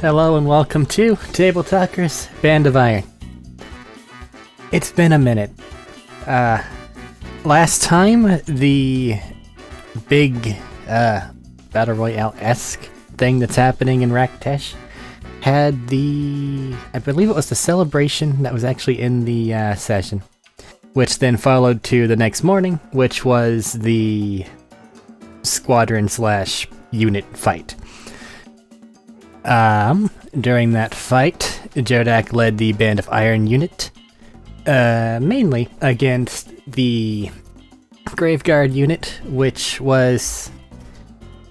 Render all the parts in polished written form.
Hello and welcome to Tabletalkers Band of Iron. It's been a minute. Last time, the big Battle Royale-esque thing that's happening in Raktesh had I believe it was the celebration that was actually in the session, which then followed to the next morning, which was the squadron/unit fight. During that fight, Jodak led the Band of Iron unit, mainly against the Graveguard unit, which was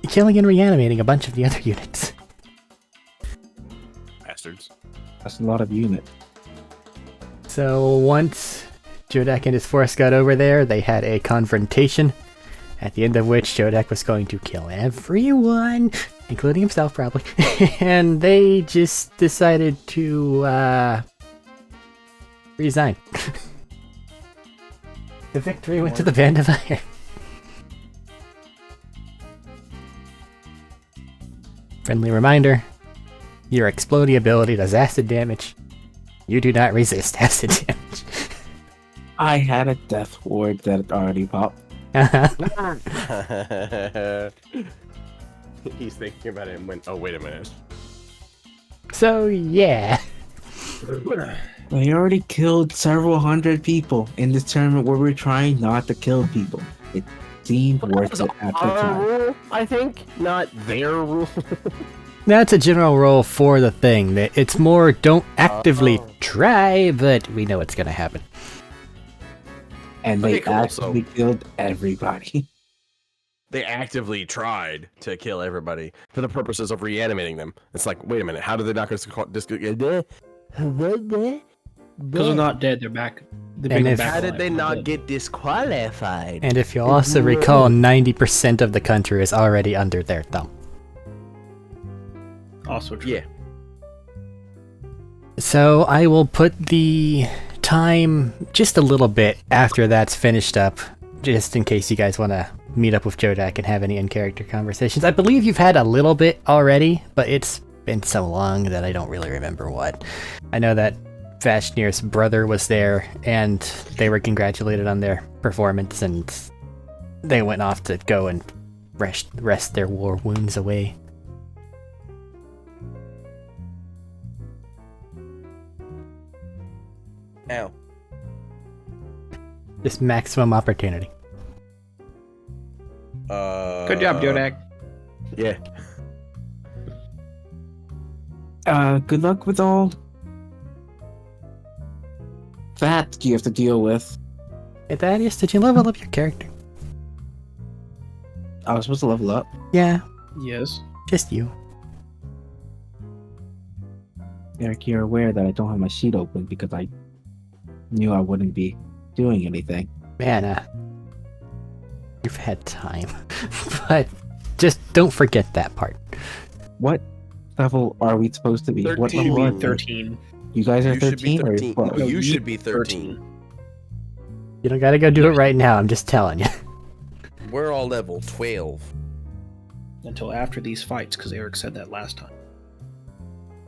killing and reanimating a bunch of the other units. Bastards. That's a lot of units. So once Jodak and his force got over there, they had a confrontation, at the end of which Jodak was going to kill everyone, including himself probably, and they just decided to resign. The victory went to the Band of Iron. Friendly reminder, your explodey ability does acid damage. You do not resist acid damage. I had a death ward that already popped. He's thinking about it and went, oh, wait a minute. So, yeah. We already killed several hundred people in this tournament where we're trying not to kill people. It seemed worth it at the time. Rule, I think, not their rule. That's a general rule for the thing. That it's more don't actively try, but we know it's gonna happen. And they Okay, cool, actually killed everybody. They actively tried to kill everybody for the purposes of reanimating them. It's like, wait a minute, how did they not Because they're not dead, they're back. how did they not get disqualified? And if you also recall, 90% of the country is already under their thumb. Also true. Yeah. So I will put the time just a little bit after that's finished up, just in case you guys want to meet up with Jodak and have any in-character conversations. I believe you've had a little bit already, but it's been so long that I don't really remember what. I know that Vashnir's brother was there, and they were congratulated on their performance, and they went off to go and rest their war wounds away. Ow. Just maximum opportunity. Good job, Jodak. Yeah. Good luck with all that you have to deal with. Hey Thaddeus, did you level up your character? I was supposed to level up. Yeah, Yes. just you. Eric, you're aware that I don't have my sheet open because I knew I wouldn't be doing anything. Man, you've had time. But just don't forget that part. What level are we supposed to be? What 13. level are we? 13. You guys are You should be 13 or 13. what? No, you should be 13. You don't gotta go do it right now, I'm just telling you. We're all level 12. Until after these fights, because Eric said that last time.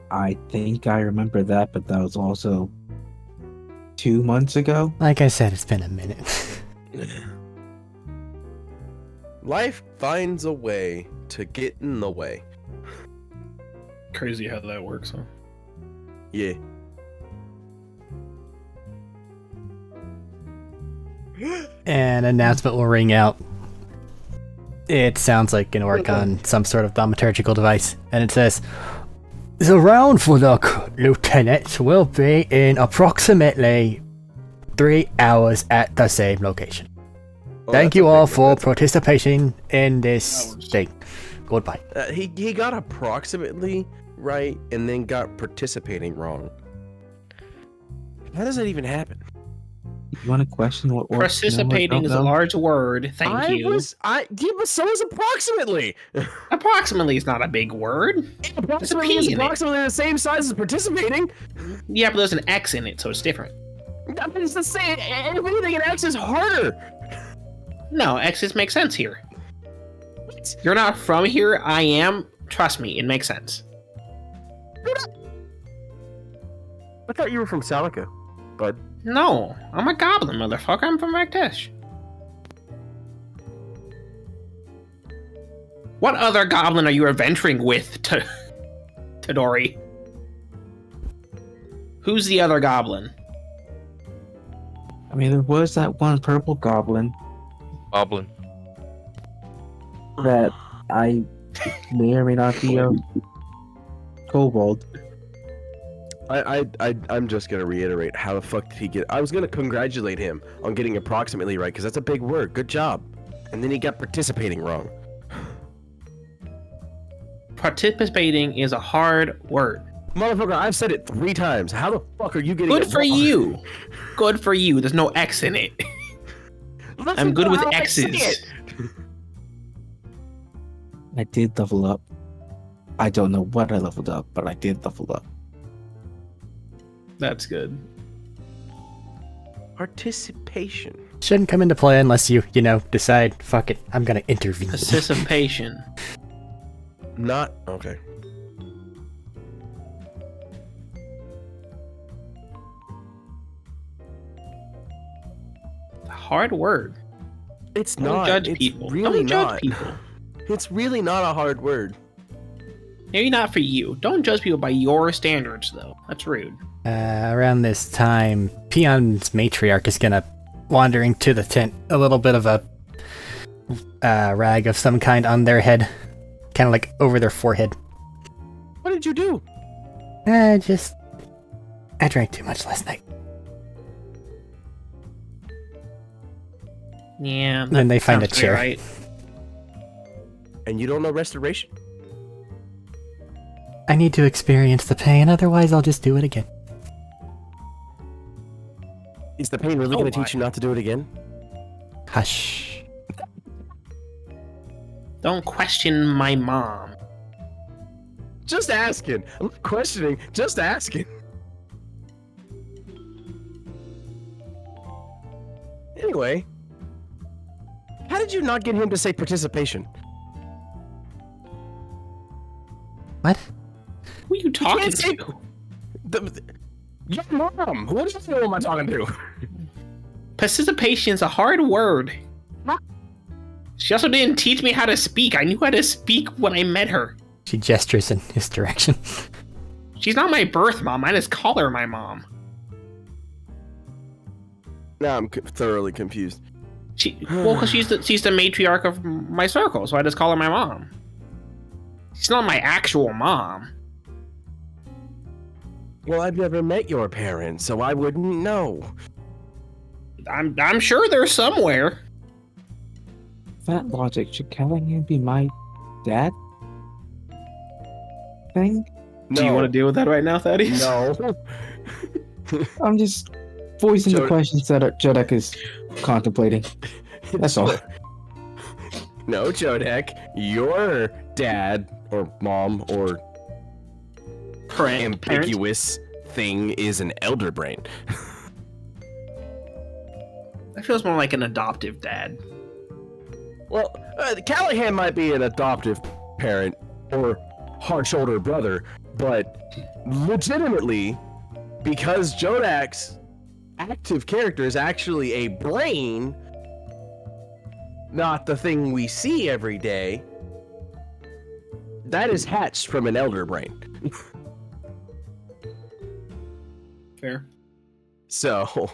I think I remember that, but that was also 2 months ago. Like I said, it's been a minute. Life finds a way to get in the way. Crazy how that works, huh? Yeah. An announcement will ring out. It sounds like an orc on some sort of thaumaturgical device, and it says, "The round for the lieutenant will be in approximately 3 hours at the same location. Oh, Thank that's you a all big- for that's a- participating in this Hours. thing. Goodbye." He got approximately right and then got participating wrong. How does that even happen? You want to question what orcs know or Participating is a don't know? large word. Thank you. Yeah, but so is approximately. Approximately is not a big word. Approximately is P in it. approximately the same size as participating. Yeah, but there's an X in it, so it's different. But it's the same. If anything, an X is harder. No, X's make sense here. You're not from here. I am. Trust me, it makes sense. I thought you were from Salica, bud. No, I'm a goblin, motherfucker. I'm from Raktesh. What other goblin are you adventuring with, Tadori? Who's the other goblin? I mean, there was that one purple goblin Goblin. that I may or may not be a kobold. I'm just gonna reiterate, how the fuck did he get? I was gonna congratulate him on getting approximately right, because that's a big word. Good job. And then he got participating wrong. Participating is a hard word. Motherfucker, I've said it 3 times. How the fuck are you getting Good it for wrong? you. Good for you. There's no X in it. I'm good with X's. I did level up. I don't know what I leveled up, but I did level up. That's good. Participation. Shouldn't come into play unless you decide, fuck it, I'm gonna intervene. Participation. Not okay. Hard word. It's Don't not. judge It's people. really Don't judge not. people. It's really not a hard word. Maybe not for you. Don't judge people by your standards, though. That's rude. Around this time, Peon's matriarch is gonna wandering to the tent, a little bit of a rag of some kind on their head, kind of like over their forehead. What did you do? I drank too much last night. Yeah. Then they find a sounds chair. Right. And you don't know restoration? I need to experience the pain, otherwise I'll just do it again. Is the pain really Oh going to my. teach you not to do it again? Hush. Don't question my mom. Just asking. I'm not questioning. Just asking. Anyway, how did you not get him to say participation? What? Who are you talking can't say- to? Your mom. What the hell am I talking to? Participation is a hard word. She also didn't teach me how to speak. I knew how to speak when I met her. She gestures in his direction. She's not my birth mom. I just call her my mom. Now I'm thoroughly confused. Because she's the matriarch of my circle, so I just call her my mom. She's not my actual mom. Well, I've never met your parents, so I wouldn't know. I'm sure they're somewhere. That logic, should Callahan be my dad? Thing? Do you want to deal with that right now, Thaddeus? No. I'm just voicing the Jod- questions that Jodek is contemplating. That's all. No, Jodek. Your dad or mom or Parent. ambiguous thing is an elder brain. That feels more like an adoptive dad. Well, Callahan might be an adoptive parent or harsh older brother, but legitimately, because Jodak's active character is actually a brain, not the thing we see every day, that is hatched from an elder brain. Fair. So,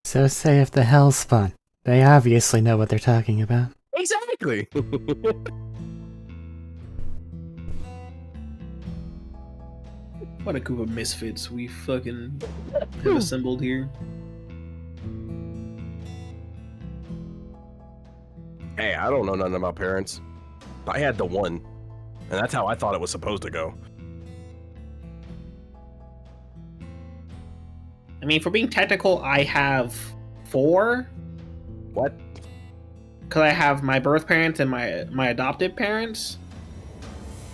So say if the Hellspawn. They obviously know what they're talking about. exactly. What a group of misfits we fucking have assembled here. Hey, I don't know nothing about parents. I had the one, and that's how I thought it was supposed to go. I mean, for being technical, I have 4. What? Because I have my birth parents and my adoptive parents.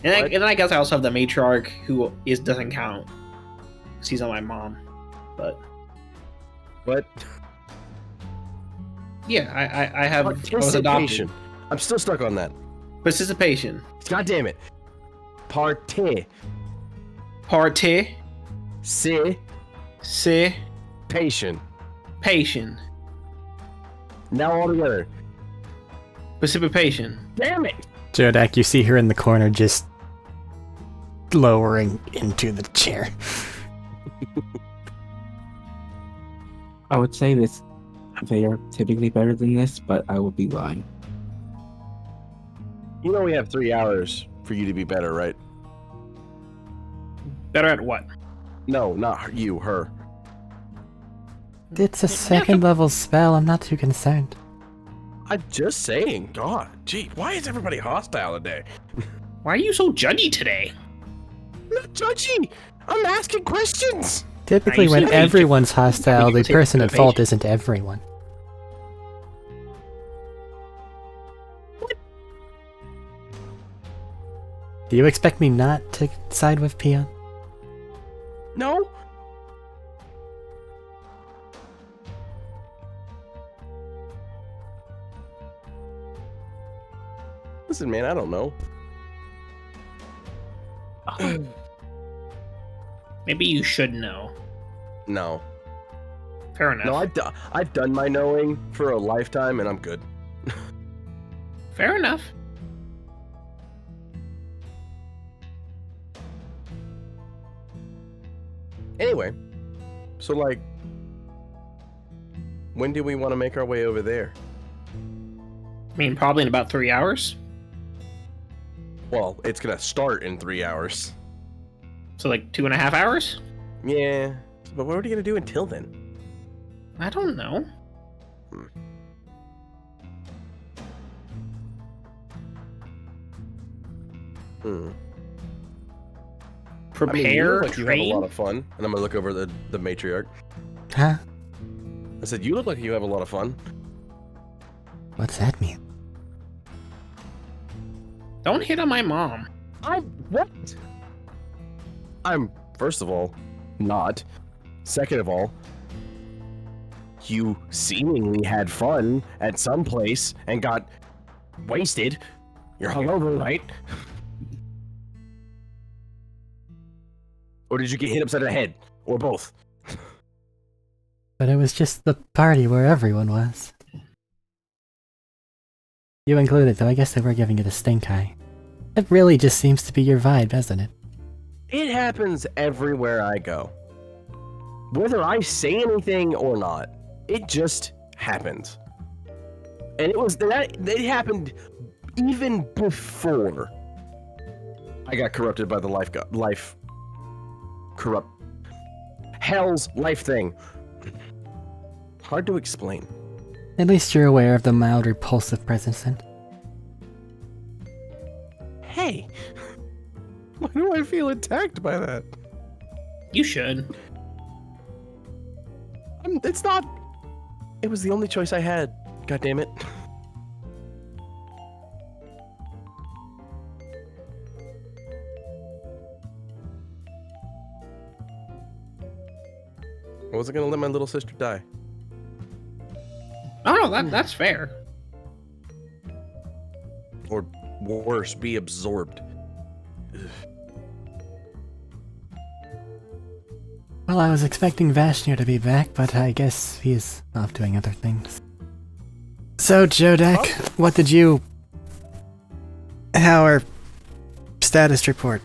And, What? and then I guess I also have the matriarch who doesn't count. 'Cause he's not my mom. But What? yeah, I was adopted. Participation. I'm still stuck on that. Participation. God damn it. Participation. Patient. Now all together. Precipitation. Damn it! Jodak, you see her in the corner just lowering into the chair. I would say this. They are typically better than this, but I would be lying. You know we have 3 hours for you to be better, right? Better at what? No, not you, her. It's a second level spell, I'm not too concerned. I'm just saying, God, gee, why is everybody hostile today? Why are you so judgy today? I'm not judgy. I'm asking questions. Typically, you when see- everyone's hostile, the take person at fault patient. isn't everyone. Do you expect me not to side with Peon? No. Listen, man, I don't know. Maybe you should know. No. Fair enough. No, I've done my knowing for a lifetime, and I'm good. Fair enough. Anyway, so like, when do we want to make our way over there? I mean, probably in about 3 hours. Well, it's gonna start in 3 hours. So like 2.5 hours? Yeah, but what are we gonna do until then? I don't know. Hmm. Prepare, I mean, you look like you have a train. lot of fun, and I'm gonna look over the matriarch. Huh? I said, you look like you have a lot of fun. What's that mean? Don't hit on my mom. What? I'm, first of all, not. Second of all, you seemingly had fun at some place and got wasted. You're hungover, right? Or did you get hit upside the head? Or both? But it was just the party where everyone was. You included, though I guess they were giving you the stink eye. It really just seems to be your vibe, doesn't it? It happens everywhere I go. Whether I say anything or not, it just happens. And it happened even before I got corrupted by the hell's life thing. Hard to explain. At least you're aware of the mild repulsive presence then. Hey, why do I feel attacked by that? You should. It's not. It was the only choice I had. God damn it. I wasn't gonna let my little sister die. Oh no, that's fair. Or worse, be absorbed. Ugh. Well, I was expecting Vashnir to be back, but I guess he's off doing other things. So, Jodak, what did you... Our status report.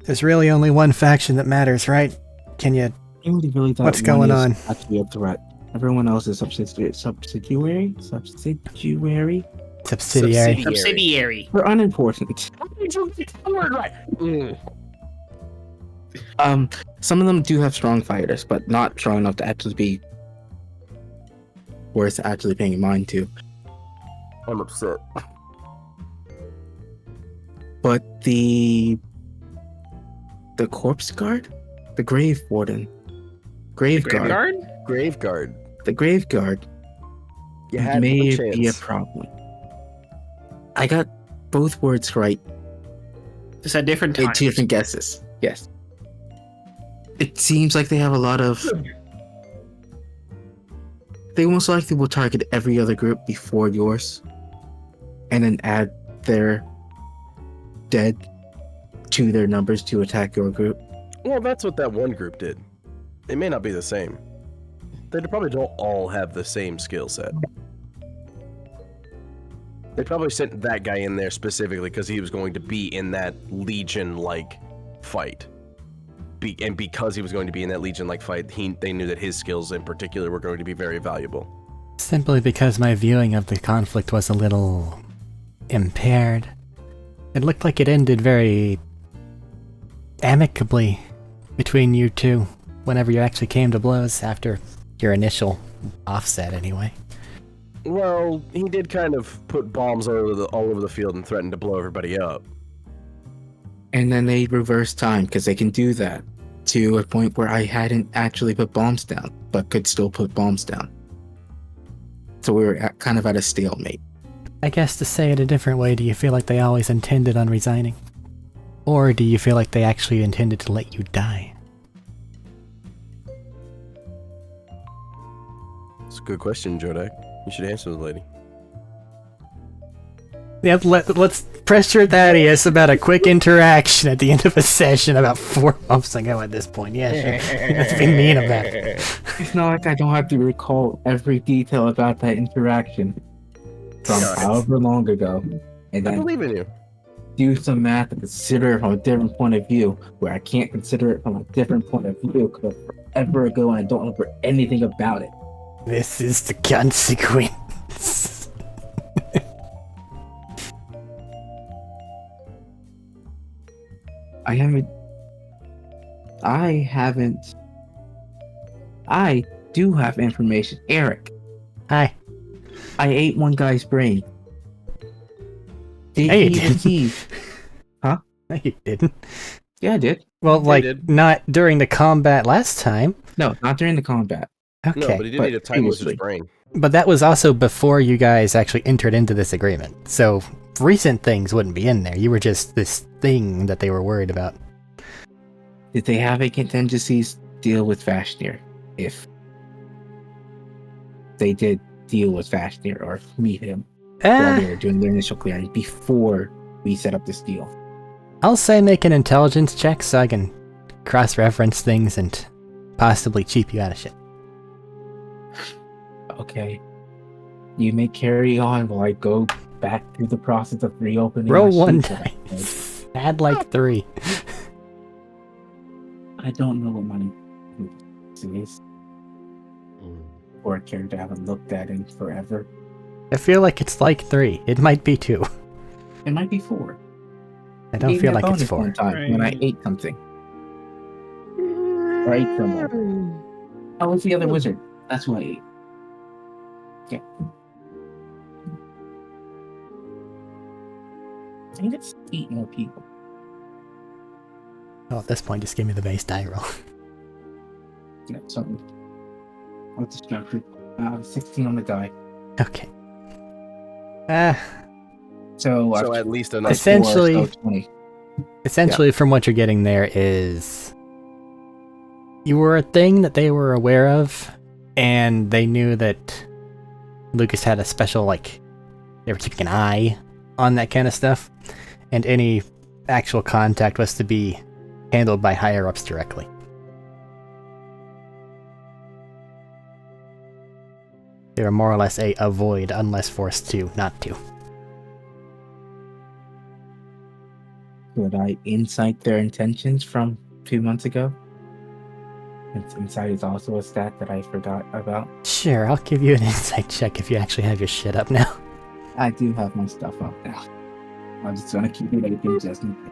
There's really only one faction that matters, right? Can you... Really thought What's one going is on? Actually a threat. Everyone else is subsidiary. Subsidiary? Subsidiary. They're unimportant. Some of them do have strong fighters, but not strong enough to actually be worth actually paying mind to. I'm upset. But the corpse guard, the grave warden, grave guard, Graveguard. the grave guard You had may no be a chance. problem. I got both words right Just at different in times. 2 different guesses. Yes. It seems like they have a lot of. They most likely will target every other group before yours. and then add their dead to their numbers to attack your group? Well, that's what that one group did. It may not be the same. They probably don't all have the same skill set. They probably sent that guy in there specifically because he was going to be in that Legion-like fight. And because he was going to be in that Legion-like fight, they knew that his skills in particular were going to be very valuable. Simply because my viewing of the conflict was a little impaired. It looked like it ended very amicably between you two whenever you actually came to blows after your initial offset anyway. Well, he did kind of put bombs all over the field and threatened to blow everybody up. And then they reverse time because they can do that to a point where I hadn't actually put bombs down, but could still put bombs down. So we were kind of at a stalemate. I guess to say it a different way, do you feel like they always intended on resigning? Or do you feel like they actually intended to let you die? It's a good question, Jodak. You should answer the lady. Yeah, let's pressure Thaddeus about a quick interaction at the end of a session about 4 months ago at this point. Yeah, sure. Let's be mean about it. It's not like I don't have to recall every detail about that interaction from however long ago. And I then believe in you. do some math and consider it from a different point of view, where I can't consider it from a different point of view because it's forever ago and I don't remember anything about it. This is the consequence. I do have information. Arik, Hi. I ate one guy's brain. Did Hey, he you didn't. receive? No, you didn't. Yeah, I did. Well, They like, did. not during the combat last time. No, not during the combat. Okay. No, but he did but eat a time wizard's previously. brain. But that was also before you guys actually entered into this agreement. So recent things wouldn't be in there. You were just this thing that they were worried about. Did they have a contingencies deal with Fashtir? If they did deal with Fashtir or meet him while they were doing their initial clearing before we set up this deal. I'll say make an intelligence check so I can cross-reference things and possibly cheap you out of shit. Okay. You may carry on while I go back through the process of reopening Roll my one sheet. dice. Add like 3. I don't know what my is or a character I haven't looked at in forever. I feel like it's like 3. It might be 2. It might be 4. I don't Gave feel me a like it's bonus 4. one time when I ate something. Or ate someone. Oh, it's the other wizard. That's who I ate. Okay. I need to eat more people. Oh, at this point, just give me the base die roll. Yeah, something. I was distracted. 16 on the die. Okay. So at least enough. Essentially- 4, so 20. Essentially, from what you're getting there is... You were a thing that they were aware of, and they knew that Lucas had a special, like... They were keeping an eye on that kind of stuff, and any actual contact was to be handled by higher-ups directly. They were more or less a avoid unless forced to not to. Would I insight their intentions from 2 months ago? Since insight is also a stat that I forgot about. Sure, I'll give you an insight check if you actually have your shit up now. I do have my stuff up now. I'm just gonna keep it open just in case.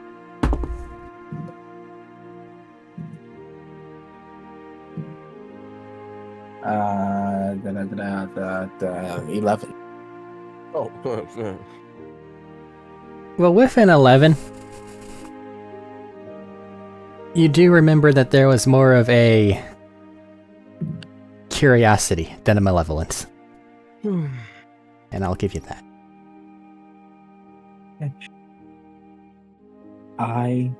The 11. Oh, Well, with an 11, you do remember that there was more of a curiosity than a malevolence. And I'll give you that. I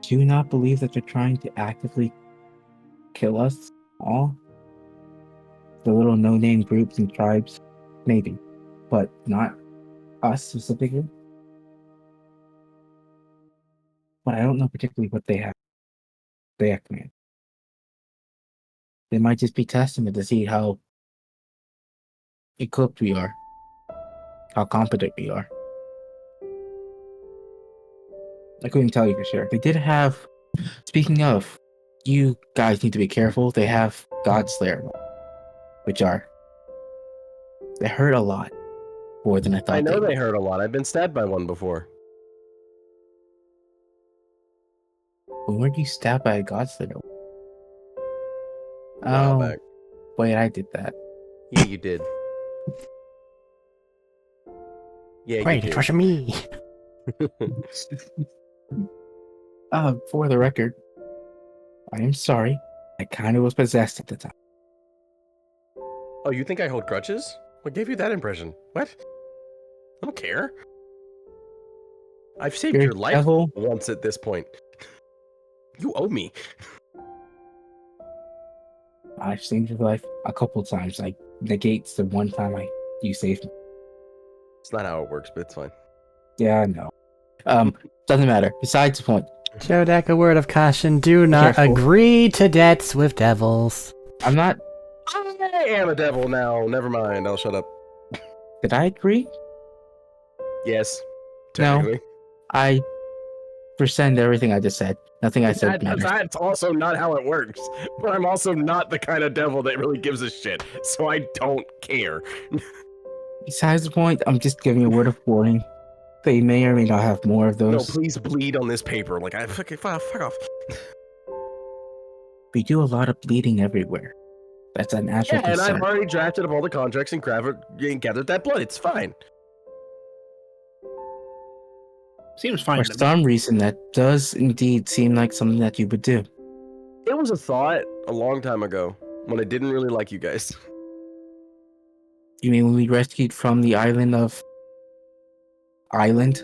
do not believe that they're trying to actively kill us all. The little no-name groups and tribes, maybe, but not us specifically, but I don't know particularly what they have. They have command. They might just be testing it to see how equipped we are, how competent we are. I couldn't tell you for sure. They did have. Speaking of, you guys need to be careful. They have Godslayer, which are they hurt a lot more than I thought I know they they would. hurt a lot. I've been stabbed by one before. When were you stabbed by a Godslayer? A while Oh, back. wait, I did that. Yeah, you did. Yeah, Wait, you it did. was me. For the record, I am sorry. I kind of was possessed at the time. Oh, you think I hold crutches? What gave you that impression? What? I don't care. I've saved You're your a life devil. once at this point. You owe me. I've saved your life a couple times. Like negates the one time you saved me. It's not how it works, but it's fine. Yeah, I know. Doesn't matter. Besides the point. Jodak, a word of caution. Do not Careful. agree to debts with devils. I'm not. I am a devil now. Never mind. I'll shut up. Did I agree? Yes. No. Technically. I rescind everything I just said. Nothing I said matters. That's also not how it works. But I'm also not the kind of devil that really gives a shit. So I don't care. Besides the point, I'm just giving a word of warning. They may or may not have more of No, those. please bleed on this paper. Like, I fuck off. We do a lot of bleeding everywhere. That's a natural Yeah, and concern. I've already drafted up all the contracts and gathered that blood. It's fine. Seems fine For to me. some reason, that does indeed seem like something that you would do. It was a thought a long time ago when I didn't really like you guys. You mean when we rescued from the island of... Island?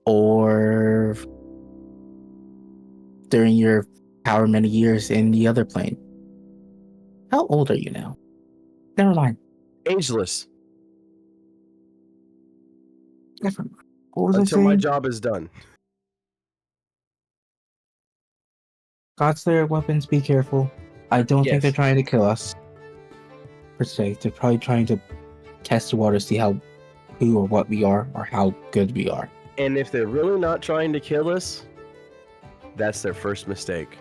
Or... during your however many years in the other plane? How old are you now? Never mind. Ageless. Never mind. What was I Until my saying? job is done. Godslayer weapons, be careful. I don't think they're Yes. trying to kill us. Per se, they're probably trying to test the water, see who or what we are, or how good we are. And if they're really not trying to kill us, that's their first mistake.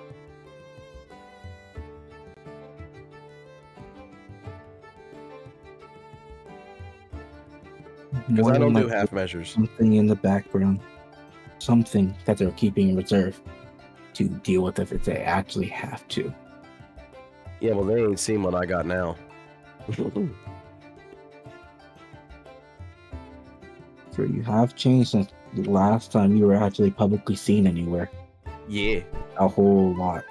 Because I don't do half measures. Something in the background. Something that they're keeping in reserve to deal with if they actually have to. Yeah, well, they ain't seen what I got now. So you have changed since the last time you were actually publicly seen anywhere. Yeah. A whole lot.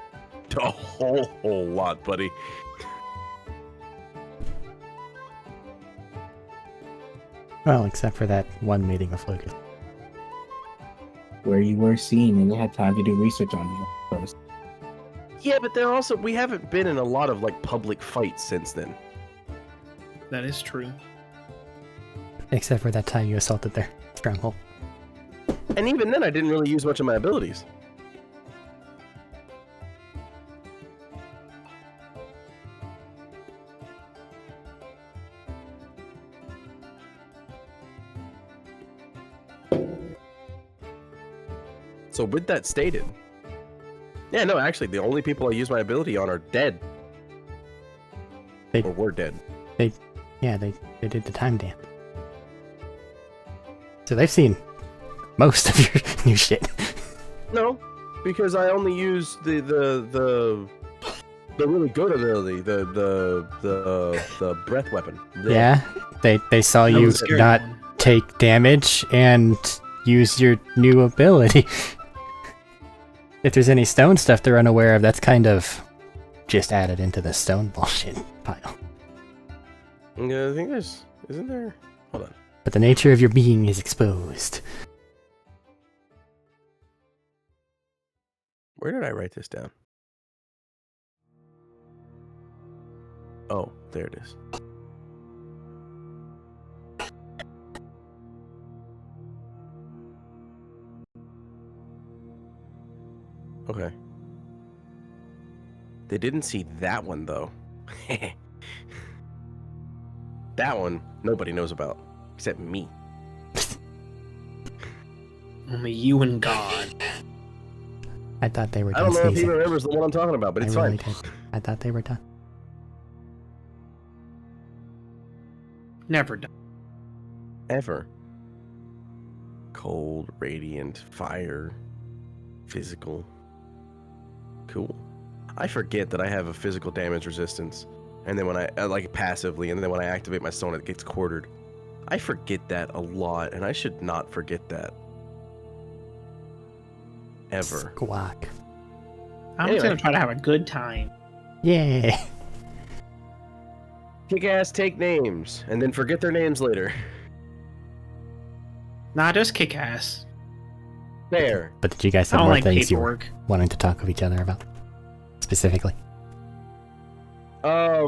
A whole lot, buddy. Well, except for that one meeting with Lucas. Where you were seen and they had time to do research on you first. Yeah, but we haven't been in a lot of, like, public fights since then. That is true. Except for that time you assaulted their stronghold. And even then, I didn't really use much of my abilities. So with that stated, yeah, no, actually, the only people I use my ability on are dead. Or were dead. Yeah, they did the time dance. So they've seen most of your new shit. No, because I only use the really good ability, the breath weapon. Yeah, they saw That you was a scary not one. take damage and use your new ability. If there's any stone stuff they're unaware of, that's kind of just added into the stone bullshit pile. Yeah, I think isn't there? Hold on. But the nature of your being is exposed. Where did I write this down? Oh, there it is. Okay. They didn't see that one, though. That one, nobody knows about. Except me. Only you and God. I thought they were I done don't know if he sneezing. remembers the one I'm talking about, but I it's really fine. did. I thought they were done. Never done. Ever. Cold, radiant, fire, physical. Cool. I forget that I have a physical damage resistance, and then when I like passively, and then when I activate my stone, it gets quartered. I forget that a lot, and I should not forget that. Ever. Squawk. I'm Anyway. just gonna try to have a good time. Yay. Kick ass, take names, and then forget their names later. Nah, just kick ass. There. But did you guys I have don't more like things you were paperwork. wanting to talk with each other about? Specifically. Yeah,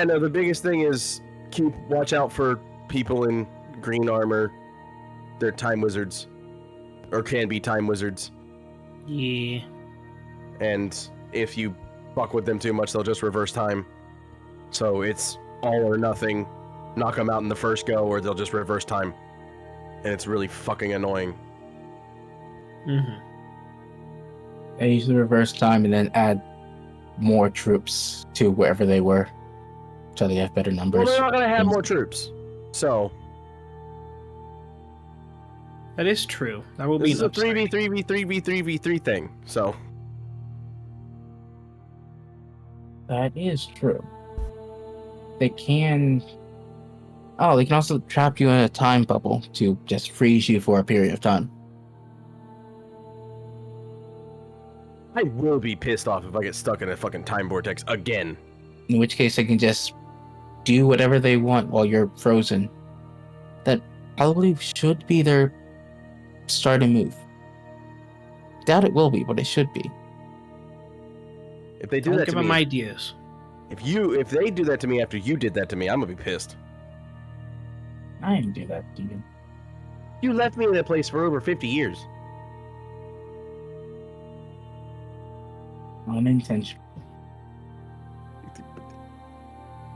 no, the biggest thing is watch out for people in green armor. They're time wizards. Or can be time wizards. Yeah. And if you fuck with them too much, they'll just reverse time. So it's all or nothing. Knock them out in the first go, or they'll just reverse time. And it's really fucking annoying. Mm-hmm. They usually reverse time and then add more troops to wherever they were, so they have better Well, numbers. they're not gonna have more troops. So That is true. That will be this is an a upside. 3v3v3v3v3 thing. So That is true. They can. Oh, they can also trap you in a time bubble to just freeze you for a period of time. I will be pissed off if I get stuck in a fucking time vortex again. In which case, they can just do whatever they want while you're frozen. That probably should be their starting move. Doubt it will be, but it should be. If they do Don't that give to them me, ideas. if they do that to me after you did that to me, I'm gonna be pissed. I didn't do that to you. You left me in that place for over 50 years. Unintentional.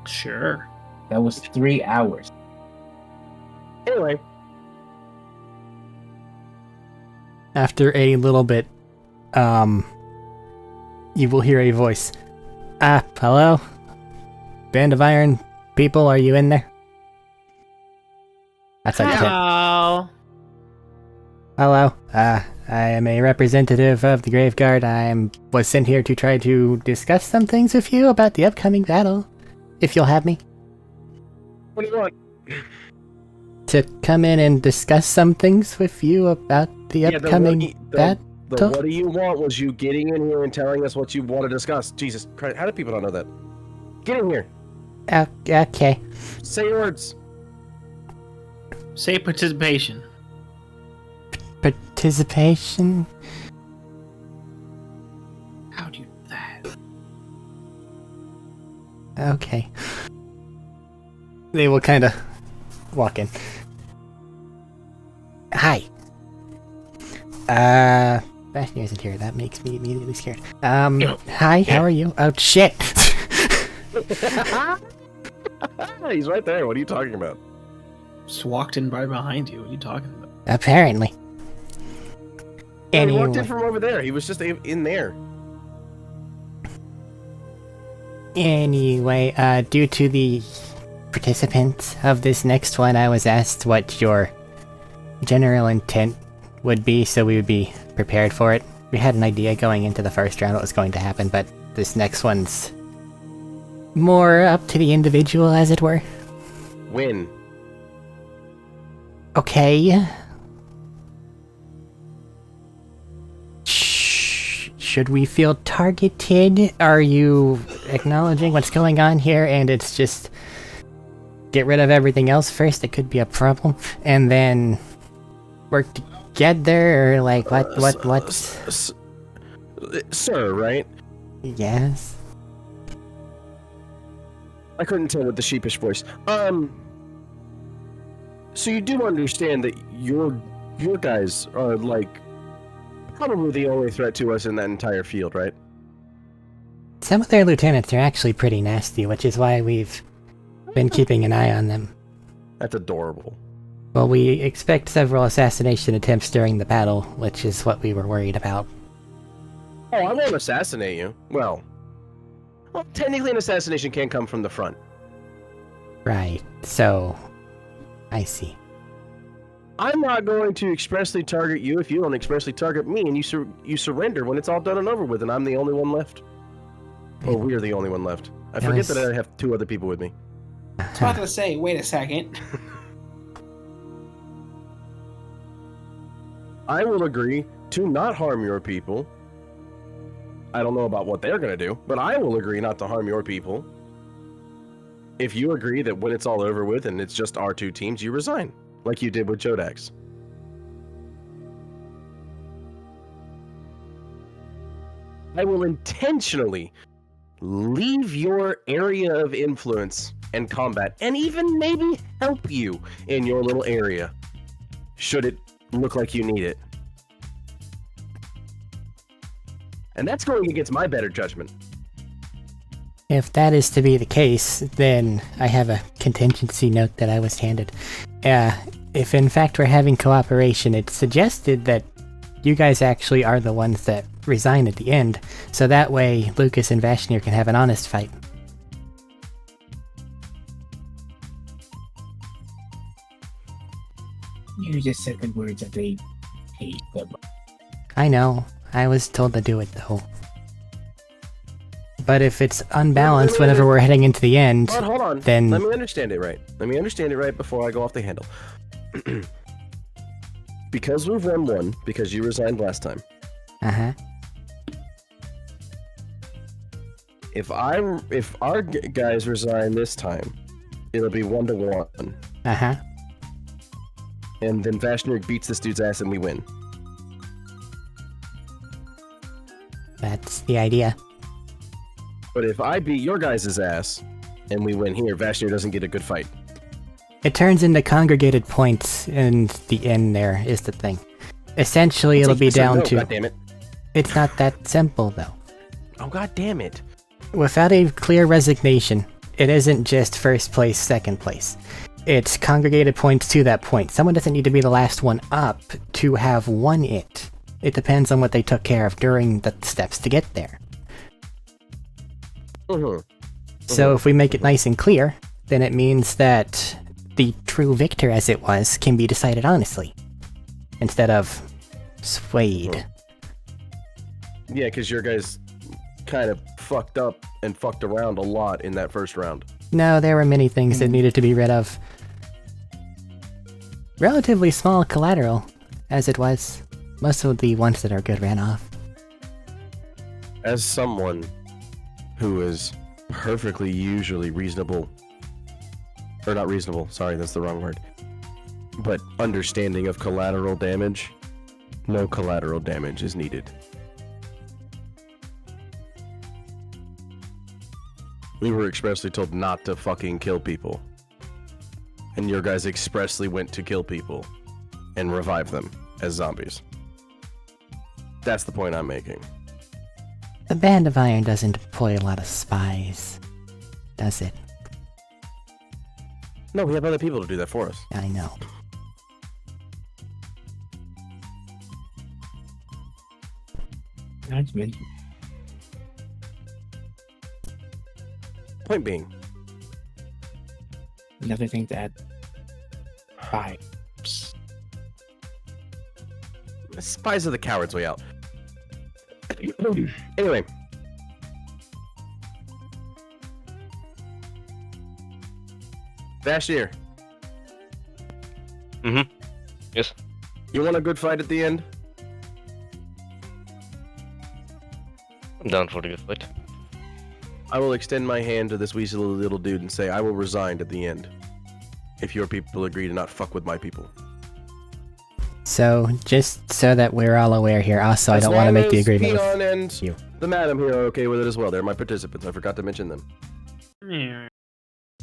Sure. That was 3 hours. Anyway, After a little bit, you will hear a voice. Hello? Band of Iron people, are you in there? That's like Hello. Hello. I am a representative of the Graveguard. Was sent here to try to discuss some things with you about the upcoming battle. If you'll have me. what do you want? To come in and discuss some things with you about the upcoming battle. What do you want was you getting in here and telling us what you want to discuss. Jesus Christ, how do people not know that? Get in here. Okay. Say your words. Say participation. Participation? How do you do that? Okay. They will kind of walk in. Hi. Bastion isn't here. That makes me immediately scared. Hi, how are you? Oh, shit. He's right there. What are you talking about? Just walked in right behind you. What are you talking about? Apparently. Yeah, he walked in Anyway, from over there. He was just in there. due to the participants of this next one, I was asked what your general intent would be, so we would be prepared for it. We had an idea going into the first round what was going to happen, but this next one's more up to the individual, as it were. Win. Okay. Should we feel targeted? Are you acknowledging what's going on here and it's just get rid of everything else first? It could be a problem. And then work together, or like what's... Sir, right? Yes? I couldn't tell with the sheepish voice. So you do understand that your your guys are, like, probably the only threat to us in that entire field, right? Some of their lieutenants are actually pretty nasty, which is why we've been keeping an eye on them. That's adorable. Well, we expect several assassination attempts during the battle, which is what we were worried about. Oh, I won't assassinate you. Well, technically an assassination can come from the front. Right, so... I see. I'm not going to expressly target you if you don't expressly target me, and you surrender when it's all done and over with, and I'm the only one left. Or we're the only one left. I forget that I have 2 other people with me. I was about to say, wait a second. I will agree to not harm your people. I don't know about what they're going to do, but I will agree not to harm your people. If you agree that when it's all over with and it's just our 2 teams, you resign, like you did with Jodax. I will intentionally leave your area of influence and combat, and even maybe help you in your little area, should it look like you need it. And that's going against my better judgment. If that is to be the case, then I have a contingency note that I was handed. If in fact we're having cooperation, it's suggested that you guys actually are the ones that resign at the end, so that way Lucas and Vashnir can have an honest fight. You just said the words that they hate them. I know, I was told to do it though. But if it's unbalanced whenever we're heading into the end, hold on. then... Let me understand it right. Let me understand it right before I go off the handle. Because we've won 1, because you resigned last time. Uh-huh. If our guys resign this time, it'll be 1-1. Uh-huh. And then Vashnir beats this dude's ass and we win. That's the idea. But if I beat your guys' ass and we win here, Vashnir doesn't get a good fight. It turns into congregated points, and the end there is the thing. Essentially, it'll be down to... God damn it. It's not that simple, though. Oh, god damn it. Without a clear resignation, it isn't just first place, second place. It's congregated points to that point. Someone doesn't need to be the last one up to have won it. It depends on what they took care of during the steps to get there. So if we make it nice and clear, then it means that the true victor, as it was, can be decided honestly, instead of swayed. Yeah, because your guys kind of fucked up and fucked around a lot in that first round. No, there were many things that needed to be rid of. Relatively small collateral, as it was. Most of the ones that are good ran off. As someone who is perfectly usually reasonable, or not reasonable, sorry, that's the wrong word, but understanding of collateral damage, no collateral damage is needed. We were expressly told not to fucking kill people. And your guys expressly went to kill people and revive them as zombies. That's the point I'm making. The Band of Iron doesn't deploy a lot of spies, does it? No, we have other people to do that for us. I know. That's me. Point being, Another thing to add. Vibes. spies are the coward's way out. Anyway. Bashir. Yes. You want a good fight at the end? I'm down for the good fight. I will extend my hand to this weaselly little dude and say I will resign at the end. If your people agree to not fuck with my people. So, just so that we're all aware here, also I don't want to make the agreement with Peon and you. the madam here are okay with it as well. They're my participants. I forgot to mention them. Yeah.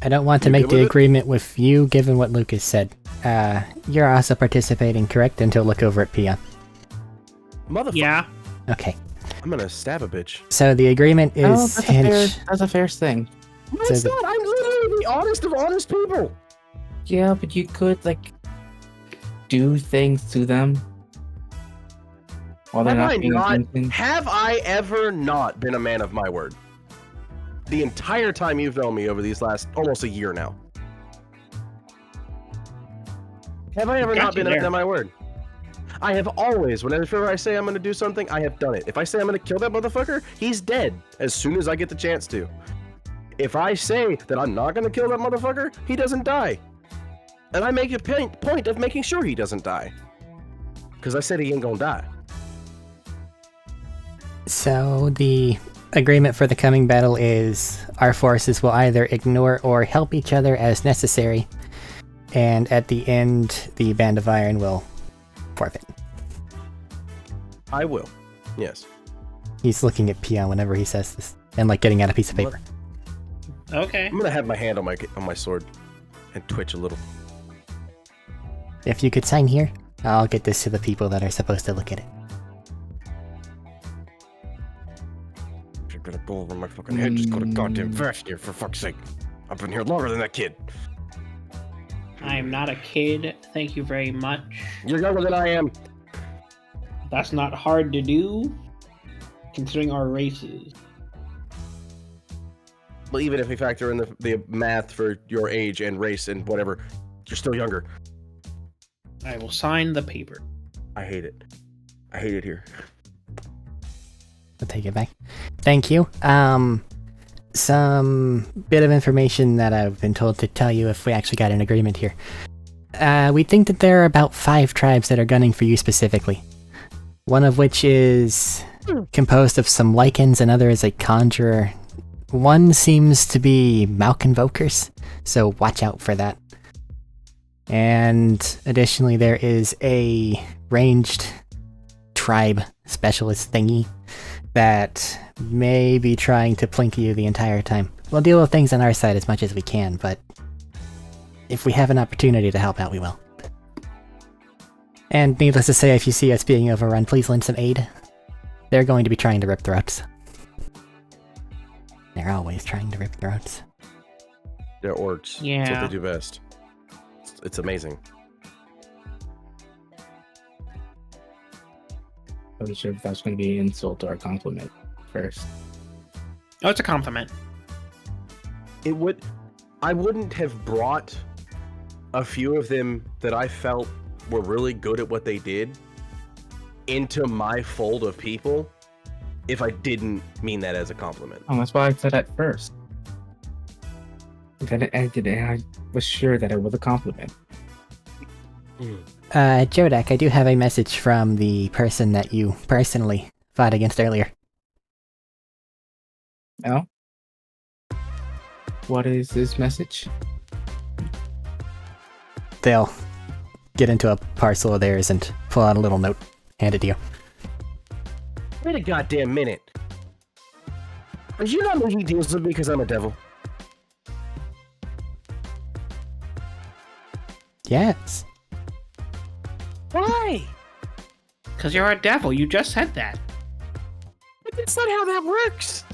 I don't want to You make good the with it? agreement with you, given what Lucas said. You're also participating, correct? Until look over at Pia. Motherfucker. Yeah. Okay. I'm gonna stab a bitch. So the agreement is That's a fair thing. No, So it's the- not. I'm literally the honest of honest people. Yeah, but you could like do things to them while they're Have not I paying not? attention. Have I ever not been a man of my word? The entire time you've known me over these last almost a year now. Have I ever Got not you been a man there. of my word? I have always, whenever I say I'm going to do something, I have done it. If I say I'm going to kill that motherfucker, he's dead as soon as I get the chance to. If I say that I'm not going to kill that motherfucker, he doesn't die. And I make a point of making sure he doesn't die. Because I said he ain't going to die. So the agreement for the coming battle is our forces will either ignore or help each other as necessary, and at the end, the Band of Iron will forfeit. I will. Yes. He's looking at Pia whenever he says this, and like getting out a piece of paper. Okay. I'm going to have my hand on my sword and twitch a little. If you could sign here, I'll get this to the people that are supposed to look at it. You're gonna go over my fucking head. Just go to goddamn fast here, for fuck's sake. I've been here longer than that kid. I am not a kid. Thank you very much. You're younger than I am. That's not hard to do, considering our races. Well, even if we factor in the math for your age and race and whatever, you're still younger. I will sign the paper. I hate it. I hate it here. I'll take it back. Thank you. Some bit of information that I've been told to tell you if we actually got an agreement here. We think that there are about 5 tribes that are gunning for you specifically. One of which is composed of some lichens, another is a conjurer. One seems to be Malconvokers, so watch out for that. And additionally, there is a ranged tribe specialist thingy that may be trying to plink you the entire time. We'll deal with things on our side as much as we can, but if we have an opportunity to help out, we will. And needless to say, if you see us being overrun, please lend some aid. They're going to be trying to rip throats. They're always trying to rip throats. They're orcs. Yeah. That's what they do best. It's amazing. I wasn't sure if that's going to be an insult or a compliment first. Oh, it's a compliment. I wouldn't have brought a few of them that I felt were really good at what they did into my fold of people if I didn't mean that as a compliment. Oh, that's why I said that first. Then it ended, and I was sure that it was a compliment. Jodak, I do have a message from the person that you personally fought against earlier. Oh? What is this message? They'll get into a parcel of theirs and pull out a little note, hand it to you. Wait a goddamn minute. Are you not making deals with me because I'm a devil? Yes. Why? Because you're a devil. You just said that. But that's not how that works.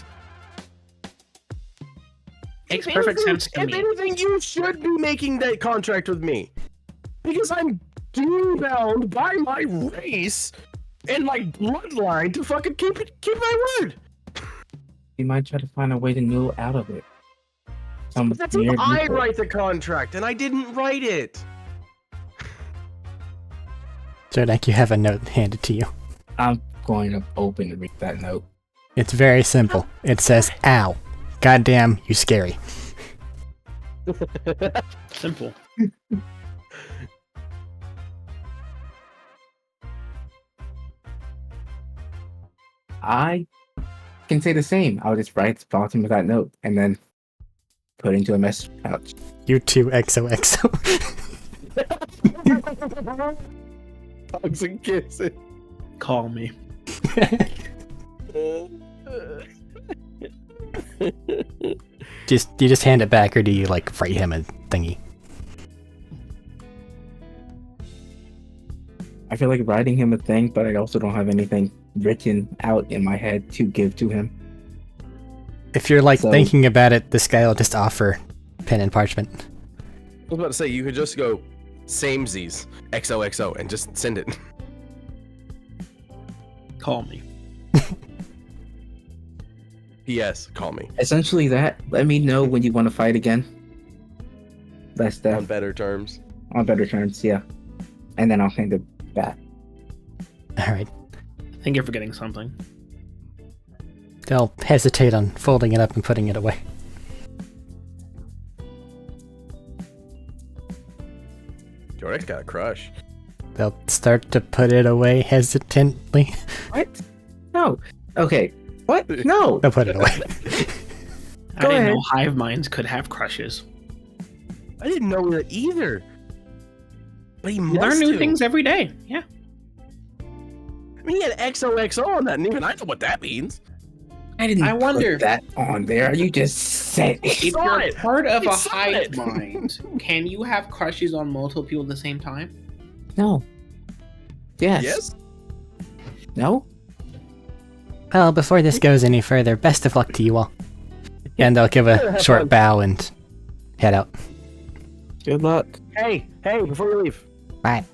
Makes If perfect anything- sense to If me. anything, you should be making that contract with me. Because I'm bound by my race and my bloodline to fucking keep my word. You might try to find a way to noodle out of it. But that's if I write the contract, and I didn't write it. Jodak, you have a note handed to you. I'm going to open and read that note. It's very simple. It says, ow. Goddamn, you scary. Simple. I can say the same. I'll just write the bottom of that note and then put it into a message pouch. You too, XOXO. Hugs and kisses. Call me. Do you just hand it back, or do you like write him a thingy? I feel like writing him a thing, but I also don't have anything written out in my head to give to him. If you're like So- thinking about it, this guy will just offer pen and parchment. I was about to say, you could just go samesies, XOXO, and just send it. Call me. P.S. Call me. Essentially that. Let me know when you want to fight again. That's that. On better terms. On better terms, yeah. And then I'll hand it back. All right. I think you're forgetting something. They'll hesitate on folding it up and putting it away. Jorik's got a crush. They'll start to put it away hesitantly. What? No. Okay. What? No. They'll put it away. I Go didn't ahead. know hive minds could have crushes. I didn't know that either. But he You must learn new do. things every day. Yeah. I mean, he had XOXO on that, and even I know what that means. I didn't I wonder- put that on there. You just said it. If saw you're it. part of I a saw hive it. mind, can you have crushes on multiple people at the same time? No. Yes. Yes? No? Well, before this goes any further, best of luck to you all. And they'll give a Have short fun. bow and head out. Good luck. Hey, before you leave, Bye.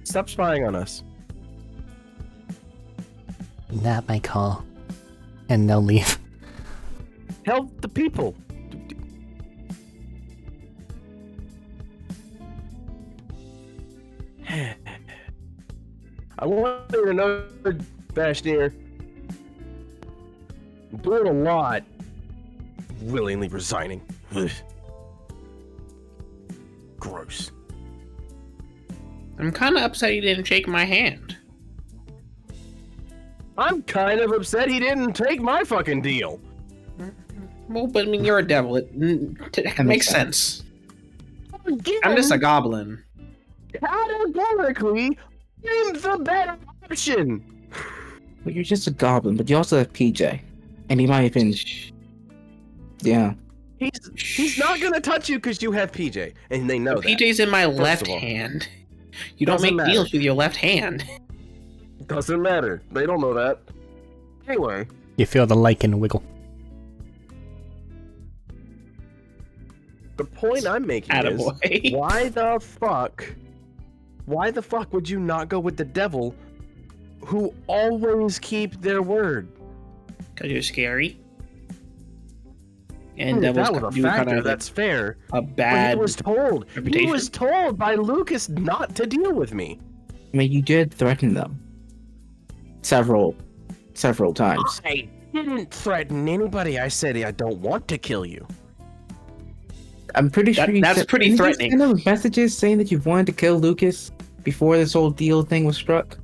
stop spying on us. Not my call. And they'll leave. Help the people. I want you to know, Bashnir, I'm doing a lot, willingly resigning. Ugh. Gross. I'm kind of upset you didn't shake my hand. I'm kind of upset he didn't take my fucking deal. Well, but I mean, you're a devil. It makes makes sense. Again, I'm just a goblin. categorically, I'm the better option. Well, you're just a goblin, but you also have PJ. And he might have been. Yeah. He's not gonna touch you because you have PJ, and they know that. PJ's in my First left of all. hand. You don't Doesn't make matter. deals with your left hand. Doesn't matter. They don't know that. Anyway, You feel the lichen wiggle. the point I'm making is, Attaboy. why the fuck would you not go with the devil, who always keep their word? Because you're scary. And Ooh, devils that was a do kind factor. of That's fair. a But bad. he was told. He reputation. was told by Lucas not to deal with me. I mean, you did threaten them. Several times. I didn't threaten anybody. I said I don't want to kill you. I'm pretty sure That's pretty didn't threatening. You send them messages saying that you wanted to kill Lucas before this whole deal thing was struck?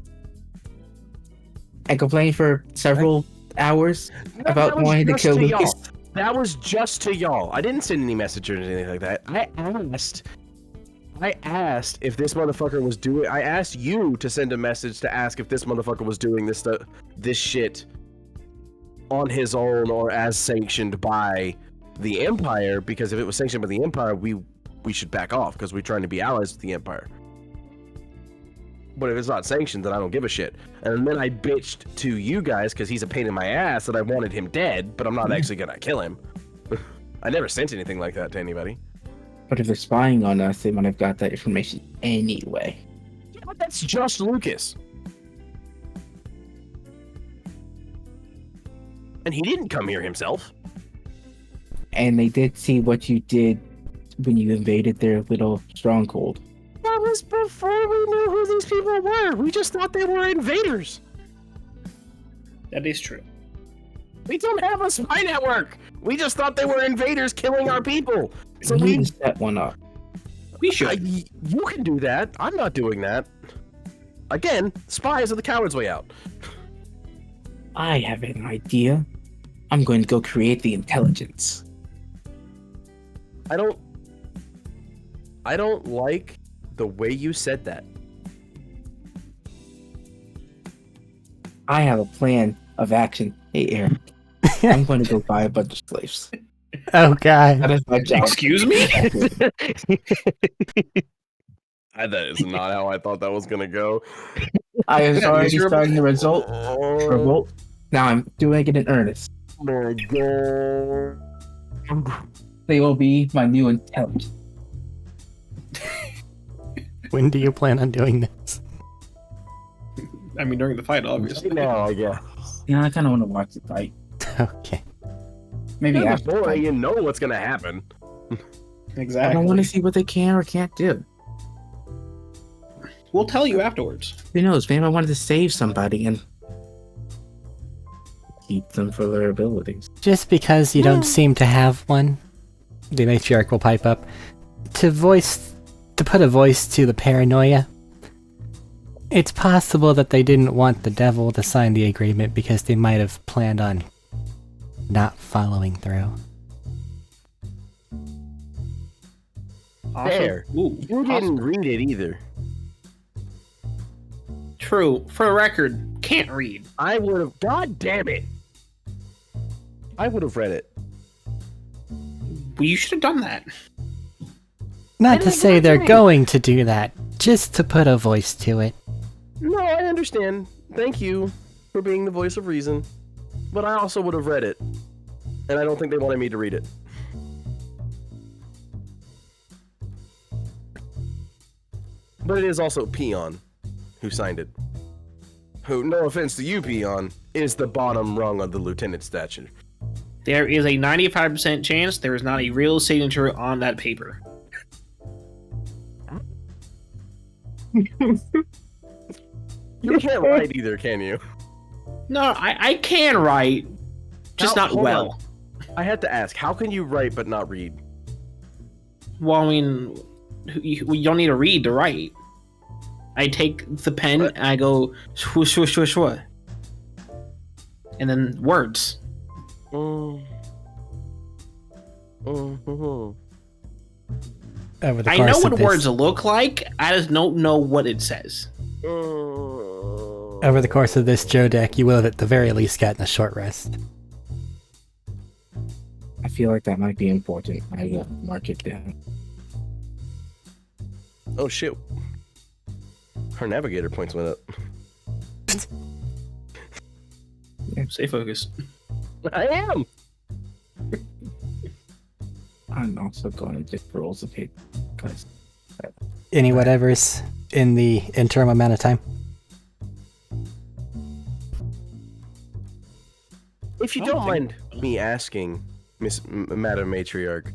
And complained for several hours No, about that was wanting to just kill to Lucas? y'all. That was just to y'all. I didn't send any messages or anything like that. I asked if this motherfucker was doing. I asked you to send a message to ask if this motherfucker was doing this shit on his own or as sanctioned by the Empire. Because if it was sanctioned by the Empire, we should back off because we're trying to be allies with the Empire. But if it's not sanctioned, then I don't give a shit. And then I bitched to you guys because he's a pain in my ass that I wanted him dead, but I'm not actually gonna kill him. I never sent anything like that to anybody. But if they're spying on us, they might have got that information anyway. Yeah, but that's just Lucas. And he didn't come here himself. And they did see what you did when you invaded their little stronghold. That was before we knew who these people were. We just thought they were invaders. That is true. We don't have a spy network. We just thought they were invaders killing our people. So You we need to set one up. We should. you can do that. I'm not doing that. Again, spies are the coward's way out. I have an idea. I'm going to go create the intelligence. I don't like the way you said that. I have a plan of action. Hey, Arik. I'm going to go buy a bunch of slaves. Oh god. That is my job. Excuse me? That is not how I thought that was gonna go. I was Yeah, already miserable. starting the revolt. Now I'm doing it in earnest. My God. They will be my new intelligence. When do you plan on doing this? I mean, during the fight, obviously. Now, I guess. Yeah, I kind of want to watch the fight. Okay. Maybe Yeah, after the boy, fight. you know what's gonna happen. Exactly. I don't want to see what they can or can't do. We'll tell you afterwards. Who knows? Maybe I wanted to save somebody and keep them for their abilities. Just because you don't seem to have one, the matriarch will pipe up. To put a voice to the paranoia, it's possible that they didn't want the devil to sign the agreement because they might have planned on not following through. Fair. Ooh, You didn't read it either. True. For the record, can't read. I would have. God damn it! I would have read it. Well, you should have done that. Not to say they're going to do that, just to put a voice to it. No, I understand. Thank you for being the voice of reason. But I also would have read it. And I don't think they wanted me to read it. But it is also Peon who signed it. Who, no offense to you, Peon, is the bottom rung of the lieutenant statue. There is a 95% chance there is not a real signature on that paper. You can't write either, can you? No, I can write, just Now, not hold well. on. I had to ask, how can you write but not read? Well, I mean, you don't need to read to write. I take the pen and I go swoosh, swoosh, swoosh, swoosh. And then words. Over the I course know of what this, words look like, I just don't know what it says. Over the course of this Joe deck, you will have at the very least gotten a short rest. I feel like that might be important. I will mark it down. Oh shit. Her navigator points went up. Stay focused. I am! I'm also going to just rolls of paper because Any whatevers in the interim amount of time? If you don't mind me asking, Madam Matriarch,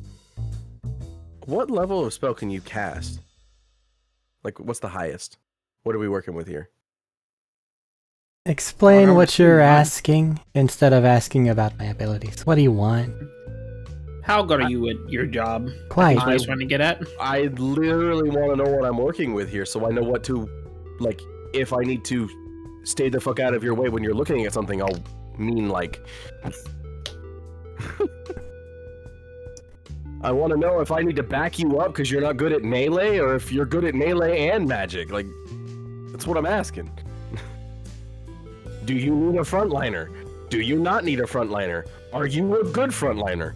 what level of spell can you cast? Like, what's the highest? What are we working with here? Explain Number what you're 2, asking instead of asking about my abilities. What do you want? How good are you at your job? Quite. That's what I was trying to get at. I literally want to know what I'm working with here so I know what to, like, if I need to stay the fuck out of your way when you're looking at something, I'll mean, like... I want to know if I need to back you up because you're not good at melee, or if you're good at melee and magic. Like, that's what I'm asking. Do you need a frontliner? Do you not need a frontliner? Are you a good frontliner?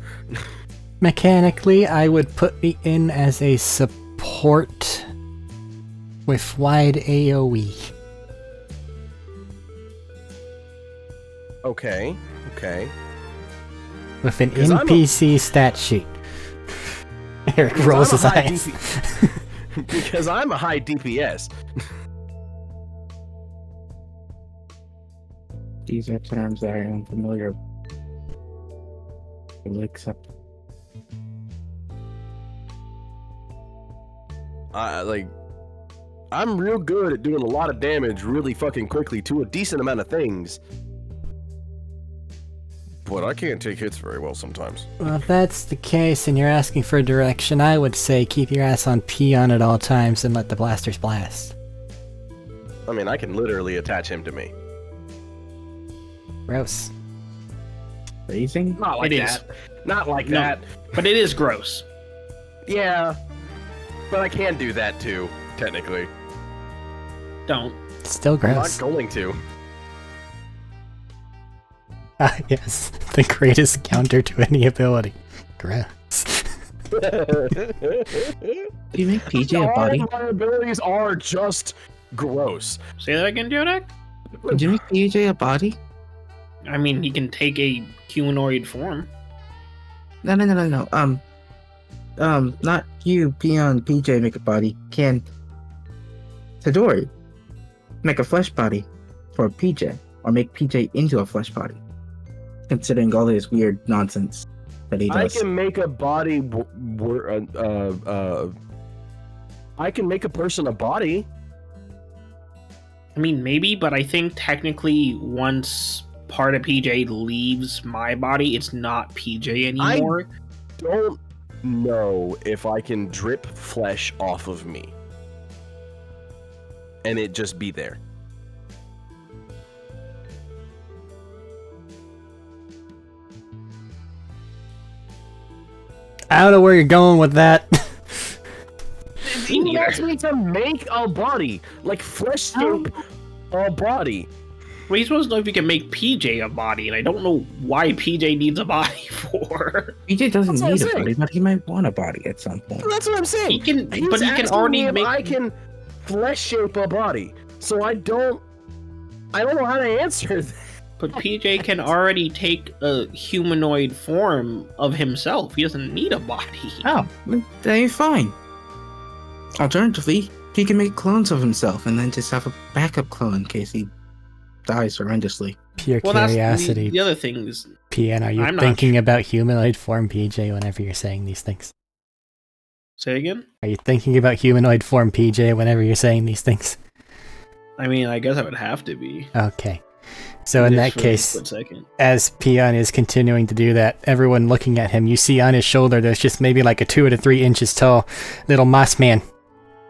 Mechanically, I would put me in as a support with wide AoE. Okay. With an 'Cause I'm a- NPC stat sheet. Eric Because rolls I'm his a high eyes. because I'm a high DPS. these are terms that I am familiar with. Except I'm real good at doing a lot of damage really fucking quickly to a decent amount of things. But I can't take hits very well sometimes. Well, if that's the case and you're asking for direction, I would say keep your ass on Peon at all times and let the blasters blast. I mean, I can literally attach him to me. Gross. raising. Not like It that. is. Not like No. that. But it is gross. Yeah. But I can do that too, technically. Don't. Still I'm gross. not going to. Ah, yes, the greatest counter to any ability. Gross. Do you make PJ a All body? my abilities are just gross. Say that again, Jodak? Did you make PJ a body? I mean, he can take a humanoid form. No. Not you, Peon, PJ make a body. Can Tadori make a flesh body for PJ, or make PJ into a flesh body? Considering all his weird nonsense that he does. I can make a body. I can make a person a body. I mean, maybe, but I think technically once part of PJ leaves my body, it's not PJ anymore. Don't know if I can drip flesh off of me and it just be there. I don't know where you're going with that. He wants me to make a body, like flesh shape a body. Well, he's supposed to know if he can make PJ a body, and I don't know why PJ needs a body for. PJ doesn't That's what I'm need a saying. body, but he might want a body at some point. That's what I'm saying. He can, He's but he can asking already me if make. I can flesh shape a body, so I don't know how to answer that. But PJ can already take a humanoid form of himself. He doesn't need a body. Oh, then you're fine. Alternatively, he can make clones of himself and then just have a backup clone in case he dies horrendously. Pure Well, that's curiosity. the other thing is, PN, are you I'm not thinking about humanoid form PJ whenever you're saying these things? say again? Are you thinking about humanoid form PJ whenever you're saying these things? I mean, I guess I would have to be. Okay. So in Just that for a case, split second. as Peon is continuing to do that, everyone looking at him, you see on his shoulder there's just maybe like a 2 to 3 inches tall little moss man.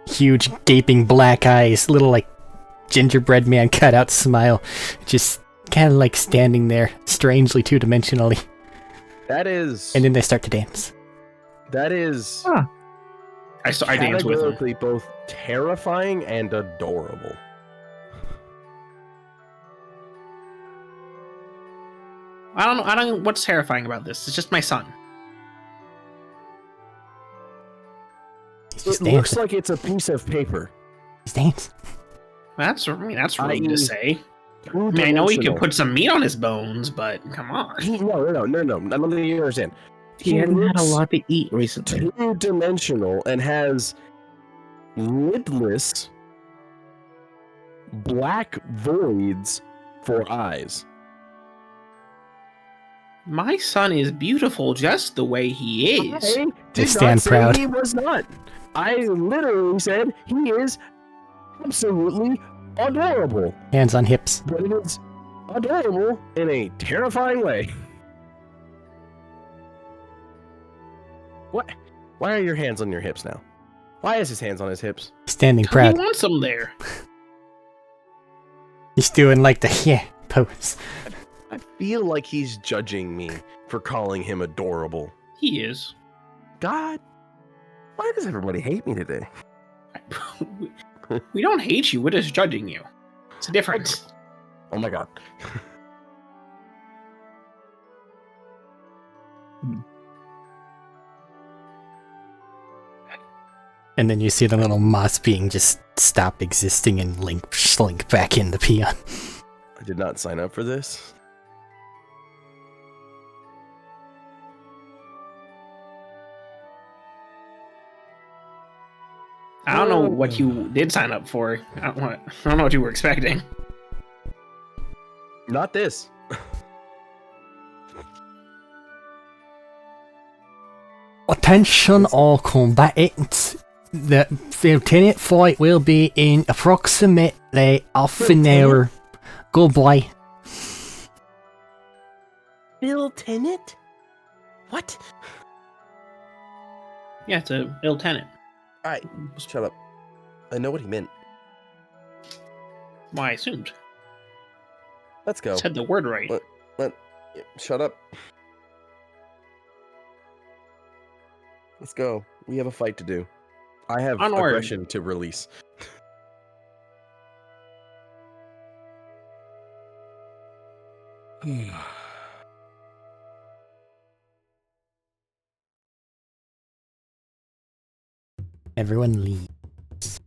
Huge gaping black eyes, little like gingerbread man cutout smile, just kind of like standing there strangely two-dimensionally. That is. And then they start to dance. That is. Huh. I dance with him. categorically both terrifying and adorable. I don't know what's terrifying about this. It's just my son. He's It just looks dancing. like it's a piece of paper. He's dancing. That's rude I- to say. I mean, I know he can put some meat on his bones, but come on. No. I don't think you understand. He hasn't had a looks lot to eat recently. two-dimensional and has lidless black voids for eyes. My son is beautiful just the way he is. I They did stand not say proud. he was not. I literally said he is absolutely adorable, Hands on hips. but it is adorable in a terrifying way. What? Why are your hands on your hips now? Why is his hands on his hips? Standing He proud. wants him there. He's doing like the yeah pose. I feel like he's judging me for calling him adorable. He is. God, why does everybody hate me today? We don't hate you. We're just judging you. It's a difference. Oh my god. And then you see the little moss being just stop existing and slink back in the peon. I did not sign up for this. I don't know what you did sign up for. I don't know what you were expecting. Not this. Attention all combatants. The lieutenant fight will be in approximately half an hour. Goodbye. Lieutenant? What? Yeah, it's a lieutenant. Alright, shut up. I know what he meant. Well, I assumed. Let's go. Said the word right. Shut up. Let's go. We have a fight to do. I have Onward. aggression to release. Everyone leaves.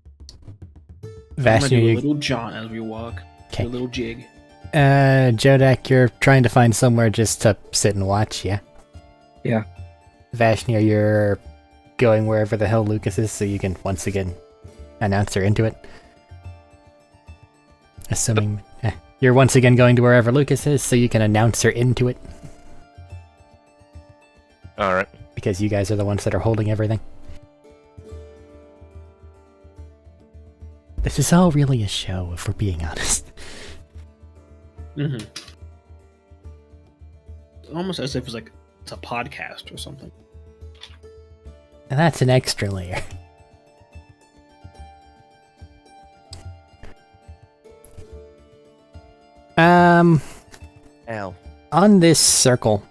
I'm gonna do a Vashni, little jaunt as we walk. Okay. Do a little jig. Jodak, you're trying to find somewhere just to sit and watch, yeah? Yeah. Vashni, you're going wherever the hell Lucas is so you can once again announce her into it. Assuming you're once again going to wherever Lucas is so you can announce her into it. Alright. Because you guys are the ones that are holding everything. This is all really a show, if we're being honest. Mm-hmm. Almost as if it's a podcast or something. And that's an extra layer. Ow. On this circle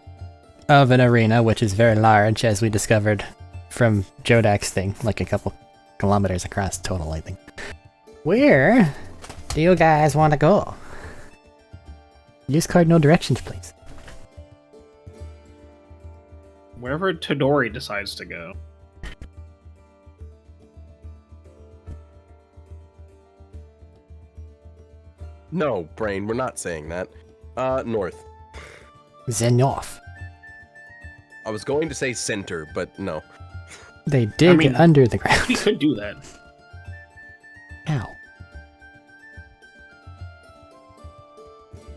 of an arena, which is very large, as we discovered from Jodak's thing, like a couple kilometers across total, I think. Where do you guys want to go? Use cardinal directions, please. Wherever Todori decides to go. No, Brain, we're not saying that. North. Zenoff. I was going to say center, but no. They dig under the We ground. could do that. Ow.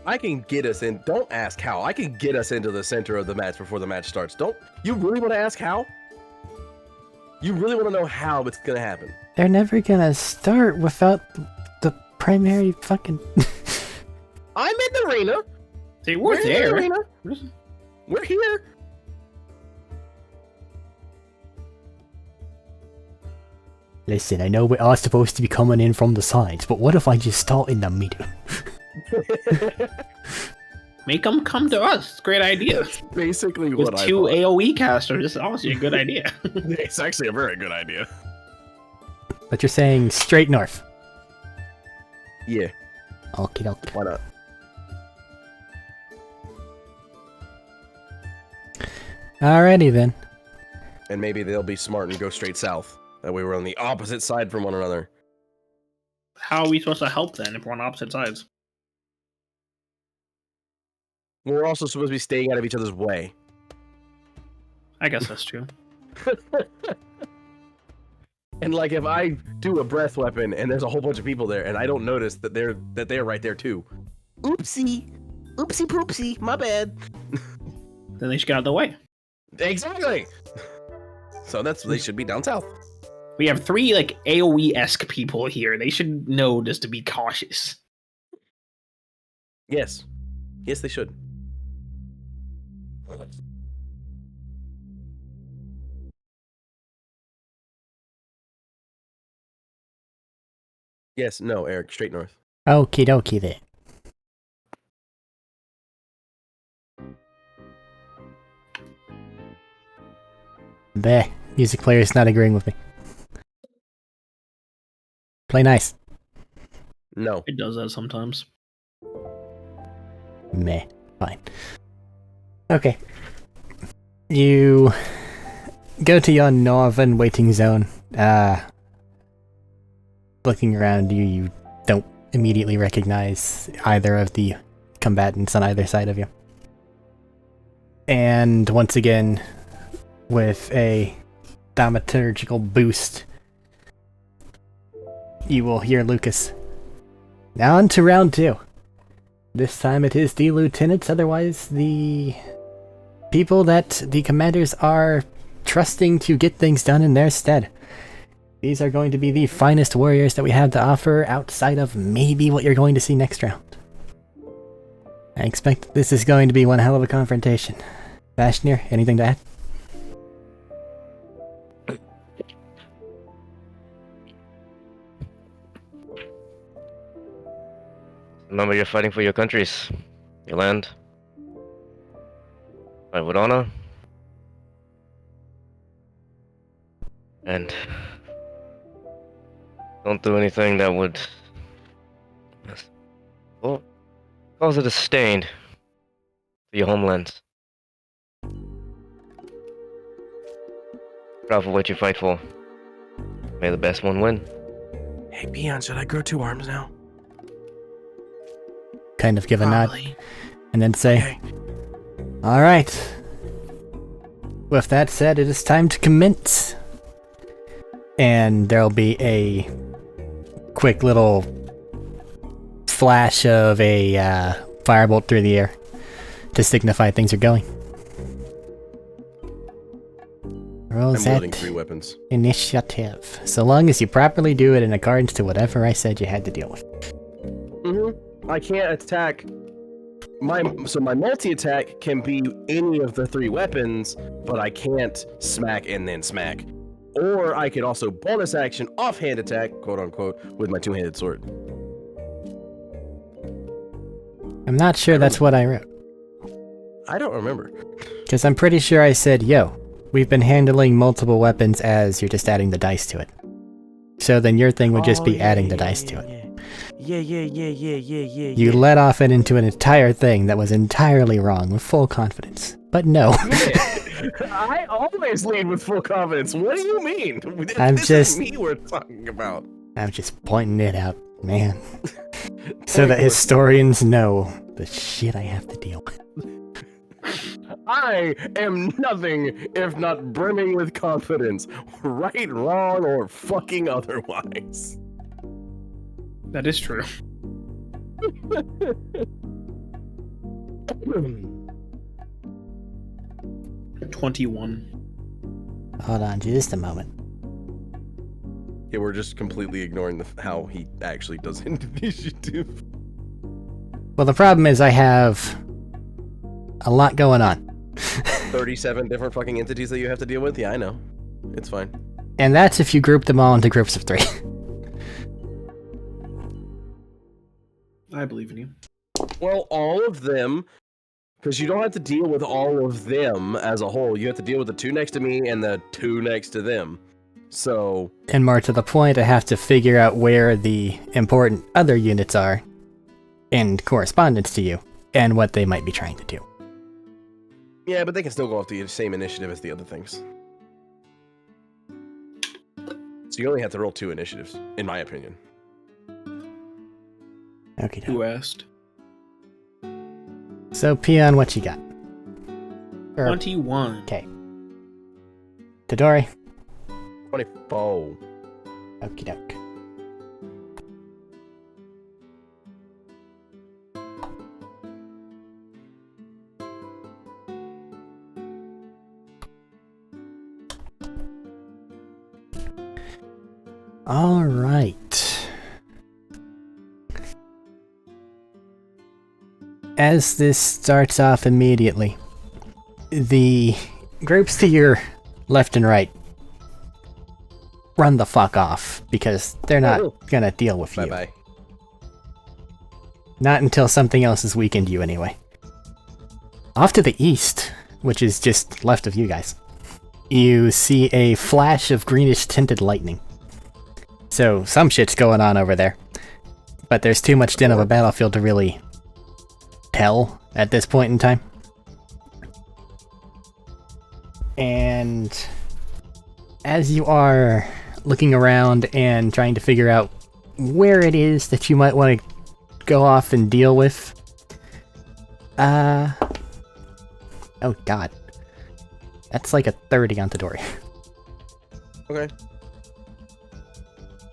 I can get us in. Don't ask how. I can get us into the center of the match before the match starts. Don't. You really want to ask how? You really want to know how it's going to happen? They're never gonna start without the primary fucking... I'm in the arena. They We're were in the there. arena. We're here. Listen, I know we're all supposed to be coming in from the sides, but what if I just start in the middle? Make them come to us. Great idea. That's basically With what I two thought. AoE casters, this is honestly a good idea. It's actually a very good idea. But you're saying straight north. Yeah, Okie dokie. why not? Alrighty then. And maybe they'll be smart and go straight south. That way we're on the opposite side from one another. How are we supposed to help then if we're on opposite sides? We're also supposed to be staying out of each other's way. I guess that's true. And like if I do a breath weapon and there's a whole bunch of people there and I don't notice that they're right there too. Oopsie. Oopsie poopsie. My bad. Then they should get out of the way. Exactly. So they should be down south. We have three AoE-esque people here. They should know just to be cautious. Yes. Yes, they should. Yes, no, Eric, straight north. Okie dokie then. Bleh. Music player's not agreeing with me. Play nice. No. It does that sometimes. Meh. Fine. Okay. You go to your northern waiting zone. Looking around you don't immediately recognize either of the combatants on either side of you. And once again, with a thaumaturgical boost, you will hear Lucas. Now on to round 2. This time it is the lieutenants, otherwise the people that the commanders are trusting to get things done in their stead. These are going to be the finest warriors that we have to offer outside of maybe what you're going to see next round. I expect this is going to be one hell of a confrontation. Bashnir, anything to add? Remember, you're fighting for your countries, your land. Fight with honor. And don't do anything that would, well, cause a disdain to your homeland. Proud for what you fight for. May the best one win. Hey, Peon, should I grow 2 arms now? Kind of give a nod, Probably. and then say, Okay. "All right. With that said, it is time to commence." And there'll be a quick little flash of a firebolt through the air to signify things are going. Roll I'm wielding 3 weapons. initiative, so long as you properly do it in accordance to whatever I said you had to deal with. I can't attack. My multi-attack can be any of the 3 weapons, but I can't smack and then smack. Or I could also bonus action offhand attack, quote unquote, with my 2-handed sword. I'm not sure that's what I wrote, I don't remember. because I'm pretty sure I said, "Yo, we've been handling multiple weapons as you're just adding the dice to it." So then your thing would just be adding the dice to it. Yeah. You let off it into an entire thing that was entirely wrong with full confidence. But no. I always lead with full confidence. What do you mean? This is me we're talking about. I'm just pointing it out, man. So that historians know the shit I have to deal with. I am nothing if not brimming with confidence, right, wrong, or fucking otherwise. That is true. 21. Hold on just a moment. Yeah, we're just completely ignoring how he actually does initiative. Well, the problem is I have a lot going on. 37 different fucking entities that you have to deal with? Yeah, I know. It's fine. And that's if you group them all into groups of 3. I believe in you. Well, all of them, because you don't have to deal with all of them as a whole. You have to deal with the 2 next to me and the 2 next to them. So... And more to the point, I have to figure out where the important other units are in correspondence to you, and what they might be trying to do. Yeah, but they can still go off the same initiative as the other things. So you only have to roll 2 initiatives, in my opinion. Okay. Who asked? So, Peon, what you got? 21. Okay. Tadori? 24. Okie doke. All right. As this starts off immediately, the groups to your left and right run the fuck off because they're not gonna deal with you. Bye-bye. Not until something else has weakened you anyway. Off to the east, which is just left of you guys, you see a flash of greenish tinted lightning. So some shit's going on over there. But there's too much din of a battlefield to really tell at this point in time. And as you are looking around and trying to figure out where it is that you might want to go off and deal with, oh god. That's like a 30 on Tadori. Okay.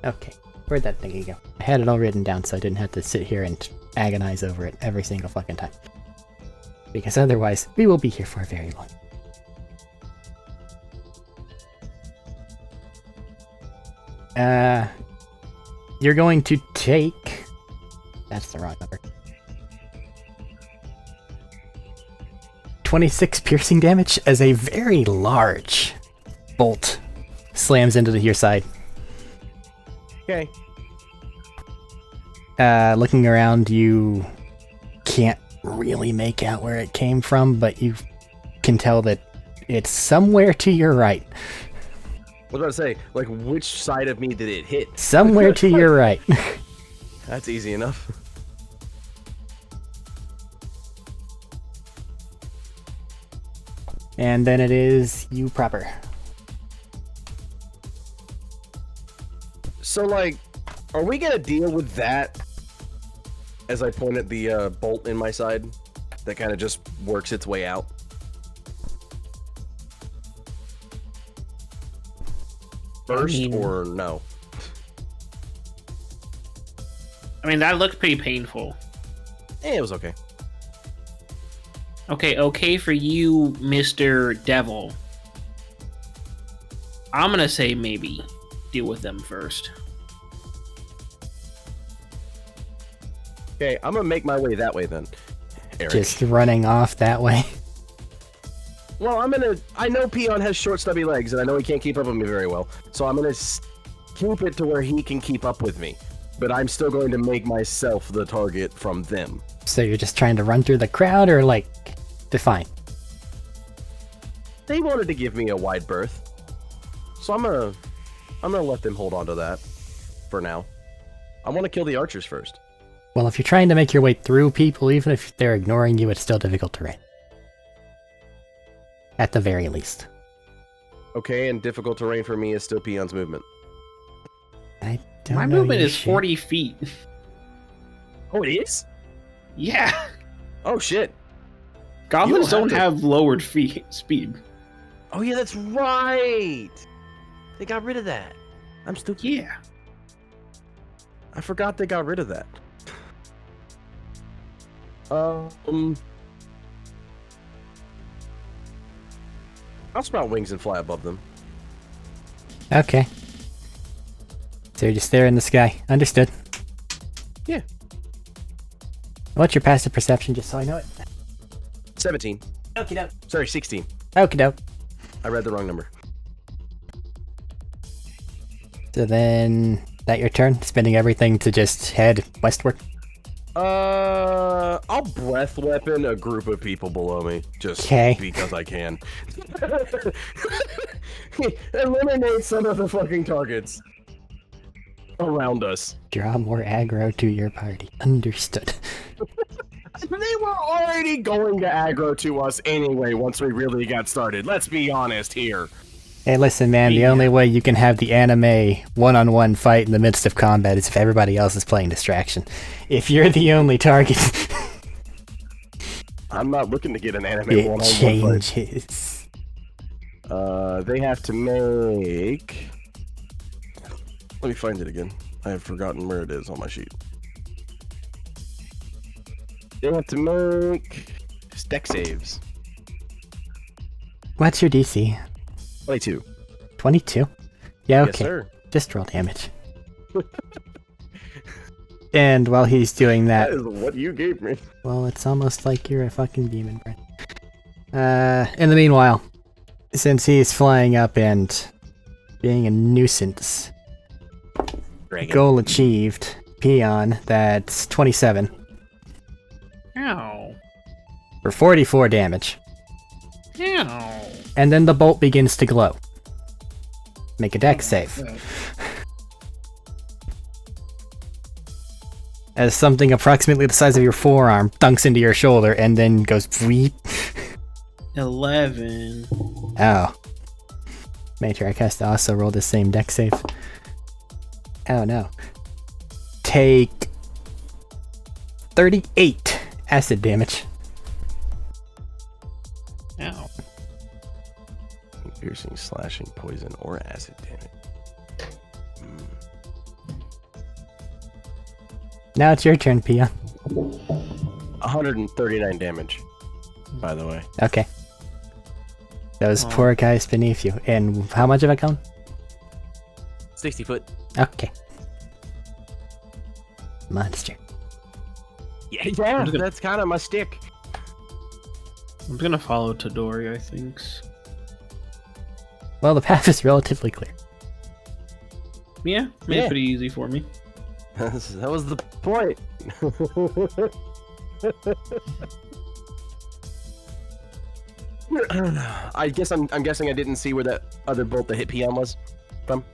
Okay, where'd that thingy go? I had it all written down so I didn't have to sit here and agonize over it every single fucking time. Because otherwise, we will be here for a very long. You're going to take... That's the wrong number. 26 piercing damage as a very large bolt slams into your side. Okay. Looking around, you can't really make out where it came from, but you can tell that it's somewhere to your right. I was about to say, like, which side of me did it hit? Somewhere to your right. That's easy enough. And then it is you proper. So, like, are we gonna deal with that as I point at the bolt in my side that kind of just works its way out? First or no? I mean, that looked pretty painful. It was okay. Okay for you, Mr. Devil. I'm gonna say maybe deal with them first. Okay, I'm gonna make my way that way then, Eric. Just running off that way. Well, I know Peon has short, stubby legs, and I know he can't keep up with me very well. So I'm gonna keep it to where he can keep up with me. But I'm still going to make myself the target from them. So you're just trying to run through the crowd, or like, define? They wanted to give me a wide berth, so I'm gonna let them hold on to that for now. I want to kill the archers first. Well, if you're trying to make your way through people, even if they're ignoring you, it's still difficult terrain. At the very least. Okay, and difficult terrain for me is still Peon's movement. I don't My know movement you is shit. 40 feet. Oh, it is? Yeah. Oh shit. Goblins You don't have have lowered speed. Oh yeah, that's right. They got rid of that. I'm stupid. Yeah. I forgot they got rid of that. I'll sprout wings and fly above them. Okay. So you're just there in the sky. Understood. Yeah. What's your passive perception, just so I know it? 17. Okie doke. Sorry, 16. Okie doke. I read the wrong number. So then, that your turn? Spending everything to just head westward? I'll breath weapon a group of people below me, just 'Kay. because I can. Eliminate some of the fucking targets around us. Draw more aggro to your party. Understood. They were already going to aggro to us anyway once we really got started. Let's be honest here. Hey, listen, man, the only way you can have the anime one-on-one fight in the midst of combat is if everybody else is playing distraction. If you're the only target, I'm not looking to get an anime it one-on-one changes. fight. They have to make... Let me find it again. I have forgotten where it is on my sheet. They have to make deck saves. What's your DC? 22. 22? Yeah, okay. Yes, sir. Just roll damage. And while he's doing that, That is what you gave me. well, it's almost like you're a fucking demon, Brent. In the meanwhile, since he's flying up and being a nuisance, Dragon. goal achieved. Peon, that's 27 Ow. for 44 damage. Ow. And then the bolt begins to glow. Make a dex save. As something approximately the size of your forearm dunks into your shoulder and then goes weep. 11. Oh. Matriarch has to also roll the same dex save. Oh no. Take 38 acid damage. Ow. Piercing, slashing, poison, or acid damage. Now it's your turn, Peon. 139 damage, by the way. Okay. Those Oh. poor guys beneath you. And how much of a cone? 60 foot. Okay. Monster. Yeah, just gonna- that's kind of my stick. I'm gonna follow Tadori, I think. Well, the path is relatively clear. Yeah, made Yeah. it pretty easy for me. That was the point. I guess I'm guessing I didn't see where that other bolt that hit Peon was from.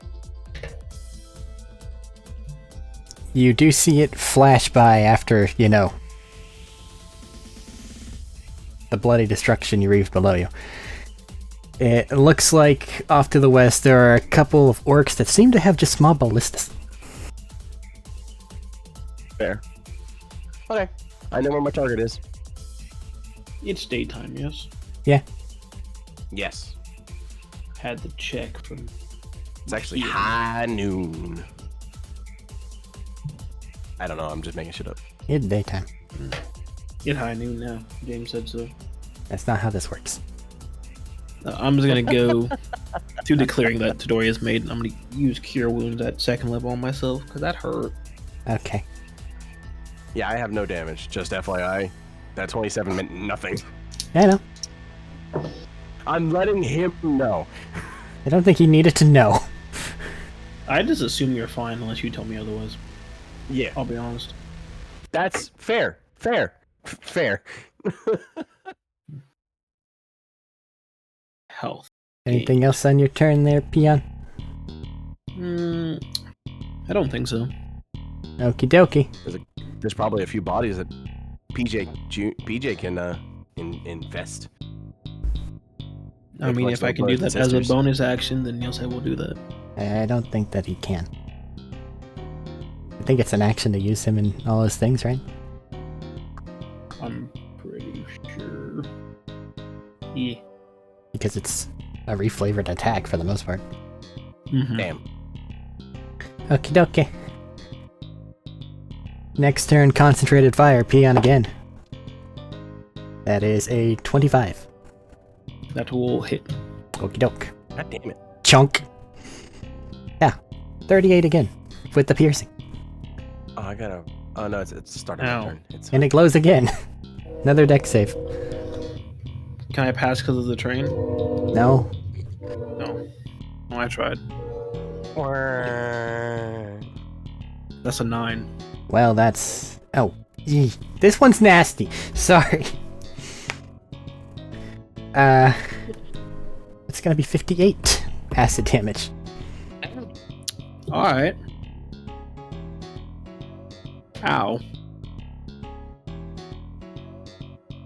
You do see it flash by after, you know, the bloody destruction you reaved below you. It looks like off to the west there are a couple of orcs that seem to have just small ballistas. Fair. Okay. I know where my target is. It's daytime, yes. Yes. Had to check from. It's actually here. high noon. I don't know. I'm just making shit up. It's daytime. It's high noon now. James said so. That's not how this works. I'm just gonna go to the clearing that Todoria's made, and I'm gonna use Cure Wounds at 2nd level on myself, because that hurt. Okay. Yeah, I have no damage. Just FYI, that 27 meant nothing. I know. I'm letting him know. I don't think he needed to know. I just assume you're fine unless you tell me otherwise. Yeah, I'll be honest. that's fair. Fair. Health. Anything else on your turn there, peon? I don't think so. Okie dokie. There's probably a few bodies that PJ can invest. I mean, if I can do that as a bonus action, then yes, I will do that. I don't think that he can. I think it's an action to use him in all those things, right? I'm pretty sure. Yeah. Because it's a reflavored attack for the most part. Mm-hmm. Damn. Okie dokie. Next turn, concentrated fire, peon again. That is a 25. That will hit. Okie doke. God damn it. Chunk. Yeah. 38 again. With the piercing. Oh, I gotta. Oh no, it's starting my Ow. turn. It's And it glows again. Another deck save. Can I pass because of the train? No. No. Oh, I tried. That's a 9. Well, that's... Oh. Yee. This one's nasty. Sorry. It's gonna be 58 acid damage. Alright. Ow.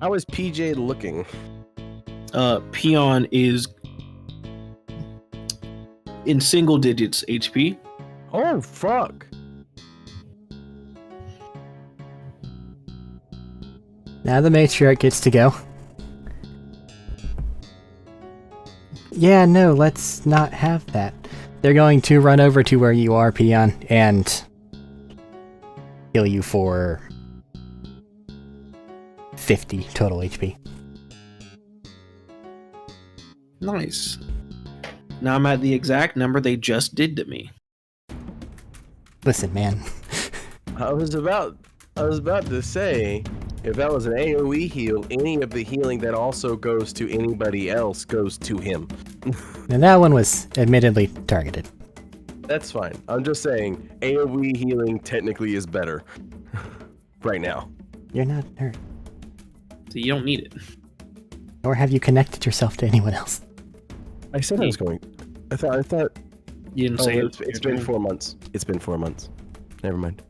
How is PJ looking? Peon is in single digits HP. Oh fuck! Now the matriarch gets to go. Yeah, no, let's not have that. They're going to run over to where you are, Peon, and heal you for 50 total HP. Nice. Now I'm at the exact number they just did to me. Listen, man. I was about to say, if that was an AoE heal, any of the healing that also goes to anybody else goes to him. And that one was admittedly targeted. That's fine. I'm just saying, AoE healing technically is better. Right now. You're not hurt. So you don't need it. Nor have you connected yourself to anyone else. I said I was going. I thought. You didn't Oh, say it's been 4 months. It's been 4 months. Never mind.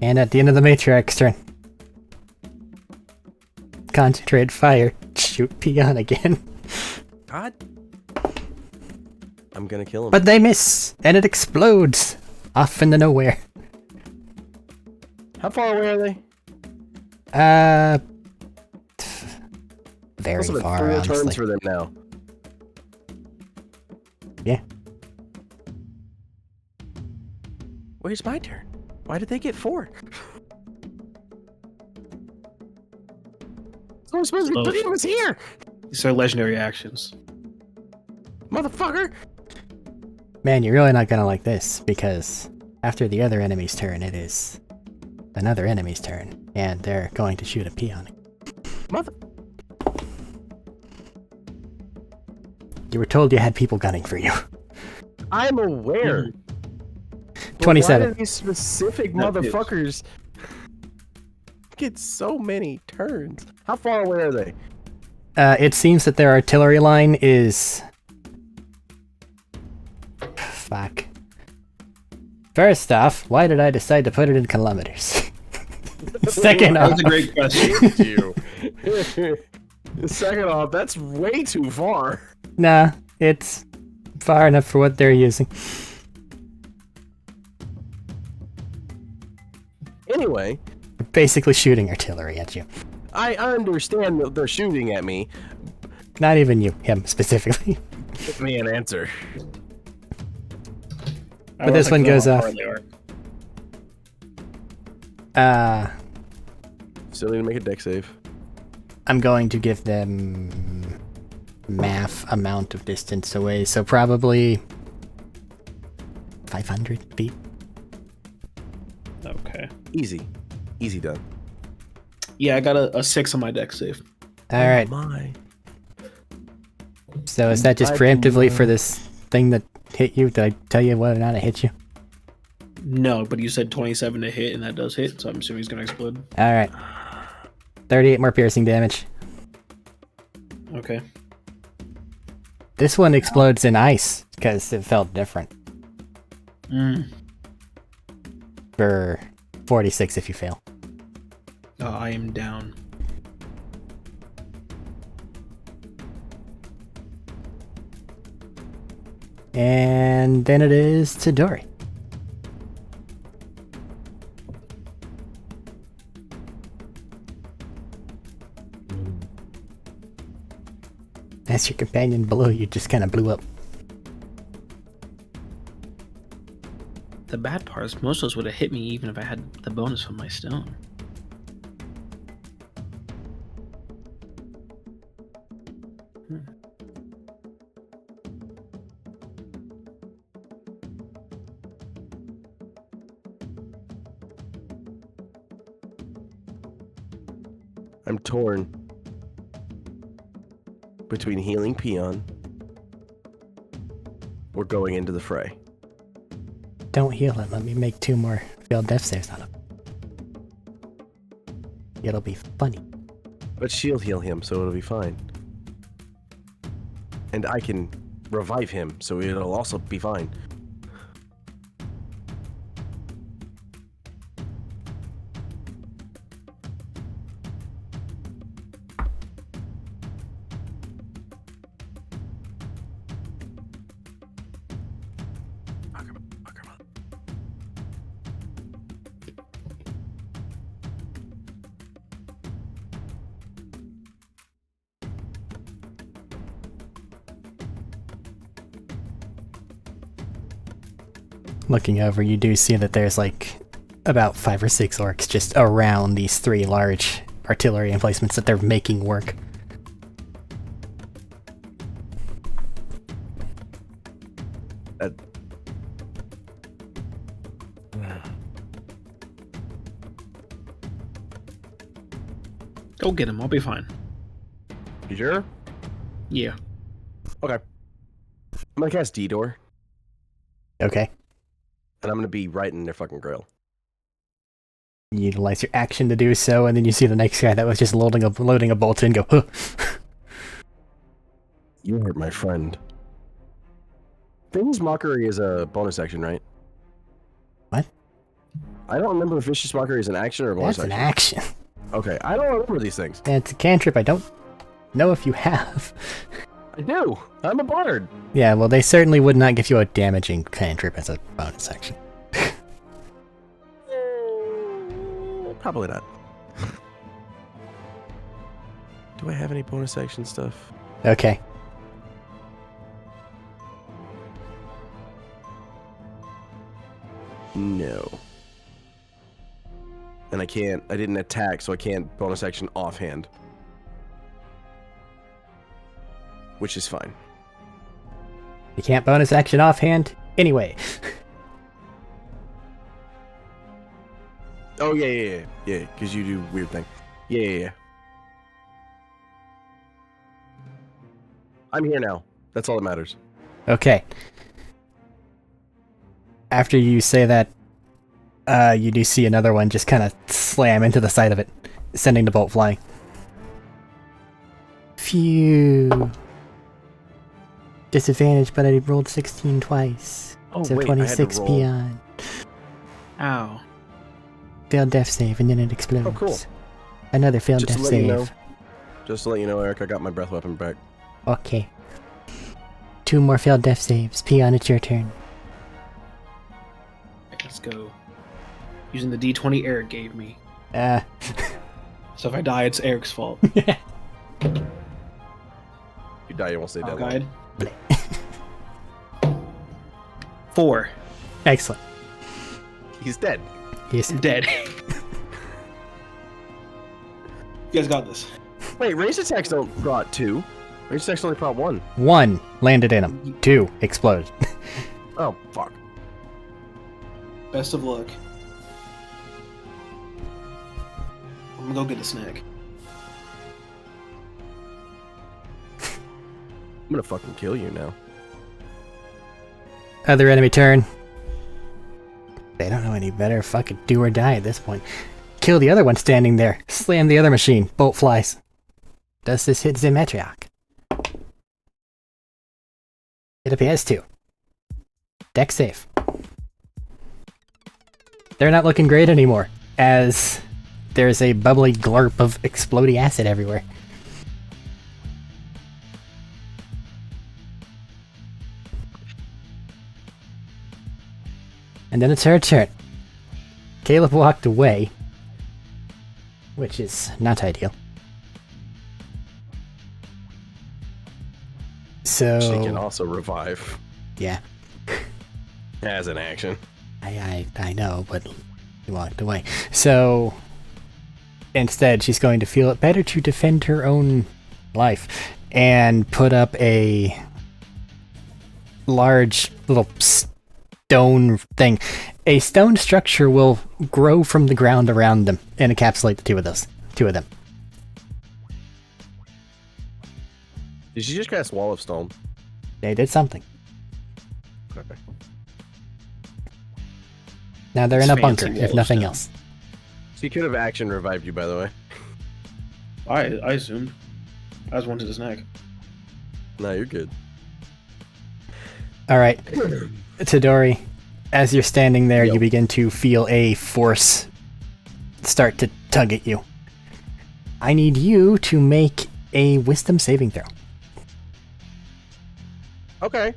And at the end of the matriarch's turn. Concentrate fire. Shoot Peon again. God. I'm gonna kill him. But they miss, and it explodes off into nowhere. How far away are they? Very Those are far, 4 honestly. turns for them now. Yeah. Where's my turn? Why did they get 4? So I'm supposed to be putting was here, These are legendary actions. motherfucker. Man, you're really not gonna like this, because after the other enemy's turn, it is another enemy's turn, and they're going to shoot a Peon. Mother. You were told you had people gunning for you. I'm aware. But 27. Why do these specific No, it's- motherfuckers get so many turns? How far away are they? It seems that their artillery line is... Fuck. First off, why did I decide to put it in kilometers? Second off... That's a great question. You. Second off, that's way too far. Nah, it's far enough for what they're using. anyway. Basically shooting artillery at you. I understand that they're shooting at me. Not even you, him specifically. Give me an answer. But this one goes off. Still need to make a deck save. I'm going to give them math amount of distance away, so probably 500 feet. Okay. Easy. Easy done. Yeah, I got a 6 on my deck save. Alright, My. so is that just preemptively for this thing that hit you? Did I tell you whether or not it hit you? No, but you said 27 to hit, and that does hit, so I'm assuming he's gonna explode. Alright. 38 more piercing damage. Okay. This one explodes in ice, because it felt different. For 46 if you fail. Oh, I am down. And then it is to Dory. As your companion below you just kind of blew up. The bad part is most of those would have hit me even if I had the bonus from my stone. I'm torn between healing Peon or going into the fray. Don't heal it. Let me make 2 more failed death saves on him. It'll be funny. But she'll heal him, so it'll be fine. And I can revive him, so it'll also be fine. Looking over, you do see that there's like about 5 or 6 orcs just around these 3 large artillery emplacements that they're making work. Go get him. I'll be fine. You sure? Yeah. Okay. I'm gonna cast D-Door, Okay. and I'm gonna be right in their fucking grill. You utilize your action to do so, and then you see the next guy that was just loading a bolt in go, huh. You hurt my friend. Vicious Mockery is a bonus action, right? What? I don't remember if Vicious Mockery is an action or a bonus That's an action. action. Okay, I don't remember these things. Yeah, it's a cantrip. I don't know if you have. I do. I'm a bard. Yeah, well, they certainly would not give you a damaging cantrip as a bonus action. Probably not. Do I have any bonus action stuff? Okay. No. And I didn't attack, so I can't bonus action offhand. Which is fine. You can't bonus action offhand? Anyway. Oh, yeah, because you do weird thing. Yeah. I'm here now. That's all that matters. Okay. After you say that, you do see another one just kind of slam into the side of it, sending the bolt flying. Phew. Disadvantage, but I rolled 16 twice. Oh, so wait, I had to 26 roll. beyond. Ow. Failed death save, and then it explodes. Oh, cool. Another failed Just to death let you save. know. Just to let you know, Eric, I got my breath weapon back. Okay. 2 more failed death saves. Peon, it's your turn. Let's go. using the D20 Arik gave me. Uh, So if I die, it's Eric's fault. You die, you won't stay dead. Guide. 4. excellent. He's dead. He's Dead. You guys got this. Wait, range attacks don't prot 2. Range attacks only prot 1. 1 landed in him. 2 exploded. Oh, fuck. Best of luck. I'm gonna go get a snack. I'm gonna fucking kill you now. Other enemy turn. They don't know any better. Fucking do or die at this point. Kill the other one standing there. Slam the other machine. Bolt flies. Does this hit Zimetriak? It appears to. Deck safe. They're not looking great anymore, as there's a bubbly glurp of exploding acid everywhere. And then it's her turn. Caleb walked away, which is not ideal. So She can also revive yeah, as an action. I know, but he walked away. So instead, she's going to feel it better to defend her own life and put up a large little stone thing. A stone structure will grow from the ground around them and encapsulate the two of them. Did she just cast Wall of Stone? They did something. Okay. Now they're in a Fancy bunker, wall if of nothing stone. else. She could have action revived you, by the way. I assumed. I just wanted a snack. No, you're good. All right, Tadori, as you're standing there, Yo. you begin to feel a force start to tug at you. I need you to make a wisdom saving throw. Okay.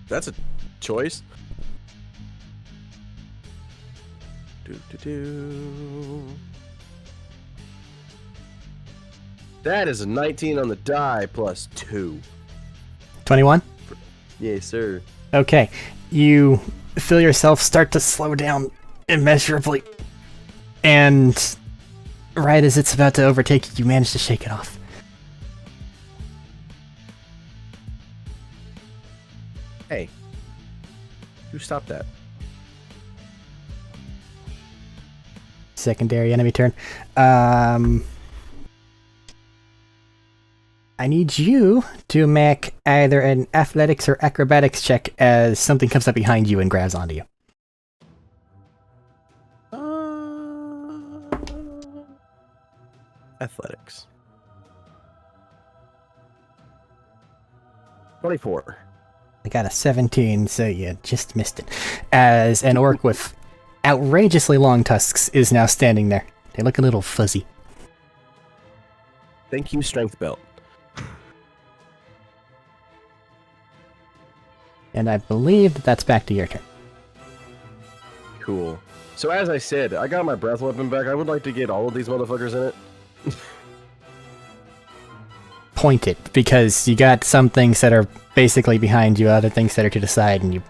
That's a choice. That is a 19 on the die plus 2. 21? Yes, sir. Okay, you feel yourself start to slow down immeasurably, and right as it's about to overtake you, you manage to shake it off. Hey. You stop that. Secondary enemy turn. I need you to make either an athletics or acrobatics check as something comes up behind you and grabs onto you. Athletics. 24. I got a 17, so you just missed it. As an orc with outrageously long tusks is now standing there. They look a little fuzzy. Thank you, Strength Belt. And I believe that's back to your turn. Cool. So as I said, I got my breath weapon back. I would like to get all of these motherfuckers in it. Point it, because you got some things that are basically behind you, other things that are to the side, and you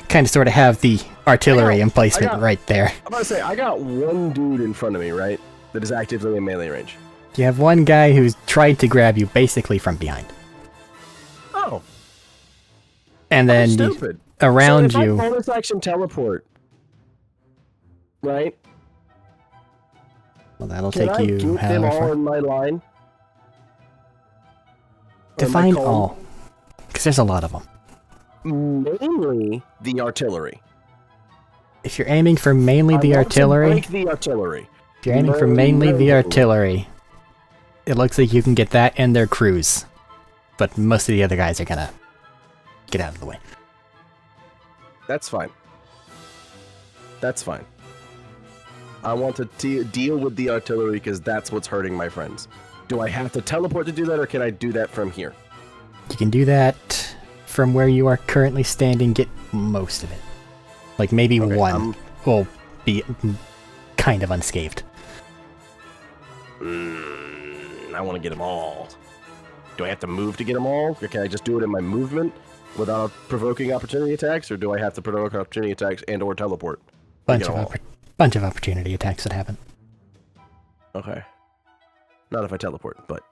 kind of sort of have the artillery emplacement right there. I'm about to say, I got one dude in front of me, right? That is actively in melee range. You have one guy who's tried to grab you basically from behind. Oh. And then Stupid. around so if you... I bonus action teleport, right? Well, that'll Can take I you get them however all far. in my line? Or am I Define called all. Because there's a lot of them. Mainly the artillery. If you're aiming for mainly the I want to artillery... break the artillery. If you're aiming for mainly the artillery, it looks like you can get that and their crews. But most of the other guys are gonna get out of the way. That's fine. That's fine. I want to deal with the artillery because that's what's hurting my friends. Do I have to teleport to do that, or can I do that from here? You can do that from where you are currently standing, get most of it. Like maybe Okay, one will be kind of unscathed. I want to get them all. Do I have to move to get them all? Or can I just do it in my movement without provoking opportunity attacks? Or do I have to provoke opportunity attacks and or teleport? Bunch of opportunity attacks that happen. Okay. Not if I teleport, but...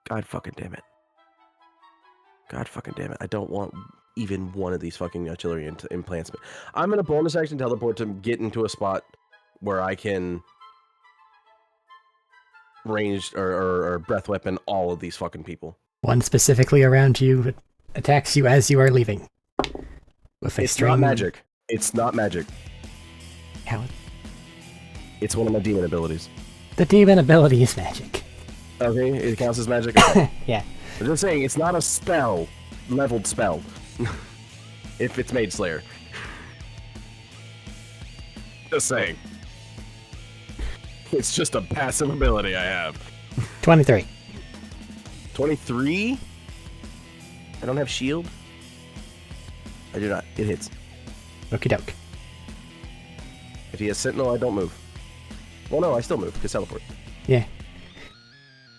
God fucking damn it. God fucking damn it. I don't want even one of these fucking artillery implants. I'm going to bonus action teleport to get into a spot where I can ranged or breath weapon all of these fucking people. One specifically around you attacks you as you are leaving. With a It's string... not magic. It's not magic. How? It's one of my demon abilities. The demon ability is magic. Okay, it counts as magic? Okay. Yeah. I'm just saying, it's not a spell. Leveled spell. If it's Mage Slayer. Just saying. It's just a passive ability I have. 23. 23? I don't have shield? I do not. It hits. Okie doke. If he has Sentinel, I don't move. Well, no, I still move, because teleport. Yeah.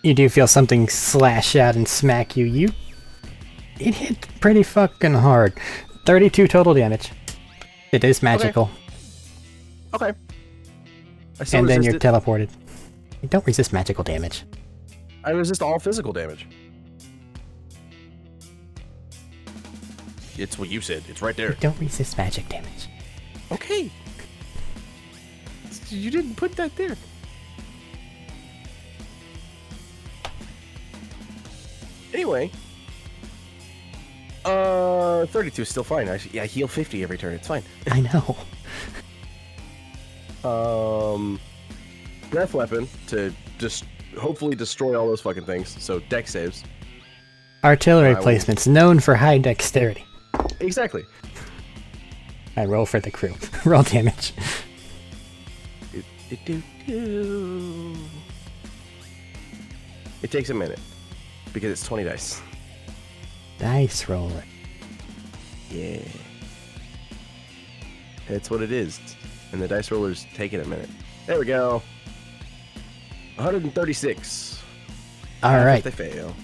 You do feel something slash out and smack you. It hit pretty fucking hard. 32 total damage. It is magical. Okay. I still And then you're resist it. teleported. You don't resist magical damage. I resist all physical damage. It's what you said. It's right there. You don't resist magic damage. Okay. You didn't put that there. Anyway. 32 is still fine. I heal 50 every turn. It's fine. I know. Breath weapon to just hopefully destroy all those fucking things. So dex saves. Artillery I will- placements known for high dexterity. Exactly. I roll for the crew. Roll damage. It takes a minute because it's 20 dice. Dice roller. Yeah. That's what it is. And the dice rollers take it a minute. There we go. 136. Alright. If they fail.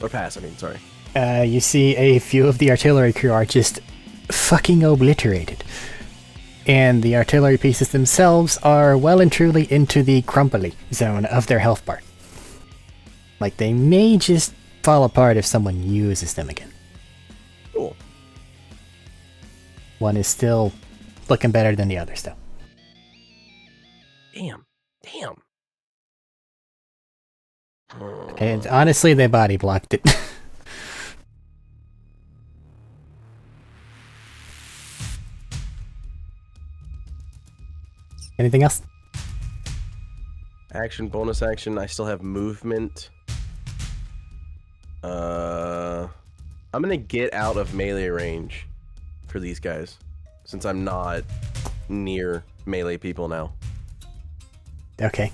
Or pass, I mean, sorry. You see a few of the artillery crew are just fucking obliterated. And the artillery pieces themselves are well and truly into the crumbly zone of their health bar. Like, they may just fall apart if someone uses them again. Cool. One is still looking better than the others, though. Damn. And honestly, they body blocked it. Anything else? Action, bonus action. I still have movement. I'm gonna get out of melee range for these guys, since I'm not near melee people now. Okay.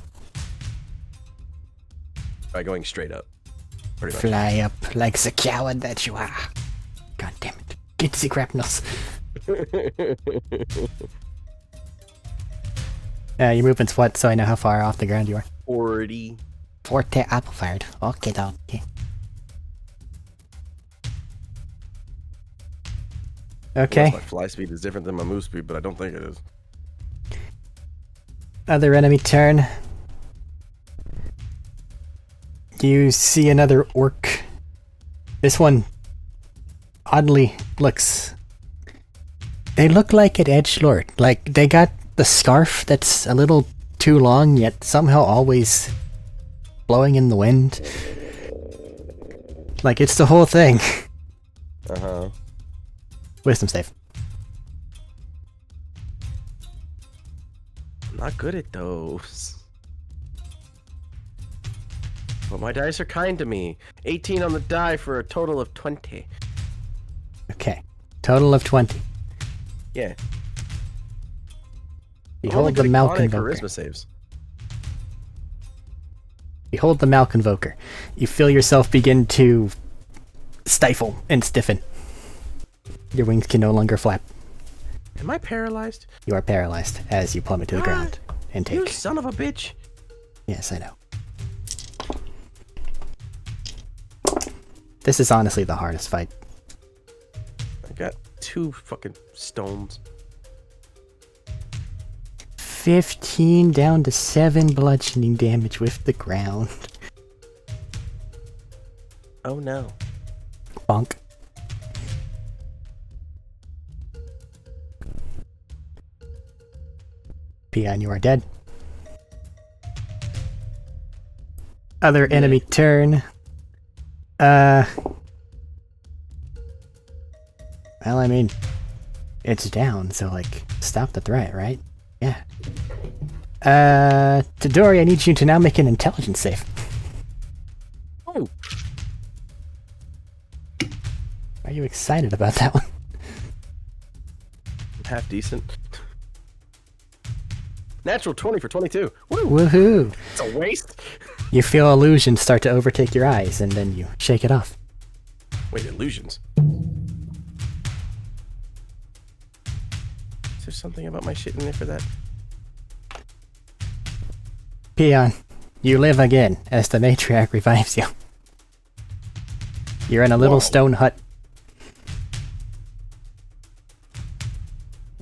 By going straight up. Pretty much. Fly up like the coward that you are. God damn it. Get the grapnels. Your movement's what, so I know how far off the ground you are? 40. 40 apple fired. Okay, okay. Okay. Unless my fly speed is different than my move speed, but I don't think it is. Other enemy turn. You see another orc. This one oddly looks... They look like an edgelord. Like, they got the scarf that's a little too long, yet somehow always blowing in the wind. Like, it's the whole thing. Uh-huh. Wisdom save. I'm not good at those. But my dice are kind to me. 18 on the die for a total of 20. Okay. Total of 20. Yeah. Behold the Malcolm charisma saves. Behold the Malconvoker. You feel yourself begin to stifle and stiffen. Your wings can no longer flap. Am I paralyzed? You are paralyzed as you plummet to the ground and You take. son of a bitch. Yes, I know. This is honestly the hardest fight. I got 2 fucking stones. 15 down to 7 bludgeoning damage with the ground. Oh no. Bonk. Peon, you are dead. Other enemy turn. Well, I mean, it's down, so, like, stop the threat, right? Yeah. Tadori, I need you to now make an intelligence save. Oh. Are you excited about that one? Half decent. Natural 20 for 22. Woo! Woohoo! It's a waste. You feel illusions start to overtake your eyes, and then you shake it off. Wait, illusions. Is there something about my shit in there for that? Peon, you live again as the matriarch revives you. You're in a little Whoa. stone hut.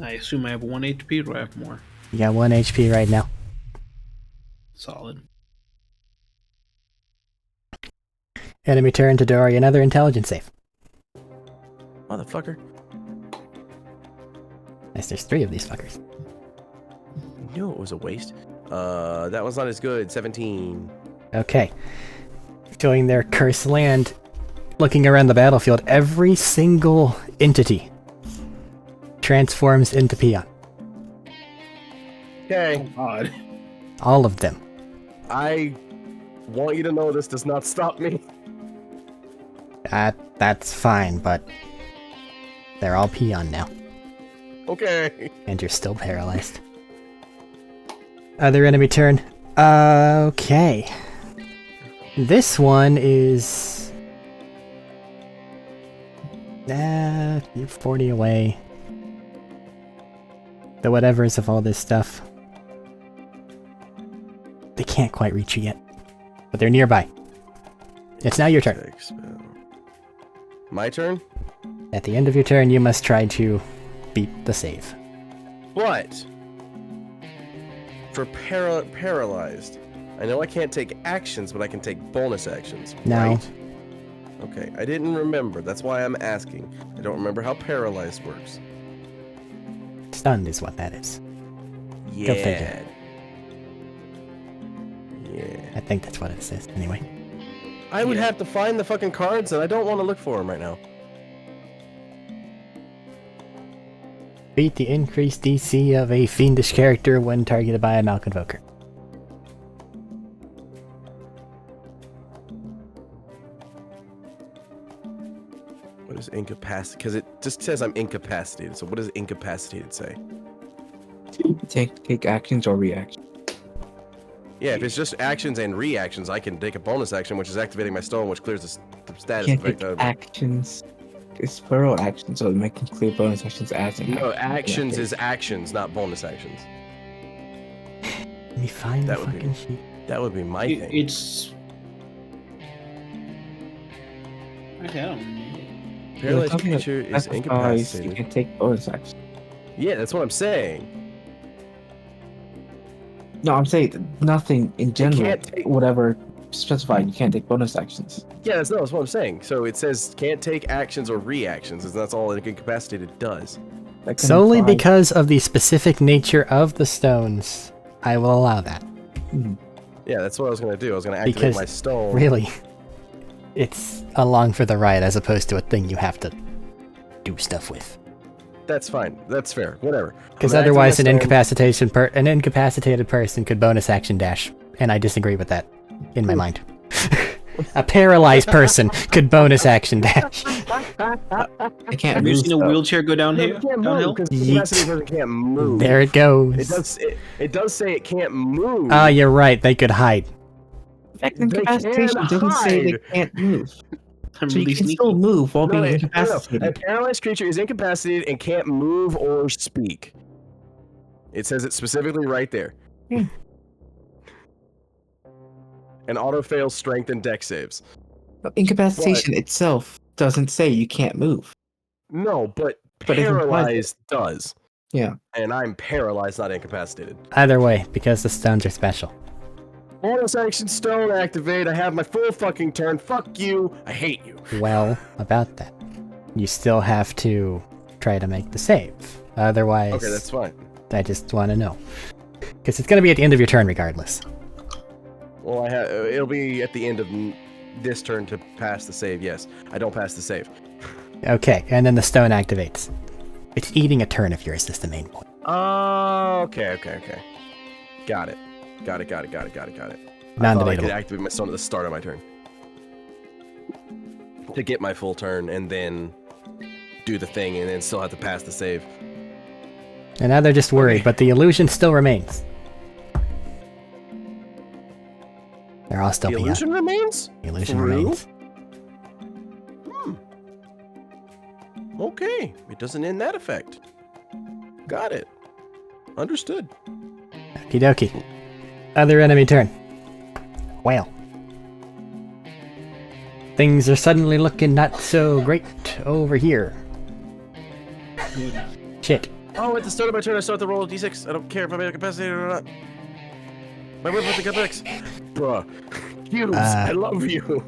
I assume I have 1 HP, or do I have more? You got 1 HP right now. Solid. Enemy turn to Dory, another intelligence save. Motherfucker. Nice, there's 3 of these fuckers. I knew it was a waste. That one's not as good. 17. Okay. Going their cursed land, looking around the battlefield, every single entity transforms into Peon. Okay. God. All of them. I want you to know this does not stop me. That's fine, but they're all Peon now. Okay. And you're still paralyzed. Other enemy turn. Okay. This one is... you're 40 away. The whatevers of all this stuff. They can't quite reach you yet. But they're nearby. It's now your turn. My turn? At the end of your turn, you must try to beat the save. What? For paralyzed. I know I can't take actions, but I can take bonus actions. No. Right? Okay, I didn't remember. That's why I'm asking. I don't remember how paralyzed works. Stunned is what that is. Yeah. figure. Yeah. I think that's what it says, anyway. I would have to find the fucking cards, and I don't want to look for them right now. Beat the increased DC of a fiendish character when targeted by a Malconvoker. What is incapacitated? Because it just says I'm incapacitated. So what does incapacitated say? Take actions or reactions. Yeah, if it's just actions and reactions, I can take a bonus action, which is activating my stone, which clears the status Can't effect take out of it. actions. It's plural actions, so it might include bonus actions as an No, action. actions Yeah, is actions, not bonus actions. Let me find That the would be- fucking sheet. That would be my thing. It's. Okay, I don't know. Paralyzed Something that creature is specifies incapacitated. You can take bonus actions. Yeah, that's what I'm saying. No, I'm saying nothing in general. can't take- Whatever specified, you can't take bonus actions. Yeah, that's what I'm saying. So it says can't take actions or reactions, and that's all an incapacitated does. That can Solely imply- because of the specific nature of the stones, I will allow that. Yeah, that's what I was gonna do. I was gonna activate Because my stone. Really, it's along for the ride as opposed to a thing you have to do stuff with. That's fine. That's fair. Whatever. Because I'm gonna otherwise, an activate my an incapacitated person could bonus action dash, and I disagree with that in my mind. A paralyzed person could bonus action dash. I can't Have you move seen a stuff. wheelchair go stone. No, downhill? it can't Downhill? move because the Yeet. capacity person can't move. There it goes. It does. It does say it can't move. Ah, you're right. They could hide. Effect incapacitation doesn't say they can't move. I'm So you really can sneaky. still move while No, being no, incapacitated. a paralyzed creature is incapacitated and can't move or speak. It says it specifically right there. Yeah. And auto fails strength and dex saves. But incapacitation itself doesn't say you can't move. No, but But it implies it. paralyzed does. Yeah. And I'm paralyzed, not incapacitated. Either way, because the stones are special. Bonus action stone activate. I have my full fucking turn. Fuck you. I hate you. Well, about that. You still have to try to make the save. Otherwise, Okay, that's fine. I just want to know. Because it's going to be at the end of your turn regardless. Well, it'll be at the end of this turn to pass the save. Yes, I don't pass the save. Okay, and then the stone activates. It's eating a turn of yours is the main point. Okay. Got it. I thought I Non-debatable. could activate my stone at the start of my turn. To get my full turn and then do the thing and then still have to pass the save. And now they're just worried, but the illusion still remains. They're all still The being illusion remains? The illusion True. remains. Okay, it doesn't end that effect. Got it. Understood. Okie dokie. Other enemy turn. Whale. Things are suddenly looking not so great over here. Shit. Oh, at the start of my turn, I still have to roll a d6. I don't care if I'm incapacitated or not. My whip with the cupcakes. Bruh. Cubes, I love you.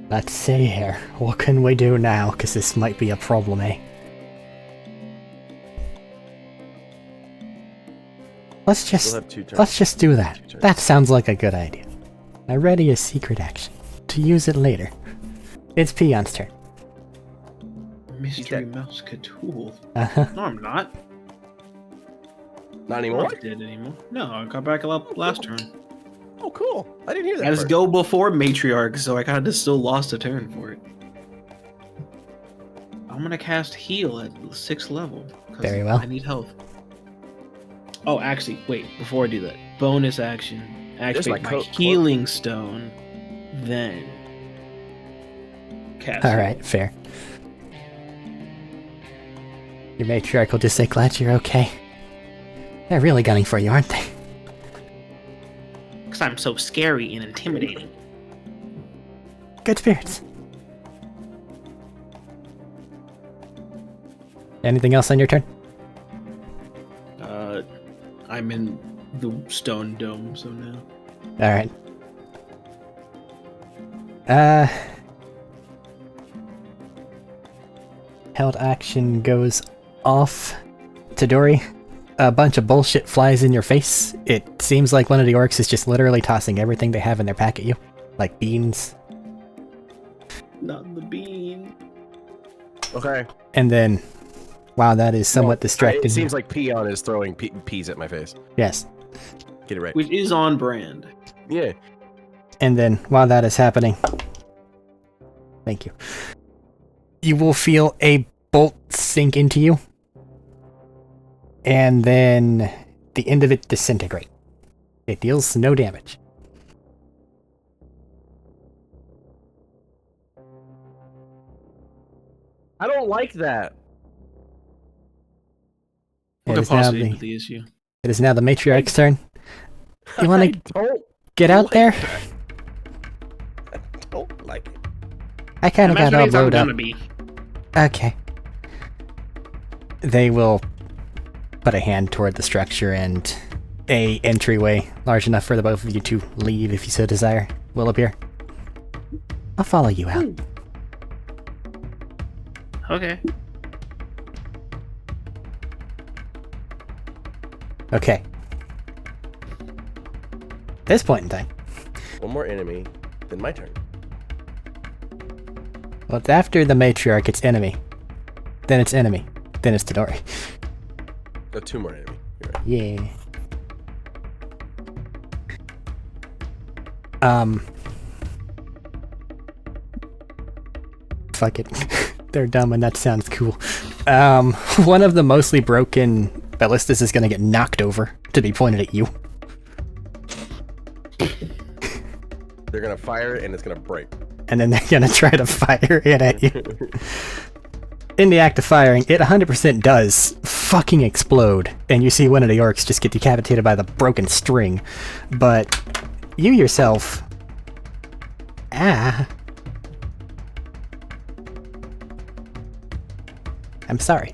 Let's see here. What can we do now? Because this might be a problem, eh? Let's We'll just have 2 turns. let's just do that. 2 turns. That sounds like a good idea. I ready a secret action to use it later. It's Peon's turn. Mystery mouse Cthulhu. Uh-huh. No, I'm not. Not I'm anymore? not dead anymore. No, I got back up last turn. Oh, cool. I didn't hear that. I just part. go before Matriarch, so I kind of still lost a turn for it. I'm gonna cast Heal at 6th level. 'cause Very well. I need health. Oh, actually, wait. Before I do that, bonus action. Activate my my coat. Healing Stone. Then cast. All right, fair. Your matriarch will just say, "Glad you're okay." They're really gunning for you, aren't they? Because I'm so scary and intimidating. Good spirits. Anything else on your turn? I'm in the stone dome, so now. All right. Held action goes off. Tadori, a bunch of bullshit flies in your face. It seems like one of the orcs is just literally tossing everything they have in their pack at you. Like beans. Not the bean. Okay. And then, wow, that is somewhat distracting. It seems like Peon is throwing peas at my face. Yes. Get it right. Which is on brand. Yeah. And then, while that is happening, thank you, you will feel a bolt sink into you, and then the end of it disintegrate. It deals no damage. I don't like that. It What could is now possibly be the, the issue? it is now the matriarch's turn. You want I to don't get out like there? that. I don't like it. I kind of got all Imagine I'm loaded up. gonna be. Okay. They will put a hand toward the structure, and a entryway large enough for the both of you to leave if you so desire will appear. I'll follow you out. Okay. Okay. At this point in time, One more enemy, then my turn. well, it's after the matriarch, it's enemy. Then it's enemy. Then it's Tadori. No, 2 more enemy. You're right. Yeah. Fuck it. They're dumb and that sounds cool. One of the mostly broken ballistas is gonna get knocked over to be pointed at you. They're gonna fire it and it's gonna break. And then they're gonna try to fire it at you. In the act of firing, it 100% does fucking explode, and you see one of the orcs just get decapitated by the broken string. But you yourself... I'm sorry.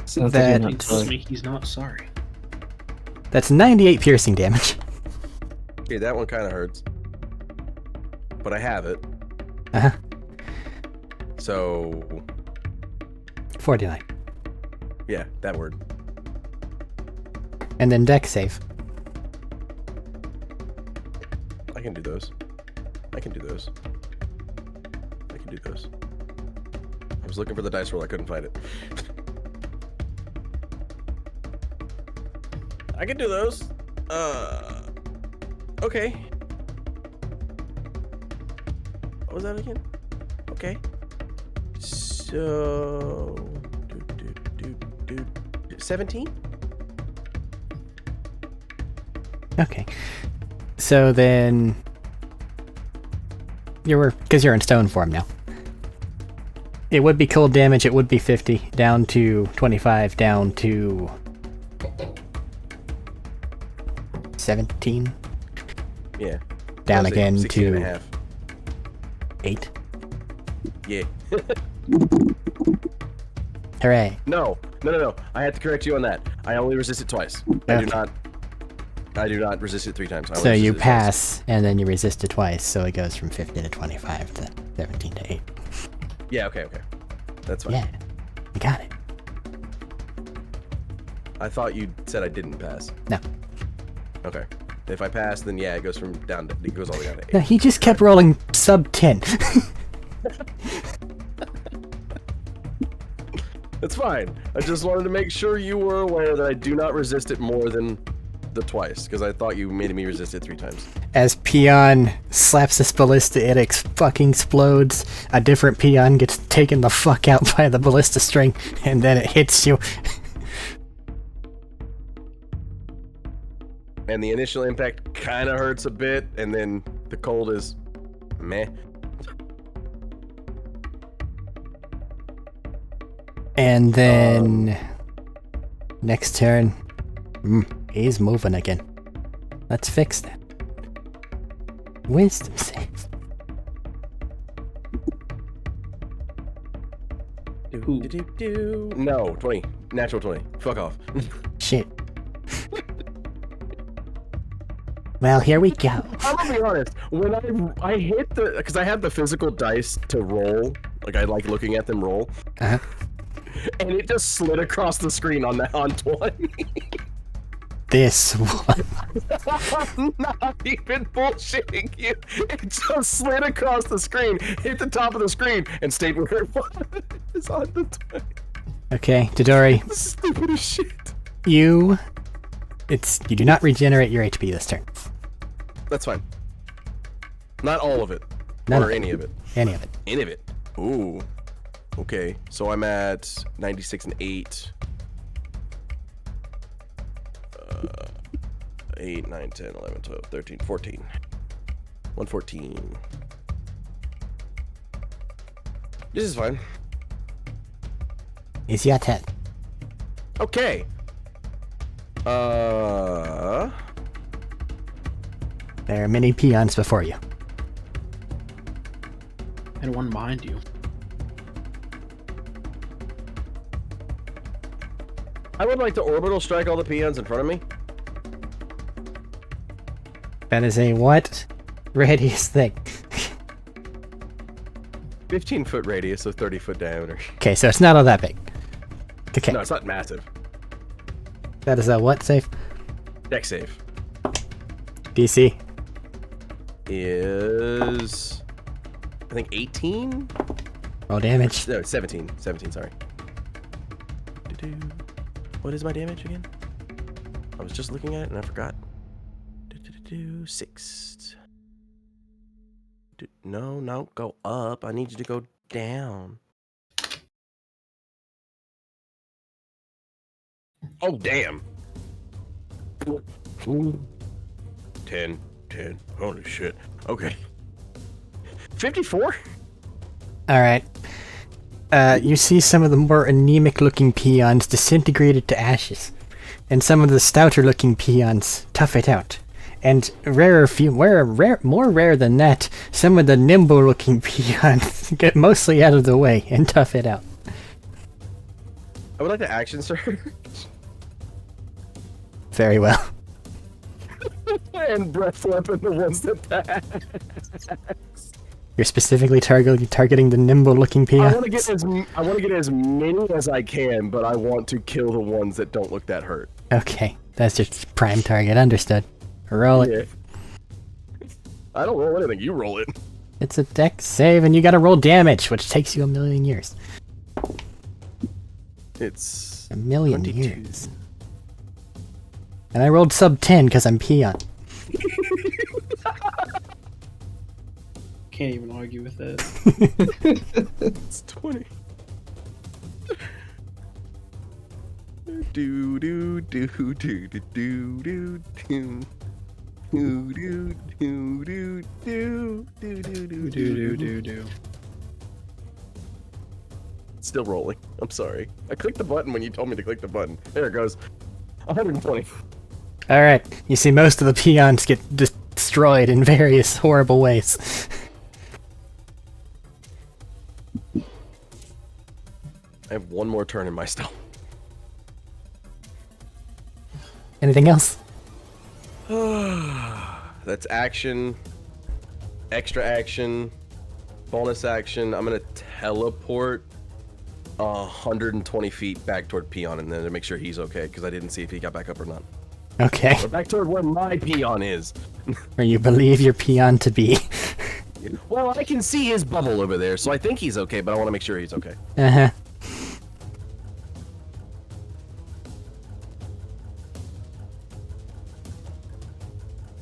Sounds That- like you're He not tells sorry. me he's not sorry. That's 98 piercing damage. Okay, that one kind of hurts. But I have it. Uh-huh. So, 49. yeah, that word. And then deck save. I can do those. I can do those. I can do those. I was looking for the dice roll. I couldn't find it. I can do those. Okay. What was that again? Okay. So, 17? Okay. So then... because you're in stone form now. It would be cold damage, it would be 50, down to 25, down to... 17? Yeah. Down I'll say again 16 and a to half. 8. Yeah. Hooray. No. I had to correct you on that. I only resist it twice. Okay. I do not resist it 3 times. I only So resist you it twice. pass, and then you resist it twice, so it goes from 50 to 25 to 17 to 8. Yeah, okay. That's fine. Yeah. You got it. I thought you said I didn't pass. No. Okay. If I pass, then yeah, it goes from down to, it goes all the way down to 8. No, he just kept rolling sub 10. It's fine. I just wanted to make sure you were aware that I do not resist it more than the twice, because I thought you made me resist it 3 times. As Peon slaps this ballista, it fucking explodes. A different Peon gets taken the fuck out by the ballista string, and then it hits you. And the initial impact kind of hurts a bit, and then the cold is meh. And then... next turn... he's moving again. Let's fix that. Wisdom save. No, 20. Natural 20. Fuck off. Shit. Well, here we go. I'm gonna be honest. When I hit the, because I had the physical dice to roll, like I like looking at them roll, Uh-huh. and it just slid across the screen on 20. This one. I'm not even bullshitting you. It just slid across the screen, hit the top of the screen, and stayed where it was on the 20. Okay, Todori, Stupid as shit. you do not regenerate your HP this turn. That's fine. Not all of it. None or of it. any of it. Any of it. Any of it. Ooh. Okay, so I'm at 96 and 8. 8, 9, 10, 11, 12, 13, 14. 114. This is fine. It's your turn. Okay. There are many peons before you. And one behind you. I would like to orbital strike all the peons in front of me. That is a what? Radius thing. 15-foot radius, so 30-foot diameter. Okay, so it's not all that big. Okay, No, it's not massive. that is a what save? Deck save DC. is, I think, 18? Roll damage. No, 17. 17, sorry. Do-do. What is my damage again? I was just looking at it and I forgot. 6. No, go up. I need you to go down. Oh, damn. 10. Holy shit. Okay. 54? Alright. You see some of the more anemic-looking peons disintegrated to ashes, and some of the stouter-looking peons tough it out. And more rare than that, some of the nimble-looking peons get mostly out of the way and tough it out. I would like to action surge. Very well. And breath weapon the ones that pass. You're specifically targeting the nimble-looking I peons? want to get as many as I can, but I want to kill the ones that don't look that hurt. Okay, that's your prime target, understood. Roll it. Yeah. I don't roll anything, you roll it. It's a dex save, and you gotta roll damage, which takes you a million years. It's A million 22. years. And I rolled sub 10 because I'm peon. Can't even argue with that. It's 20. Do do do do do do do do do do do do do do do do do. Still rolling. I'm sorry. I clicked the button when you told me to click the button. There it goes. 120. Alright, you see most of the peons get destroyed in various horrible ways. I have one more turn in my stealth. Anything else? That's action, extra action, bonus action. I'm gonna teleport 120 feet back toward Peon, and then to make sure he's okay, because I didn't see if he got back up or not. Okay. Or back toward where my Peon is. Or you believe your peon to be. Well, I can see his bubble over there, so I think he's okay, but I want to make sure he's okay. Uh-huh.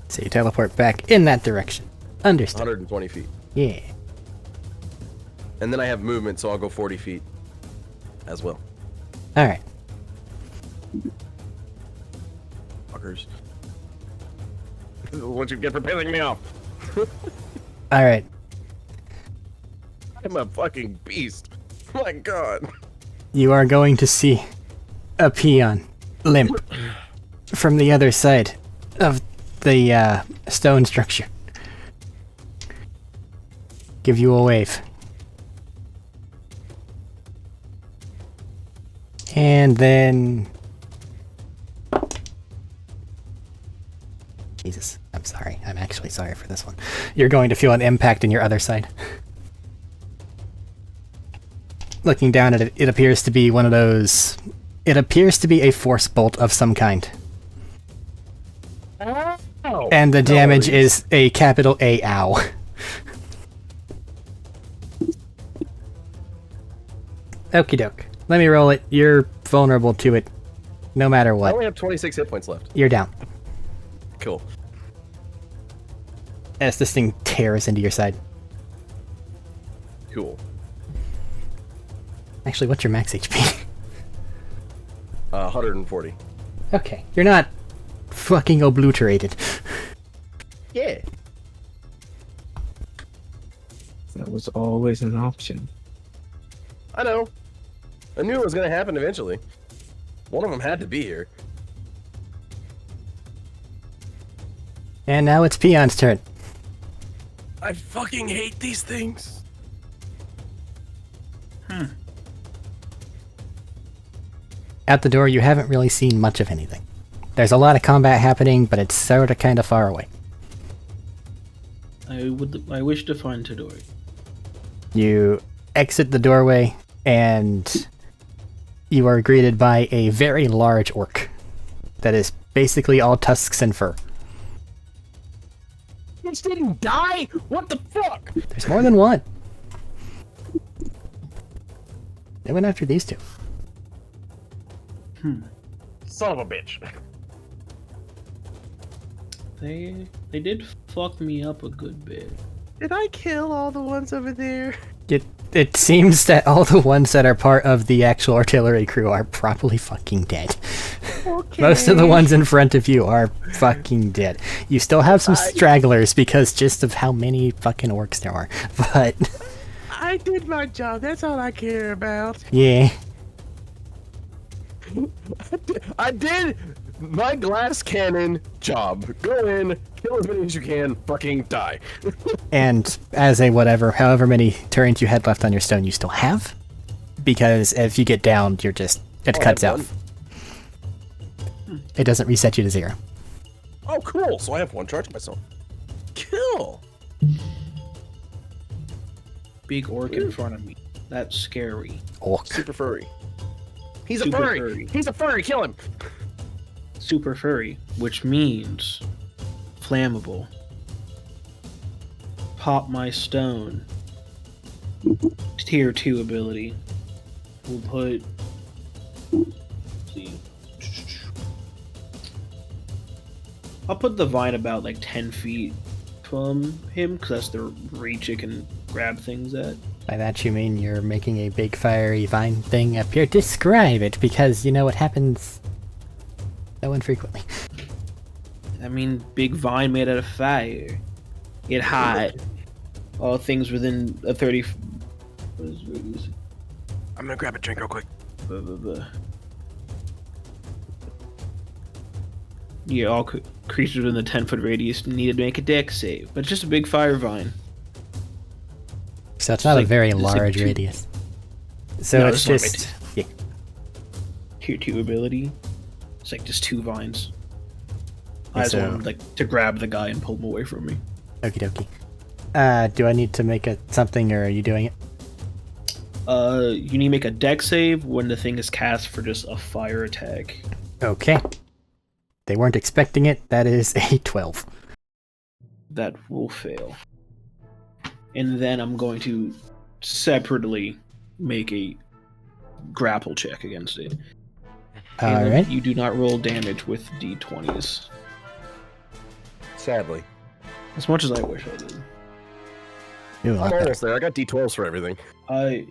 So you teleport back in that direction. Understood. 120 feet. Yeah. And then I have movement, so I'll go 40 feet as well. Alright. Fuckers. This is what you get for pissing me off. Alright. I'm a fucking beast. My god. You are going to see a peon limp from the other side of the stone structure. Give you a wave. And then... Jesus, I'm sorry. I'm actually sorry for this one. You're going to feel an impact in your other side. Looking down at it, it appears to be one of those... It appears to be a force bolt of some kind. Oh, And the damage is a capital A ow. Okie doke. Let me roll it. You're vulnerable to it. No matter I what. only have 26 hit points left. You're down. Cool. As this thing tears into your side. Cool. Actually, what's your max HP? 140. Okay. You're not fucking obliterated. Yeah. That was always an option. I know. I knew it was going to happen eventually. One of them had to be here. And now it's Peon's turn. I fucking hate these things. At the door, you haven't really seen much of anything. There's a lot of combat happening, but it's sort of kind of far away. I wish to find Todori. You exit the doorway, and you are greeted by a very large orc that is basically all tusks and fur. This didn't die? What the fuck? There's more than one. They went after these two. Son of a bitch. They did fuck me up a good bit. Did I kill all the ones over there? It it seems that all the ones that are part of the actual artillery crew are probably fucking dead. Okay. Most of the ones in front of you are fucking dead. You still have some stragglers because just of how many fucking orcs there are. But I did my job. That's all I care about. yeah. I did my glass cannon job. Go in, kill as many as you can, fucking die. And as a whatever, however many turns you had left on your stone you still have. Because if you get downed, you're just, it cuts I have off. It doesn't reset you to 0. Oh, cool. So I have 1 charge myself. Cool. Big orc in front of me. That's scary. Orc. Super furry. He's Super a furry. furry. He's a furry. Kill him. Super furry, which means flammable. Pop my stone. Tier 2 ability. We'll put. Let's see. I'll put the vine about like 10 feet from him because that's the reach it can grab things at. By that you mean you're making a big fiery vine thing appear. Describe it, because you know what happens so infrequently. I mean, big vine made out of fire. Get hot. All things within a 30. What is radius? I'm gonna grab a drink real quick. Blah, blah, blah. Yeah, all creatures within the 10-foot radius need to make a dex save, but it's just a big fire vine. So it's not a like- very it's like large 2 radius. So No, it's it's not just... Yeah. Tier 2 ability. It's like just 2 vines. I just So- want like to grab the guy and pull him away from me. Okie dokie. Do I need to make something, or are you doing it? You need to make a dex save when the thing is cast for just a fire attack. Okay. They weren't expecting it. That is a 12. That will fail. And then I'm going to separately make a grapple check against it. And Alright. you do not roll damage with d20s. Sadly. As much as I wish I did. Ooh, I'm like that. almost there. I got D12s for everything. I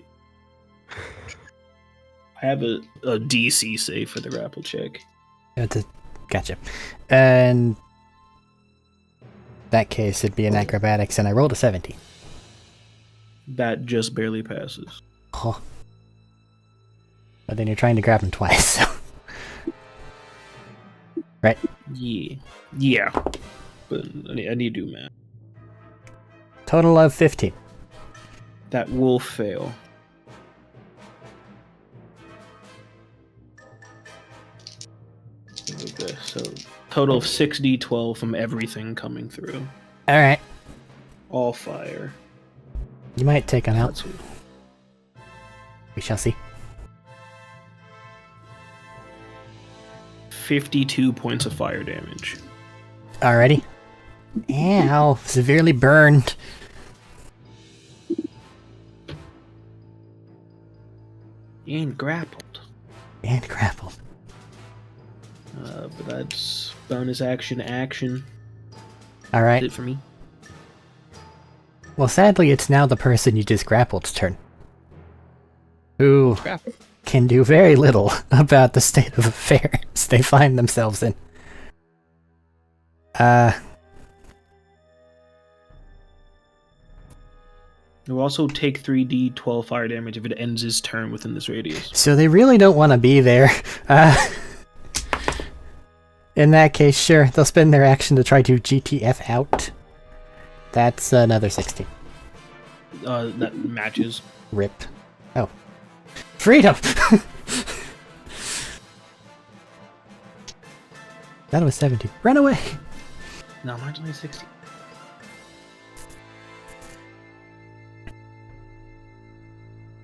have a DC save for the grapple check. Gotcha. And that case, it'd be an acrobatics, and I rolled a 17. That just barely passes. Oh. But then you're trying to grab him twice, so... Right? Yeah. But I need to do math. Total of 15. That will fail. Okay, so total of 6d12 from everything coming through. Alright. All fire. You might take him out. That's We shall see. 52 points of fire damage. Alrighty. Ow. Severely burned. And grappled. And grappled. But that's bonus action. Alright. That's it for me. Well, sadly, it's now the person you just grappled's turn. Who Grapple. can do very little about the state of affairs they find themselves in. You'll also take 3d12 fire damage if it ends his turn within this radius. So they really don't want to be there. In that case, sure, they'll spend their action to try to GTF out. That's another 16. That matches. Rip. Oh. Freedom! That was 17. Run away! No, mine's only 16.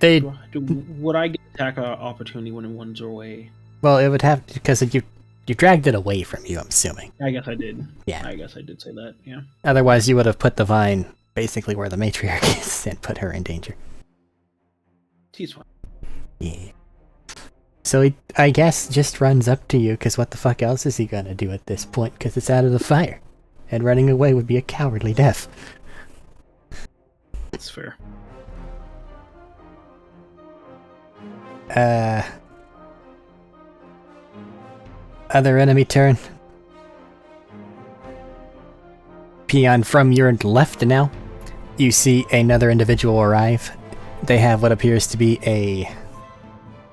Would I get attack opportunity when one's away? Well, it would have to, because you dragged it away from you, I'm assuming. I guess I did. Yeah. I guess I did say that, yeah. Otherwise, you would have put the vine basically where the matriarch is and put her in danger. She's fine. Yeah. So he, I guess, just runs up to you, because what the fuck else is he gonna do at this point, because it's out of the fire. And running away would be a cowardly death. That's fair. Other enemy turn. Peon, from your left now, you see another individual arrive. They have what appears to be a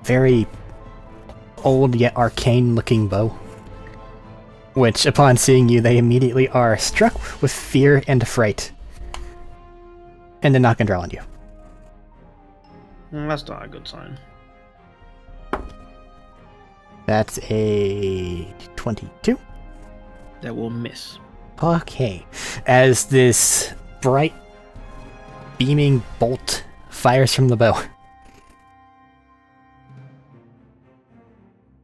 very old yet arcane looking bow, which upon seeing you they immediately are struck with fear and fright, and then knock and draw on you. That's not a good sign. That's a 22. That will miss. Okay. As this bright, beaming bolt fires from the bow.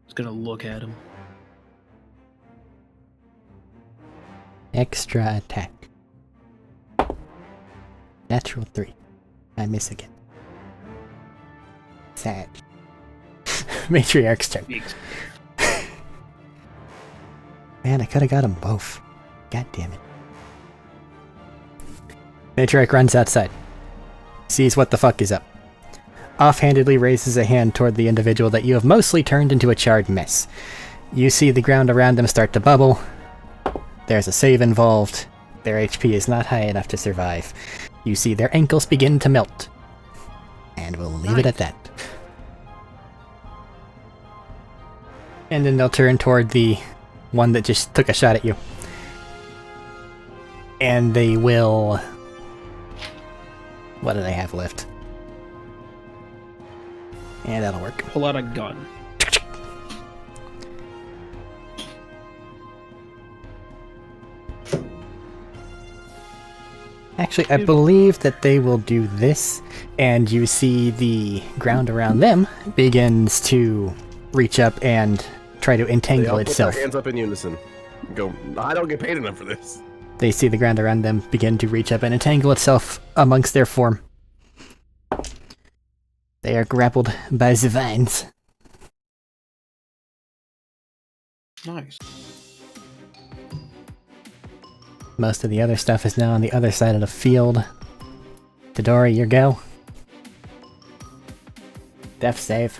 It's gonna look at him. Extra attack. Natural 3. I miss again. Sad. Matriarch's turn. Man, I could have got them both. God damn it. Matriarch runs outside. Sees what the fuck is up. Offhandedly raises a hand toward the individual that you have mostly turned into a charred mess. You see the ground around them start to bubble. There's a save involved. Their HP is not high enough to survive. You see their ankles begin to melt. And we'll leave it at that. And then they'll turn toward the one that just took a shot at you. And they will... What do they have left? Yeah, that'll work. Pull out a gun. Actually, I believe that they will do this, and you see the ground around them begins to reach up and try to They entangle all put itself. their hands up in unison. Go, I don't get paid enough for this. They see the ground around them begin to reach up and entangle itself amongst their form. They are grappled by the vines. Nice. Most of the other stuff is now on the other side of the field. Tadori, your go. Death save.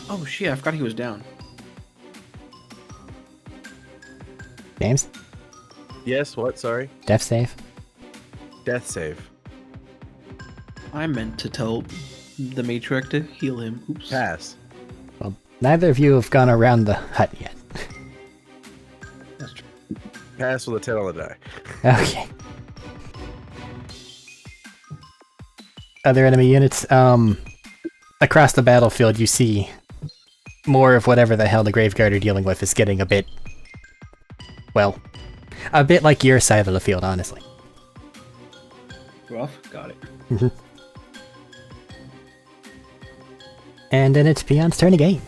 Oh shit, I forgot he was down. James, Yes, what? Sorry. death save. Death save. I meant to tell the matriarch to heal him. Oops. Pass. Well, neither of you have gone around the hut yet. That's true. Pass with a 10 on the die. Okay. Other enemy units, across the battlefield you see more of whatever the hell the Graveguard are dealing with is getting a bit, well, a bit like your side of the field, honestly. Rough. Got it. And then it's Peon's turn again.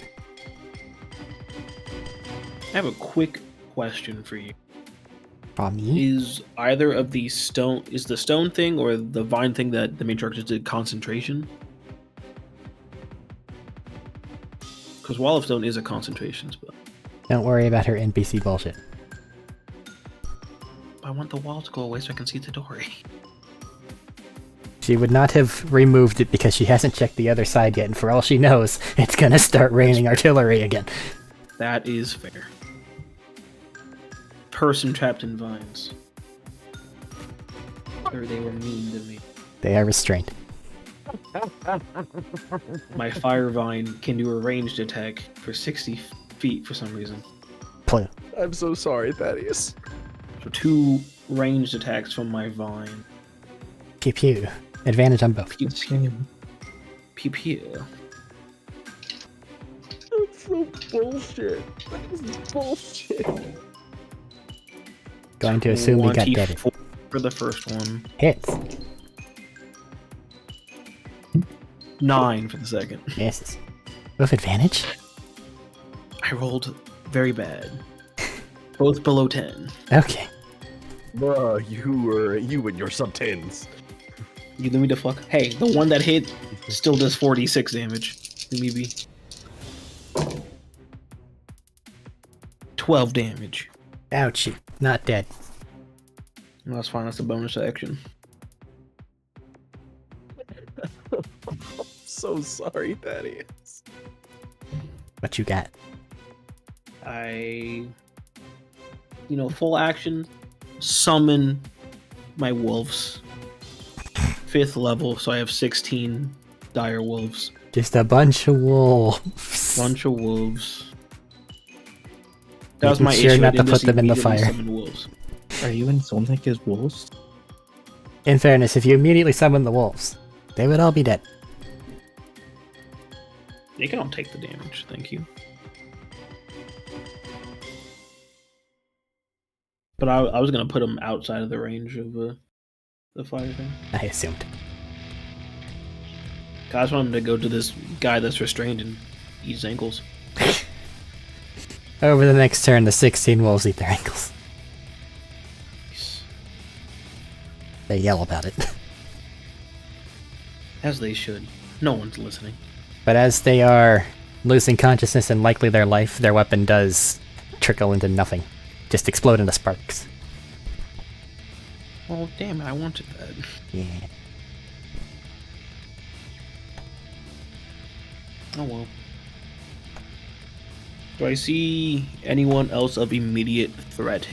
I have a quick question for you. From me? Is either of these stone, is the stone thing or the vine thing that the matriarch just did concentration? Because Wall of Stone is a concentration spell. Don't worry about her NPC bullshit. I want the wall to go away so I can see Tadori. She would not have removed it because she hasn't checked the other side yet, and for all she knows, it's gonna start raining artillery again. That is fair. Person trapped in vines. Or they were mean to me. They are restrained. My fire vine can do a ranged attack for 60 feet for some reason. Play. I'm so sorry, Thaddeus. So 2 ranged attacks from my vine. Pew pew. Advantage on both. Pew pew. Pew. That's so bullshit. That is bullshit. Going to assume we got dead. 24 for the first one. Hits. 9 for the second. Misses. With advantage? I rolled very bad. Both below 10. Okay. Bruh, you and your sub-10s. You leave me the fuck. Hey, the one that hit still does 46 damage. Leave me be. 12 damage. Ouchie. Not dead. No, that's fine. That's a bonus action. So sorry, Thaddeus. What you got? Full action, summon my wolves. 5th level, so I have 16 dire wolves. Just a bunch of wolves. Bunch of wolves. That was Making my sure issue. not I to didn't put them in the immediately fire. summon wolves. Are you insulting his wolves? In fairness, if you immediately summon the wolves, they would all be dead. They can all take the damage, thank you. But I was gonna put them outside of the range of the fire thing. I assumed. I just want him to go to this guy that's restrained and eat his ankles. Over the next turn, the 16 wolves eat their ankles. They yell about it. As they should. No one's listening. But as they are losing consciousness and likely their life, their weapon does trickle into nothing. Just explode into sparks. Oh, damn it, I wanted that. Yeah. Oh well. Do I see anyone else of immediate threat?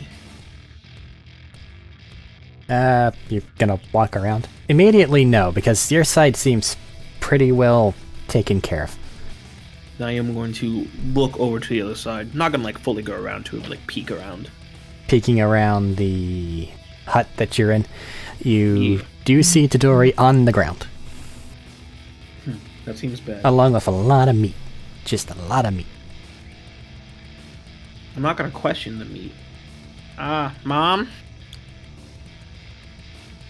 You're gonna walk around? Immediately, no, because your side seems pretty well taken care of. I am going to look over to the other side. I'm not gonna like fully go around to it, but like peek around. Peeking around the hut that you're in, you Yeah. do see Tadori on the ground, That seems bad. along with a lot of meat. Just a lot of meat. I'm not gonna question the meat. Mom?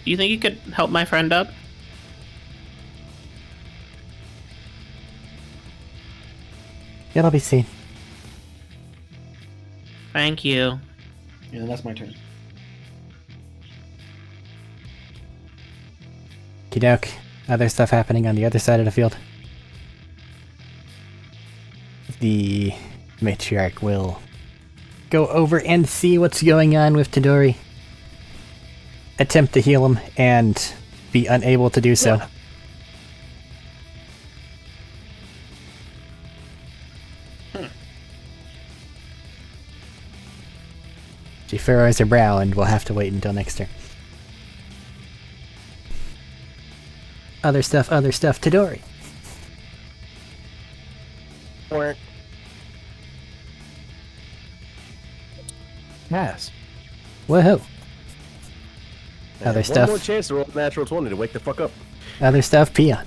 Do you think you could help my friend up? It'll be seen. Thank you. Yeah, that's my turn. Okey-doke. Other stuff happening on the other side of the field. The matriarch will go over and see what's going on with Tadori. Attempt to heal him and be unable to do so. She furrows her brow and will have to wait until next turn. Other stuff, Tadori. Yes. Woohoo. Other One stuff. more chance to roll a natural 20 to wake the fuck up. Other stuff, Peon.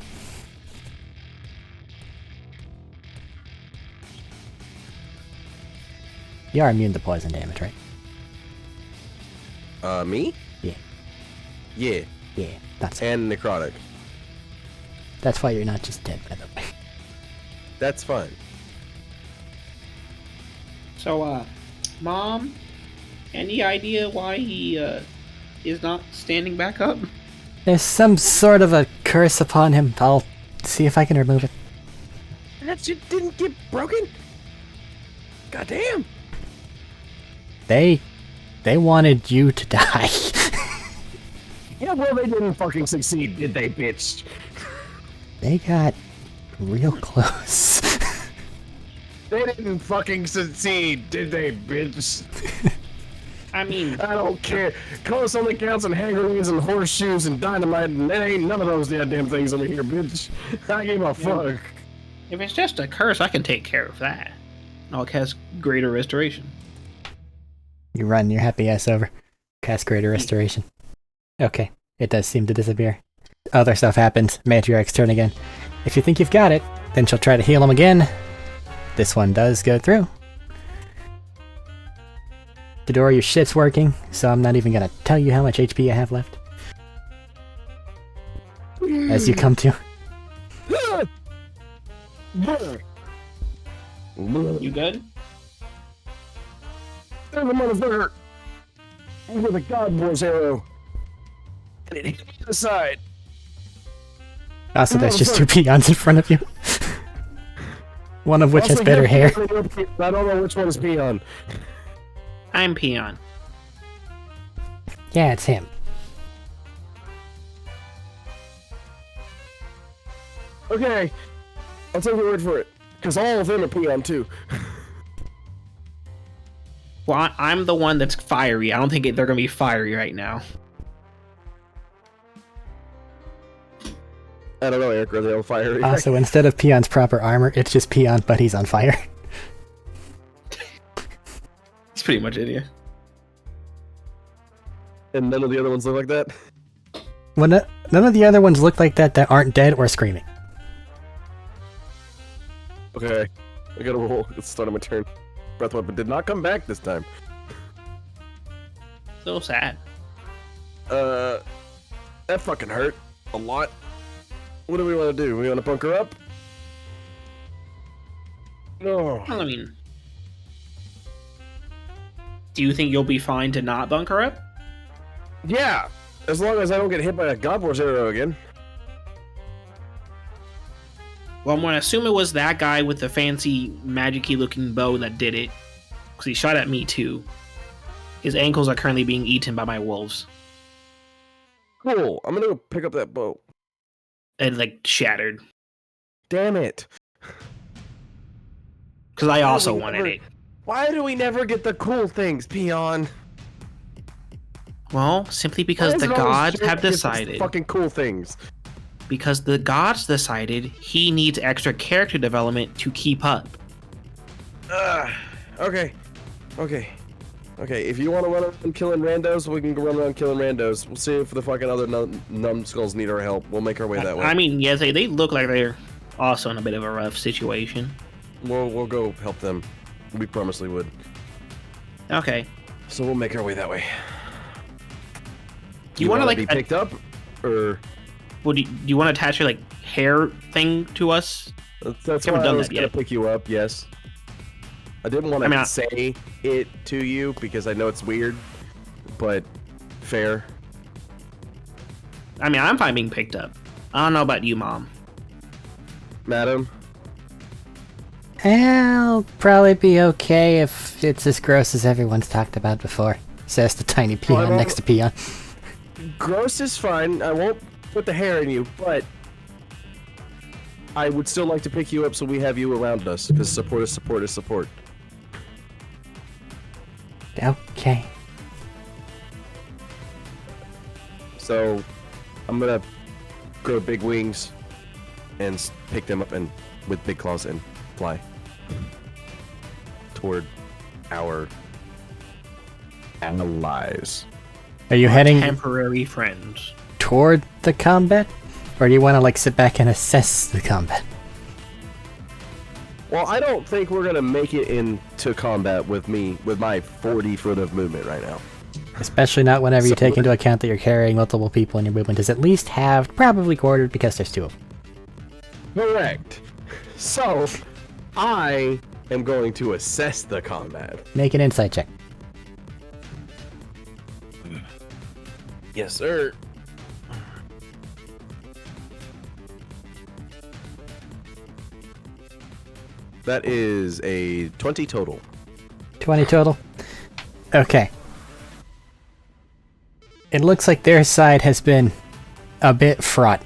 You are immune to poison damage, right? Me? Yeah. Yeah. Yeah, that's And necrotic. That's why you're not just dead, by the way. That's fine. So, Mom, any idea why he is not standing back up? There's some sort of a curse upon him. I'll see if I can remove it. That shit didn't get broken? Goddamn. They wanted you to die. Yeah, well, they didn't fucking succeed, did they, bitch? They got real close. They didn't fucking succeed, did they, bitch? I mean, I don't care. Close only counts in hand grenades and horseshoes and dynamite, and there ain't none of those goddamn things over here, bitch. I gave a fuck. if it's just a curse, I can take care of that. I'll cast Greater Restoration. You run your happy ass over. Cast Greater Restoration. Okay, it does seem to disappear. Other stuff happens. Matriarch's turn again. If you think you've got it, then she'll try to heal him again. This one does go through. Tadori, your shit's working, so I'm not even gonna tell you how much HP you have left. As you come to. You good? There's a motherfucker with a God Wars arrow. And it hit me in the side. Also, there's just two peons in front of you. One of which has Also, better you're hair. peon, I don't know which one is peon. I'm Peon. Yeah, it's him. Okay, I'll take your word for it. Because all of them are peon too. Well, I'm the one that's fiery. I don't think they're gonna be fiery right now. I don't know, Eric, are they on fire? Also, instead of Peon's proper armor, it's just Peon, but he's on fire. That's pretty much it, yeah. And none of the other ones look like that? Well, none of the other ones look like that aren't dead or screaming. Okay, I gotta roll. It's starting my turn. Breath weapon did not come back this time. So sad. That fucking hurt a lot. What do we want to do? We want to bunker up? No. I mean, do you think you'll be fine to not bunker up? Yeah, as long as I don't get hit by a God Wars arrow again. Well, I'm gonna assume it was that guy with the fancy, magic-y looking bow that did it, because he shot at me too. His ankles are currently being eaten by my wolves. Cool. I'm gonna go pick up that bow. And like shattered. Damn it. Because I also we wanted never- it. Why do we never get the cool things, Peon? Well, simply because Why is the it always gods Joe have that gets the decided. fucking cool things. Because the gods decided he needs extra character development to keep up. Okay. If you want to run around killing randos, we can go run around killing randos. We'll see if the fucking other numbskulls need our help. We'll make our way that way. I mean, yes, they look like they're also in a bit of a rough situation. We'll go help them. We promised we would. Okay. So we'll make our way that way. Do you want to wanna like be picked up, or do you want to attach your like hair thing to us? that's Haven't why I done was that gonna yet. pick you up? Yes. I didn't want to I mean, say it to you because I know it's weird, but fair. I mean, I'm fine being picked up. I don't know about you, Mom. Madam? I'll probably be okay if it's as gross as everyone's talked about before, says the tiny Peon Well, next to Peon. Gross is fine. I won't put the hair in you, but I would still like to pick you up so we have you around us, because support is support is support. Okay. So I'm gonna grow big wings and pick them up and with big claws and fly toward our allies. Are you heading Temporary friends. toward the combat? Or do you want to like sit back and assess the combat? Well, I don't think we're gonna make it into combat with my 40 foot of movement right now. Especially not whenever you So- take into account that you're carrying multiple people and your movement is at least halved, probably quartered because there's two of them. Correct. So, I am going to assess the combat. Make an insight check. Yes, sir. That is a 20 total. 20 total? Okay. It looks like their side has been a bit fraught.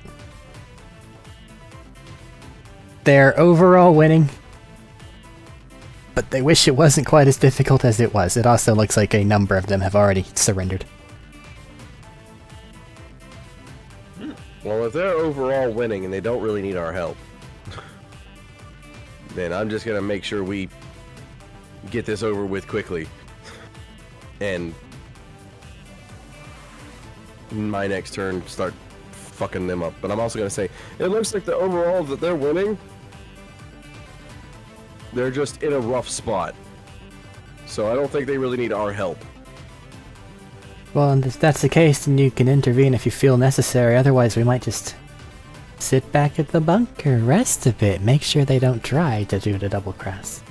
They're overall winning, but they wish it wasn't quite as difficult as it was. It also looks like a number of them have already surrendered. Well, if they're overall winning and they don't really need our help, then I'm just gonna make sure we get this over with quickly. And my next turn, start fucking them up. But I'm also gonna say, it looks like the overall that they're winning, they're just in a rough spot. So I don't think they really need our help. Well, and if that's the case, then you can intervene if you feel necessary. Otherwise, we might just sit back at the bunker, rest a bit, make sure they don't try to do the double cross.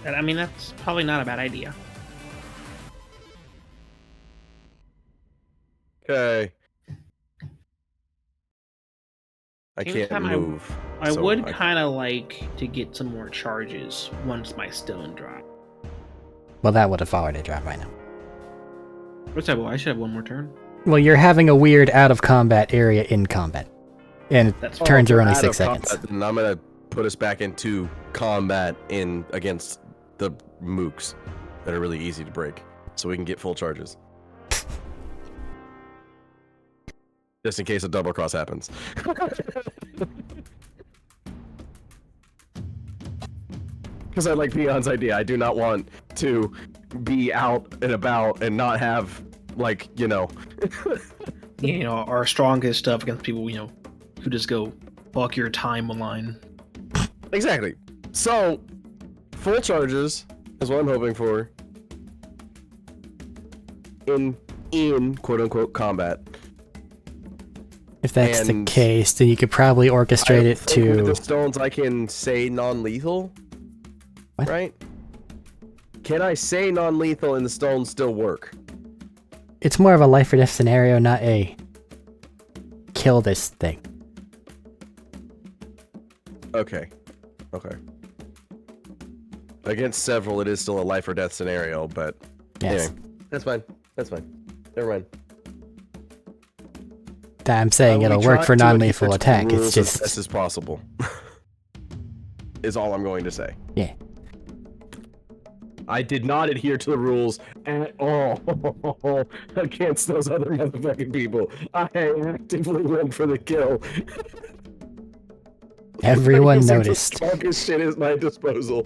I mean, that's probably not a bad idea. Okay. I Same can't time, move. I so would kind of like to get some more charges once my stone drop. Well, that would have already dropped by now. What's that? Well, I should have one more turn. Well, you're having a weird out-of-combat area in combat. And That's turns are only out 6 of seconds. combat, then I'm gonna put us back into combat against the mooks that are really easy to break, so we can get full charges. Just in case a double cross happens. Because I like Peon's idea. I do not want to be out and about and not have, like, You know, our strongest stuff against people, who just go fuck your timeline. Exactly. So, full charges is what I'm hoping for in quote unquote combat. If that's the And case, then you could probably orchestrate I it think with the to... stones I can say non-lethal. What? Right? Can I say non-lethal and the stones still work? It's more of a life or death scenario, not a kill this thing. Okay. Against several, it is still a life or death scenario, but Yes. anyway, that's fine. Never mind. I'm saying We it'll try work for to adhere non-lethal to the attack. It's rules as just... best as possible. Is all I'm going to say. Yeah. I did not adhere to the rules at all against those other motherfucking people. I actively went for the kill. Everyone Using noticed. The strongest shit at my disposal.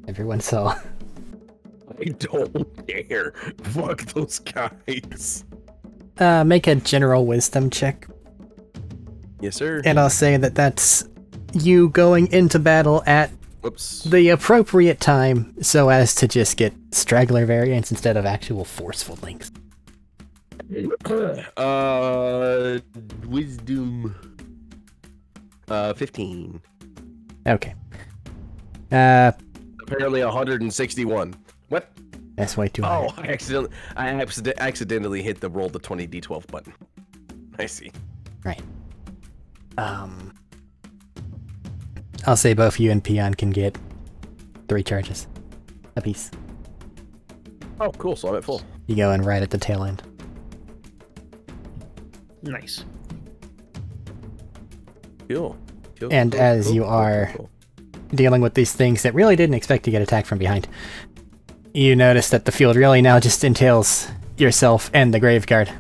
Everyone saw. I don't care. Fuck those guys. Make a general wisdom check. Yes, sir. And I'll say that that's you going into battle at Whoops. the appropriate time so as to just get straggler variants instead of actual forceful links. Wisdom. 15. Okay. Apparently 161. What? That's way too high. Oh, I accidentally hit the roll the 20d12 button. I see. Right. I'll say both you and Peon can get 3 charges apiece. Oh, cool. So I'm at full. You go in right at the tail end. Nice. Cool. And as you are dealing with these things that really didn't expect to get attacked from behind, you notice that the field really now just entails yourself and the Graveguard.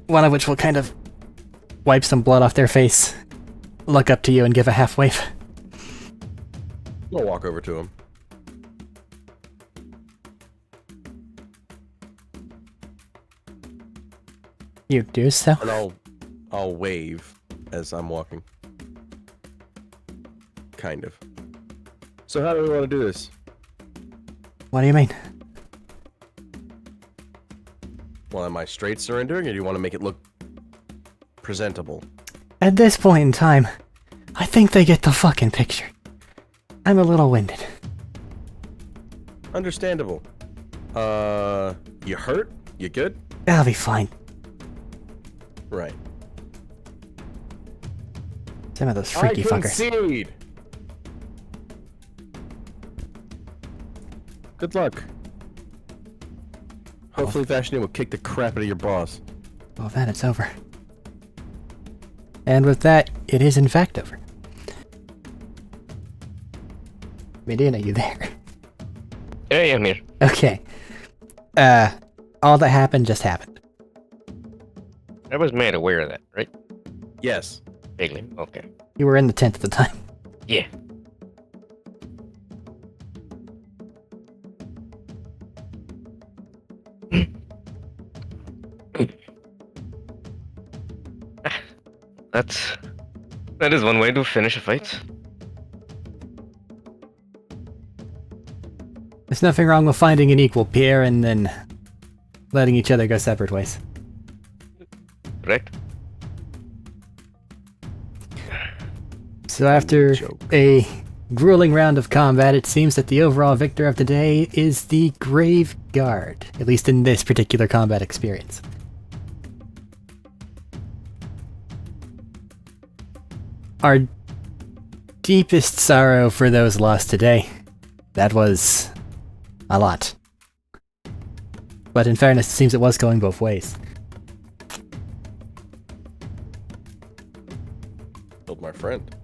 One of which will kind of wipe some blood off their face, look up to you and give a half wave. I'll walk over to him. You do so? And I'll wave as I'm walking. Kind of. So how do we want to do this? What do you mean? Well, am I straight surrendering, or do you want to make it look presentable? At this point in time, I think they get the fucking picture. I'm a little winded. Understandable. You hurt? You good? I'll be fine. Right. Some of those freaky I fuckers. concede. Good luck. Hopefully Vashni will kick the crap out of your boss. Well, then it's over. And with that, it is in fact over. Medina, you there? Hey, I'm here. Okay. All that happened just happened. I was made aware of that, right? Yes. Vaguely. Okay. You were in the tent at the time. Yeah. That is one way to finish a fight. There's nothing wrong with finding an equal pair and then letting each other go separate ways. Correct? So after a grueling round of combat, it seems that the overall victor of the day is the Graveguard, at least in this particular combat experience. our deepest sorrow for those lost today. That was a lot. But in fairness, it seems it was going both ways. Killed my friend.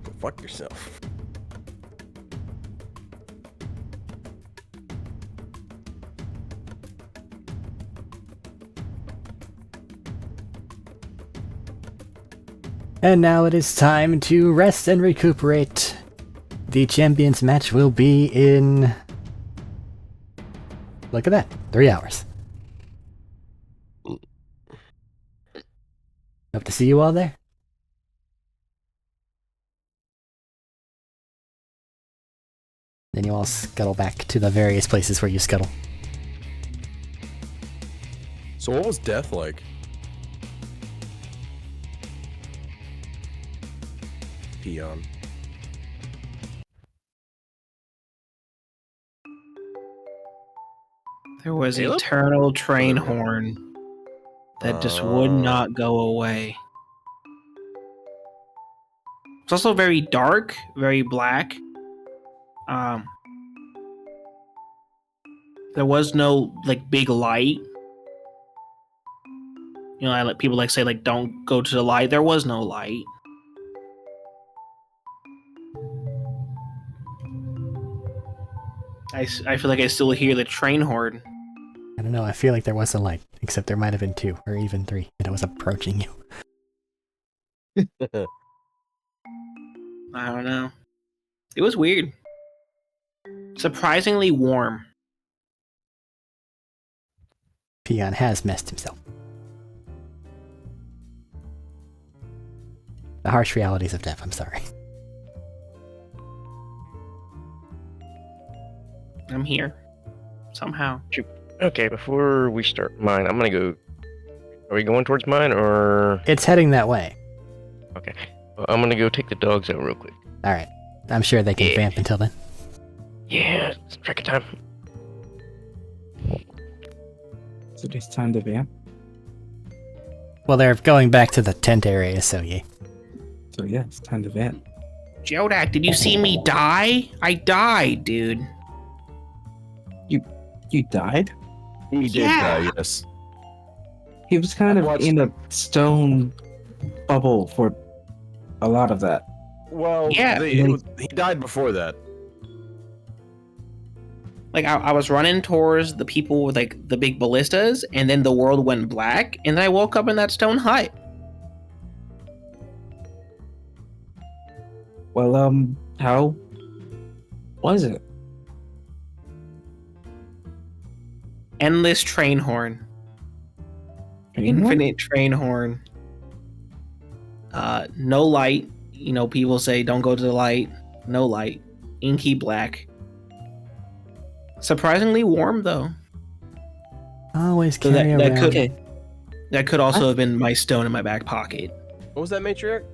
Go fuck yourself. And now it is time to rest and recuperate. The champions match will be in... Look at that, 3 hours. Hope to see you all there. Then you all scuttle back to the various places where you scuttle. So what was death like? Peon. There was Caleb? eternal train horn that just would not go away. It's also very dark, very black. There was no like big light. You know, I let people like say like don't go to the light. There was no light. I feel like I still hear the train horn. I don't know, I feel like there was a light, except there might have been 2, or even 3, and it was approaching you. I don't know. It was weird. Surprisingly warm. Peon has messed himself. The harsh realities of death, I'm sorry. I'm here. Somehow. Okay, before we start mine, I'm gonna go. Are we going towards mine or? It's heading that way. Okay, well, I'm gonna go take the dogs out real quick. Alright. I'm sure they can Yeah. vamp until then. Yeah, it's tracking time. So it's time to vamp. Well, they're going back to the tent area, so yeah. So yeah, it's time to vamp. Jodak, did you see me die? I died, dude. You died? He did Yeah. die, yes. He was kind of Watched- in a stone bubble for a lot of that. Well, Yeah. he died before that. Like I was running towards the people with like the big ballistas, and then the world went black, and then I woke up in that stone hut. Well, how was it? Endless train horn. Infinite train horn. No light. You know, people say don't go to the light. No light. Inky black. Surprisingly warm though. Always So carry that around. could that could also have been my stone in my back pocket. What was that, Matriarch?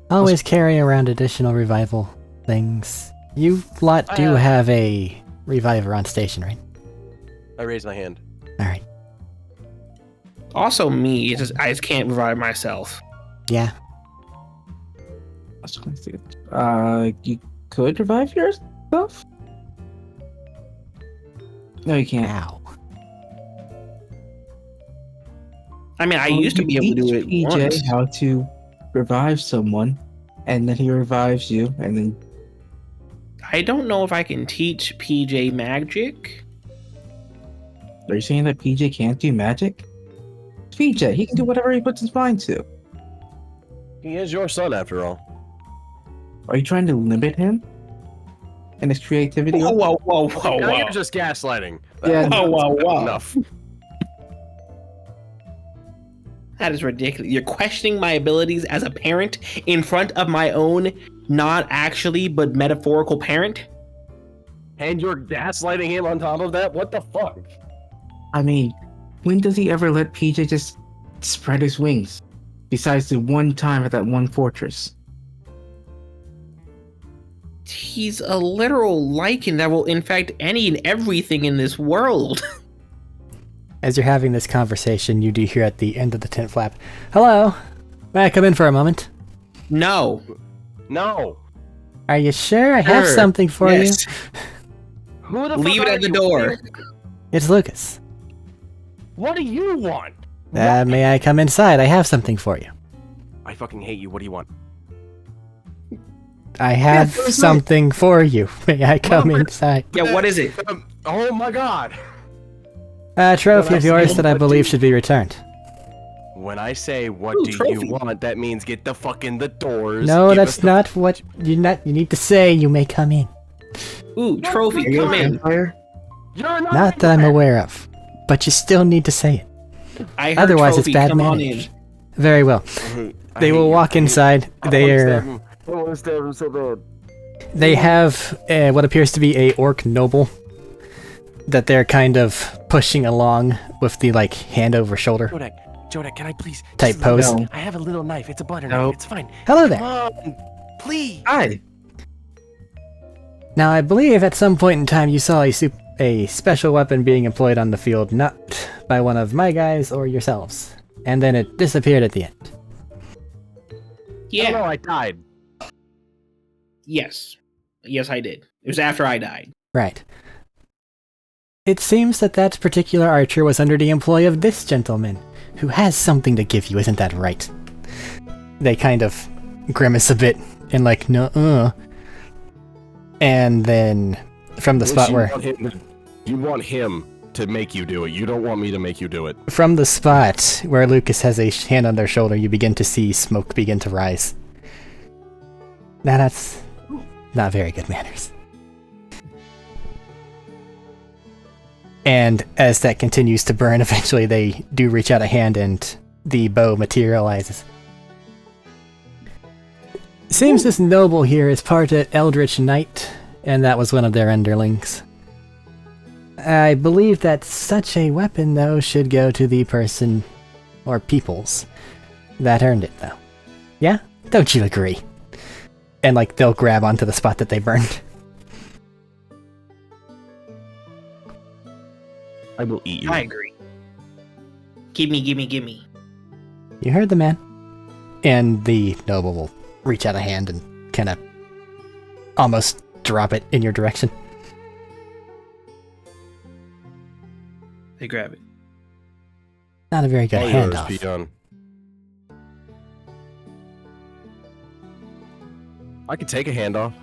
Always carry around additional revival things. You lot do have a reviver on station, right? I raised my hand. Alright. Also me, I just can't revive myself. Yeah. I was going to say, you could revive yourself? No, you can't. Ow. I mean, I Well, used to be you able to do it teach PJ once. how to revive someone, and then he revives you, and then I don't know if I can teach PJ magic. are you saying that PJ can't do magic? It's PJ, he can do whatever he puts his mind to. He is your son, after all. Are you trying to limit him and his creativity? Whoa, whoa, whoa, Now whoa. you're just gaslighting. Yeah, That's whoa. enough. That is ridiculous. You're questioning my abilities as a parent in front of my own, not actually, but metaphorical parent? And you're gaslighting him on top of that? What the fuck? I mean, when does he ever let PJ just spread his wings? Besides the one time at that one fortress. He's a literal lichen that will infect any and everything in this world. As you're having this conversation, you do hear at the end of the tent flap, "Hello? May I come in for a moment?" No. No. Are you sure? I have Sure. something for Yes. Who the Leave fuck it are at the you? door. you. It's Lucas. What do you want? May I come inside? I have something for you. I fucking hate you. What do you want? I have there's something for you. May I come Mother- inside? Yeah, what is it? Oh my god. A trophy of Well, yours that I what believe do- should be returned. When I say what Ooh, do trophy. you want, that means get the fuck in the doors. No, give us that's the- not what you need to say. You may come in. Ooh, trophy, Are you a come in. vampire? You're not. Not that I'm aware of, but you still need to say it. I heard Otherwise, trophy, it's bad come on manners. in. Very well. I They hate will you. walk I hate- inside. I wanna stab They're him. I want to stab him so bad. they have what appears to be a orc noble that they're kind of pushing along with the like hand over shoulder Jodak, can I please? type just- pose. No. I have a little knife. It's a butter No. knife. It's fine. Hello there. Come on, please. Hi. Now, I believe at some point in time you saw a special weapon being employed on the field, not by one of my guys or yourselves, and then it disappeared at the end. Yeah. No, I died. Yes. Yes, I did. It was after I died. Right. It seems that that particular archer was under the employ of this gentleman, who has something to give you, isn't that right? They kind of grimace a bit and like, nuh-uh. And then from the spot where You want him to make you do it. You don't want me to make you do it. from the spot where Lucas has a hand on their shoulder, you begin to see smoke begin to rise. Now that's not very good manners. And as that continues to burn, eventually they do reach out a hand and the bow materializes. Seems this noble here is part of Eldritch Knight, and that was one of their underlings. I believe that such a weapon, though, should go to the person, or peoples, that earned it, though. Yeah? Don't you agree? And, like, they'll grab onto the spot that they burned. I will eat you. I agree. Gimme. You heard the man. And the noble will reach out a hand and kind of almost drop it in your direction. They grab it. Not a very good All yours, handoff. Peon. I could take a handoff.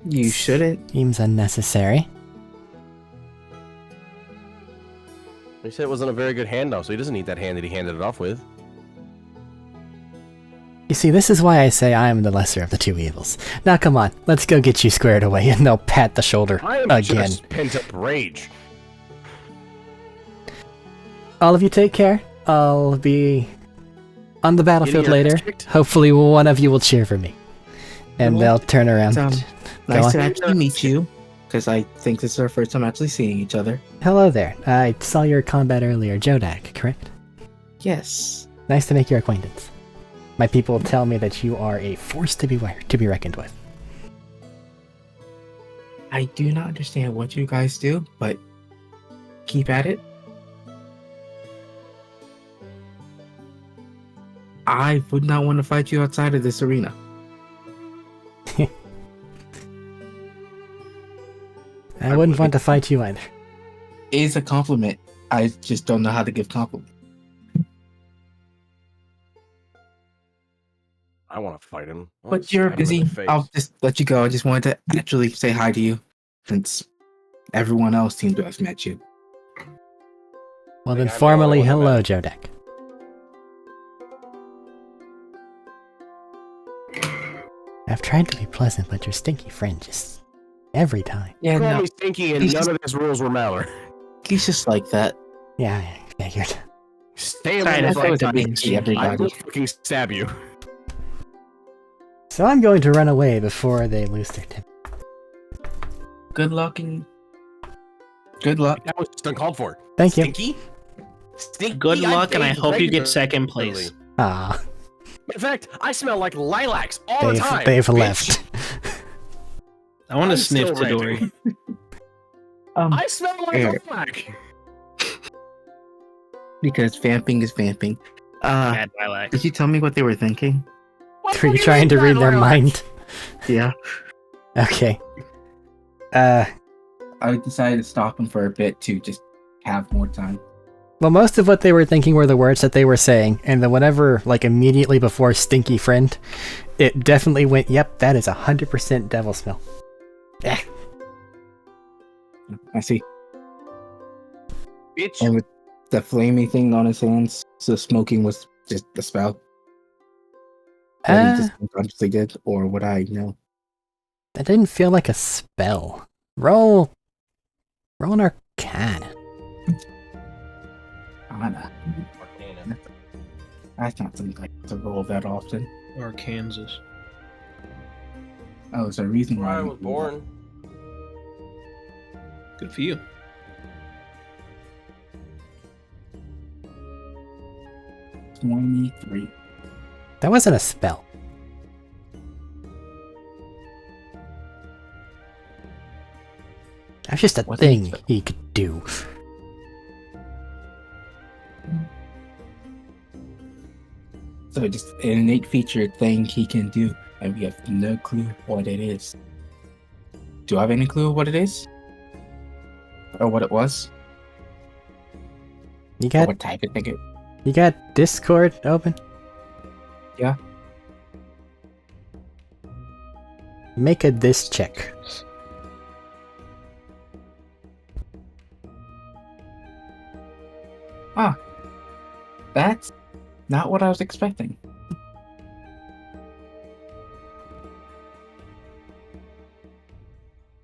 You shouldn't. Seems unnecessary. He said it wasn't a very good handoff, so he doesn't need that hand that he handed it off with. You see, this is why I say I am the lesser of the two evils. Now come on, let's go get you squared away, and they'll pat the shoulder I am again. just pent up rage. All of you take care. I'll be on the battlefield Getting your later. ass kicked? Hopefully one of you will cheer for me. And Well, they'll turn around. Go on. Nice to actually meet you, because I think this is our first time actually seeing each other. Hello there. I saw your combat earlier, Jodak, correct? Yes. Nice to make your acquaintance. My people tell me that you are a force to be reckoned with. I do not understand what you guys do, but keep at it. I would not want to fight you outside of this arena. I wouldn't want to fight you either. It is a compliment. I just don't know how to give compliments. I want to fight him. I wanna But you're stab him in busy. the face. I'll just let you go. I just wanted to actually say hi to you, since everyone else seemed to have met you. Well Like, then I know formally all hello, about Jodak. I've tried to be pleasant, but your stinky friend just... every time. Yeah, Call no, me stinky, and He's none just- of his rules were Mallory. he's just like that. Yeah, I figured. Stay Sorry, away that's from I my was a time. big see I everybody. will fucking stab you. So I'm going to run away before they lose their temper. Good luck and good luck. That was just uncalled for. Thank you. Stinky? Stinky? Good luck, and I bathe hope you get regularly. second place. Ah, In fact, I smell like lilacs all the time. they've bitch. left. I want to I'm sniff still Tadori. I smell like Here. lilac. Because vamping is vamping. Bad lilacs. Did you tell me what they were thinking? Were you trying to read their mind? Yeah. Okay. I decided to stop them for a bit to just have more time. Well, most of what they were thinking were the words that they were saying, and then whenever, like, immediately before Stinky Friend, it definitely went, yep, that is 100% devil smell. Eh. I see. Bitch. And with the flamey thing on his hands, so smoking was just the spell. That he just unconsciously did, or would I know? That didn't feel like a spell. Roll an Arcana. Anna. That's not something I like to roll that often. Or Kansas. Oh, there's a reason Where why I we was do born. Good for you. that. 23. That wasn't a spell. That's just a Wasn't thing a spell. he could do. So just an innate feature thing he can do, and we have no clue what it is. Do I have any clue what it is? Or what it was? You Or got what type of thing it? you got Discord open? Yeah. Make a this check. That's not what I was expecting.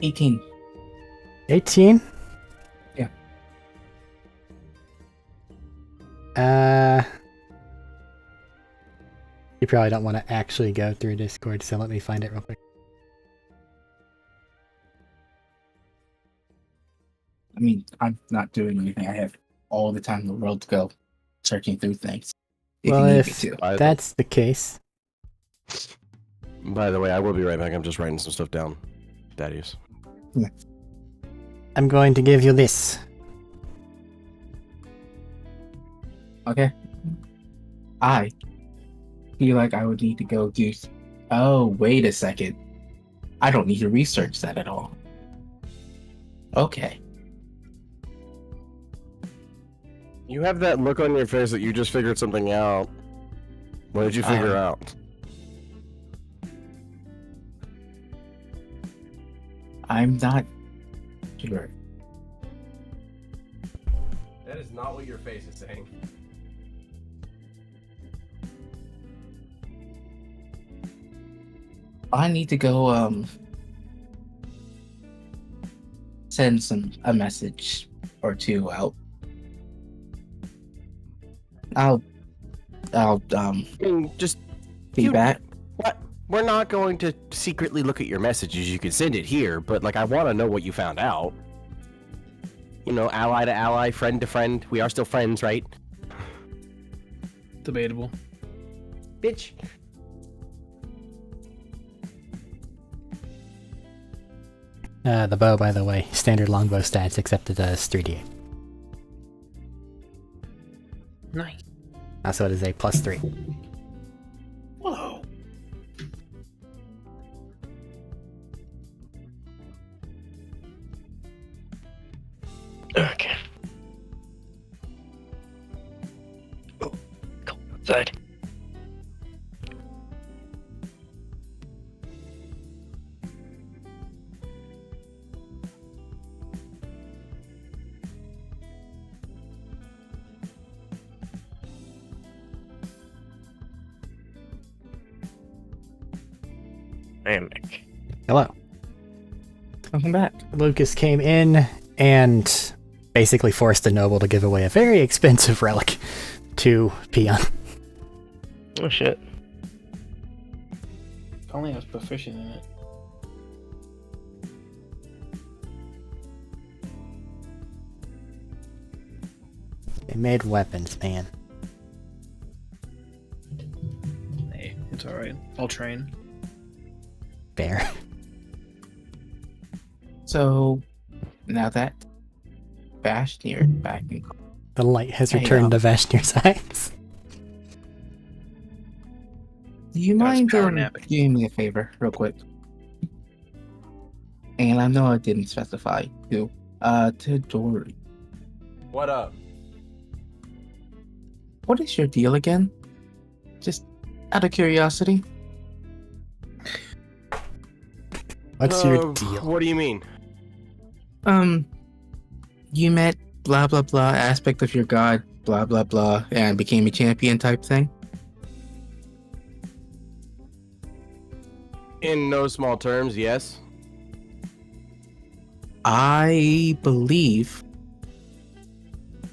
$18. 18? Yeah. You probably don't want to actually go through Discord, so let me find it real quick. I mean, I'm not doing anything. I have all the time in the world to go searching through things. Well, you need if me to. that's the case, By the way, I will be right back. I'm just writing some stuff down. Daddies. I'm going to give you this. Okay. I feel like I would need to go do. Oh, wait a second. I don't need to research that at all. Okay. You have that look on your face that you just figured something out. What did you figure out? I'm not sure. That is not what your face is saying. I need to go send a message or two out. I'll Just be You- back. what? We're not going to secretly look at your messages. You can send it here, but like I want to know what you found out. You know, ally to ally, friend to friend. We are still friends, right? Debatable. Bitch. The bow, by the way, standard longbow stats, except it does 3d8. Nice. Also, it is a +3. Whoa. Okay. Oh, cold outside. Dynamic. Hello. Welcome back. Lucas came in and basically forced the noble to give away a very expensive relic to Peon. Oh shit. If only I was proficient in it. They made weapons, man. Hey, it's alright. I'll train. Fair. So now that Bashnir back in The light has Hey, returned to Vashnir's eyes. Do you I was mind power napping. doing me a favor, real quick? And I know I didn't specify who. To Dory. What up? What is your deal again? Just out of curiosity. What's your deal? What do you mean? You met blah blah blah aspect of your god, blah blah blah, and became a champion type thing. In no small terms, yes. I believe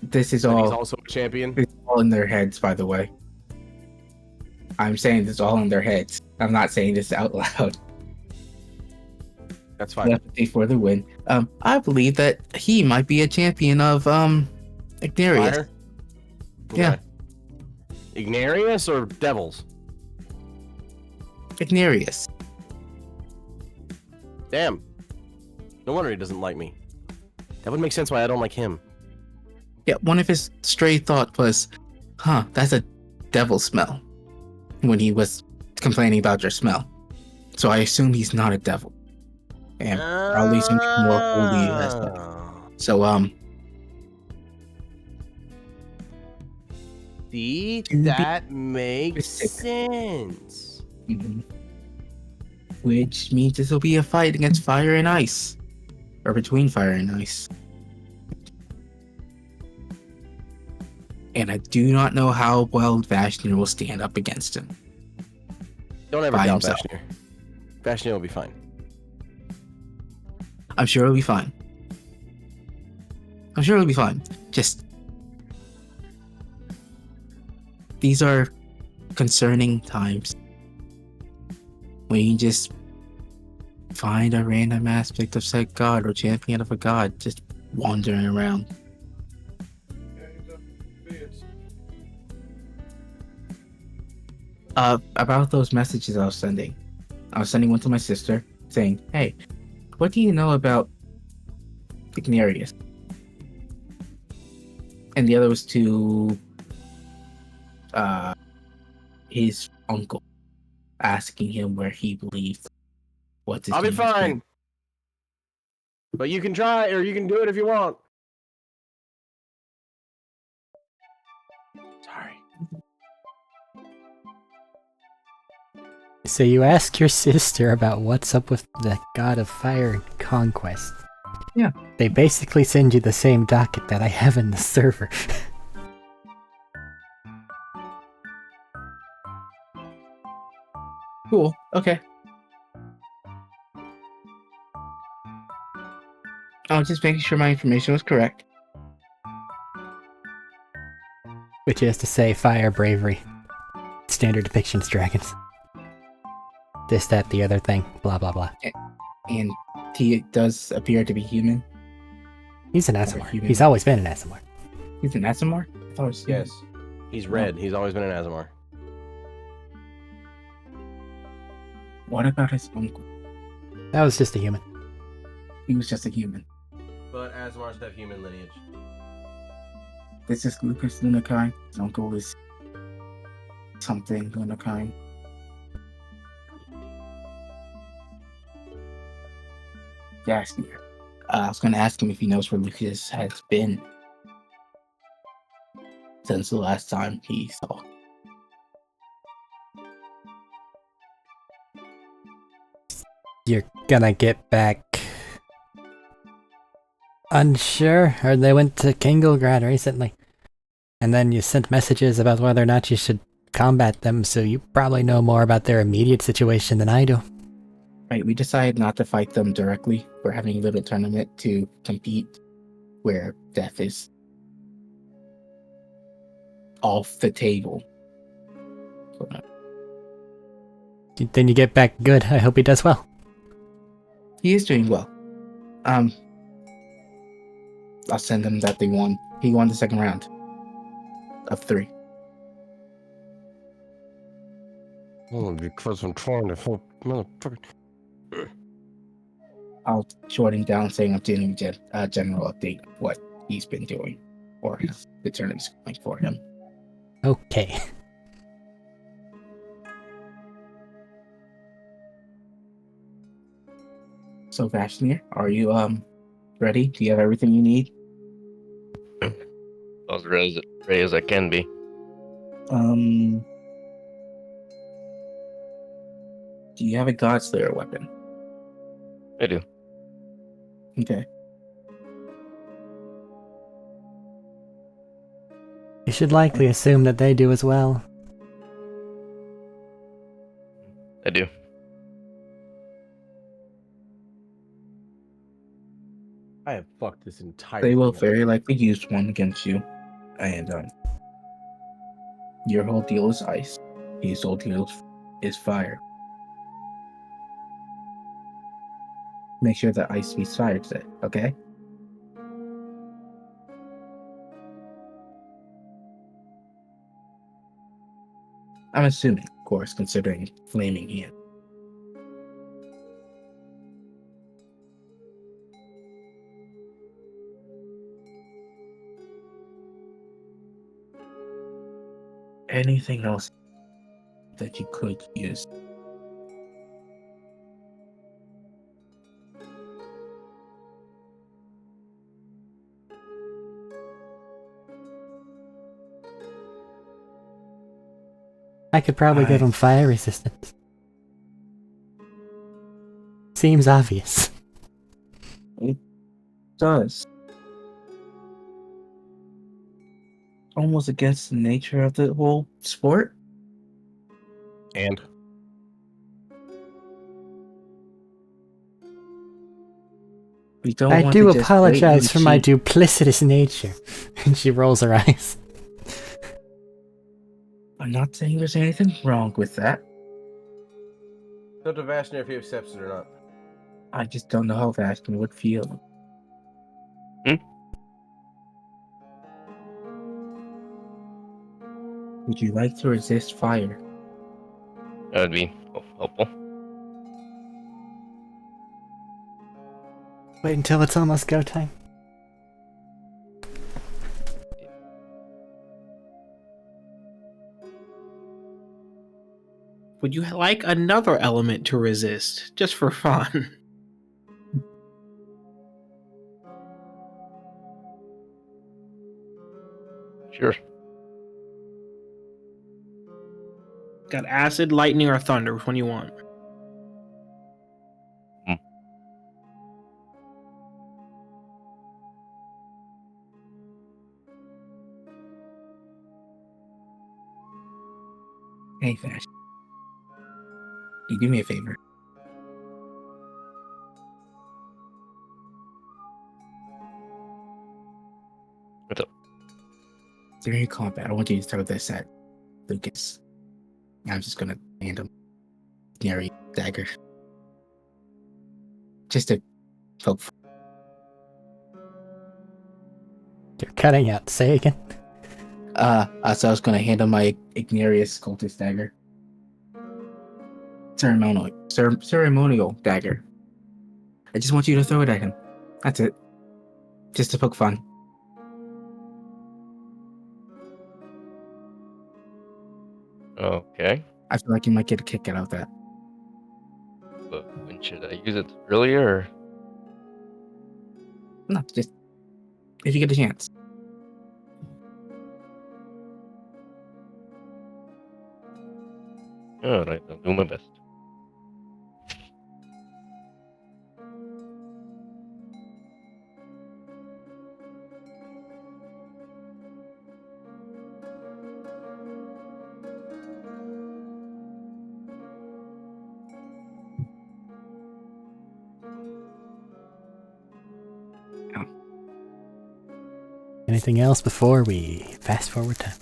this is But he's all, also a champion. it's all in their heads, by the way. I'm saying this all in their heads. I'm not saying this out loud. That's fine. Telepathy for the win. I believe that he might be a champion of Ignarius. Fire? Yeah. Okay. Ignarius or Devils? Ignarius. Damn. No wonder he doesn't like me. That would make sense why I don't like him. Yeah, one of his stray thought was, that's a devil smell. When he was complaining about your smell. So I assume he's not a devil. And probably something more holy as that. So, See, To be that makes specific. sense. which means this will be a fight against fire and ice. Or between fire and ice. And I do not know how well Vashnir will stand up against him. Don't ever By doubt himself. Vashnir. Vashnir will be fine. I'm sure it'll be fine. Just these are concerning times when you just find a random aspect of said god or champion of a god just wandering around. About those messages I was sending one to my sister saying, hey, what do you know about Ignarius? And the other was to his uncle, asking him where he believed what's his I'll be name was fine. been. But you can try, or you can do it if you want. Sorry. So you ask your sister about what's up with the God of Fire and Conquest. Yeah. They basically send you the same docket that I have in the server. Cool. Okay. I was just making sure my information was correct. Which is to say, fire, bravery. Standard depictions, dragons. This, that, the other thing, blah, blah, blah. And he does appear to be human. He's an Never Asimar. human. He's always been an Asimar. He's an Asimar? I thought it was human. Yes. He's red. He's always been an Azamar. What about his uncle? That was just a human. He was just a human. But Azamars have human lineage. This is Lucas Lunakai. His uncle is something Lunakai. Yes. I was going to ask him if he knows where Lucas has been since the last time he saw. You're gonna get back... unsure? Or they went to Kinglegrad recently. And then you sent messages about whether or not you should combat them, so you probably know more about their immediate situation than I do. Right, we decided not to fight them directly. We're having a little tournament to compete where death is off the table. Then you get back good. I hope he does well. He is doing well. I'll send him that they won. He won the second round of 3. Oh, because I'm trying to help motherfucker. I'll short him down saying I'm doing a general update of what he's been doing or has the tournament's going for him. Okay. So Vashmir, are you ready? Do you have everything you need? As ready as I can be. Um, do you have a Godslayer weapon? I do. Okay. You should likely assume that they do as well. I do. I have fucked this entire. They will thing up. very likely use one against you, and your whole deal is ice. His whole deal is fire. Make sure that ice meets fire today, okay? I'm assuming, of course, considering flaming hand. Anything else that you could use? I could probably give him fire resistance. Seems obvious. It does. Almost against the nature of the whole sport. And We don't I want do to just apologize for my blatantly cheat. duplicitous nature. And she rolls her eyes. I'm not saying there's anything wrong with that. so to Vashner if he accepts it or not. I just don't know how Vashtin would feel. Hmm? Would you like to resist fire? That would be helpful. Wait until it's almost go time. Would you like another element to resist, just for fun? Sure. Got acid, lightning, or thunder. Which one you want? Hey, Vash. Can you do me a favor? What's up? During combat, I want you to throw this at Lucas. I'm just gonna hand him Gary dagger. Just to poke. You're cutting out. Say again. So I was gonna hand him my Ignarius cultist dagger. Ceremonial dagger. I just want you to throw it at him. That's it. Just to poke fun. Okay. I feel like you might get a kick out of that. But when should I use it? Earlier? Or... No, just if you get a chance. Alright, I'll do my best. Anything else before we fast forward time?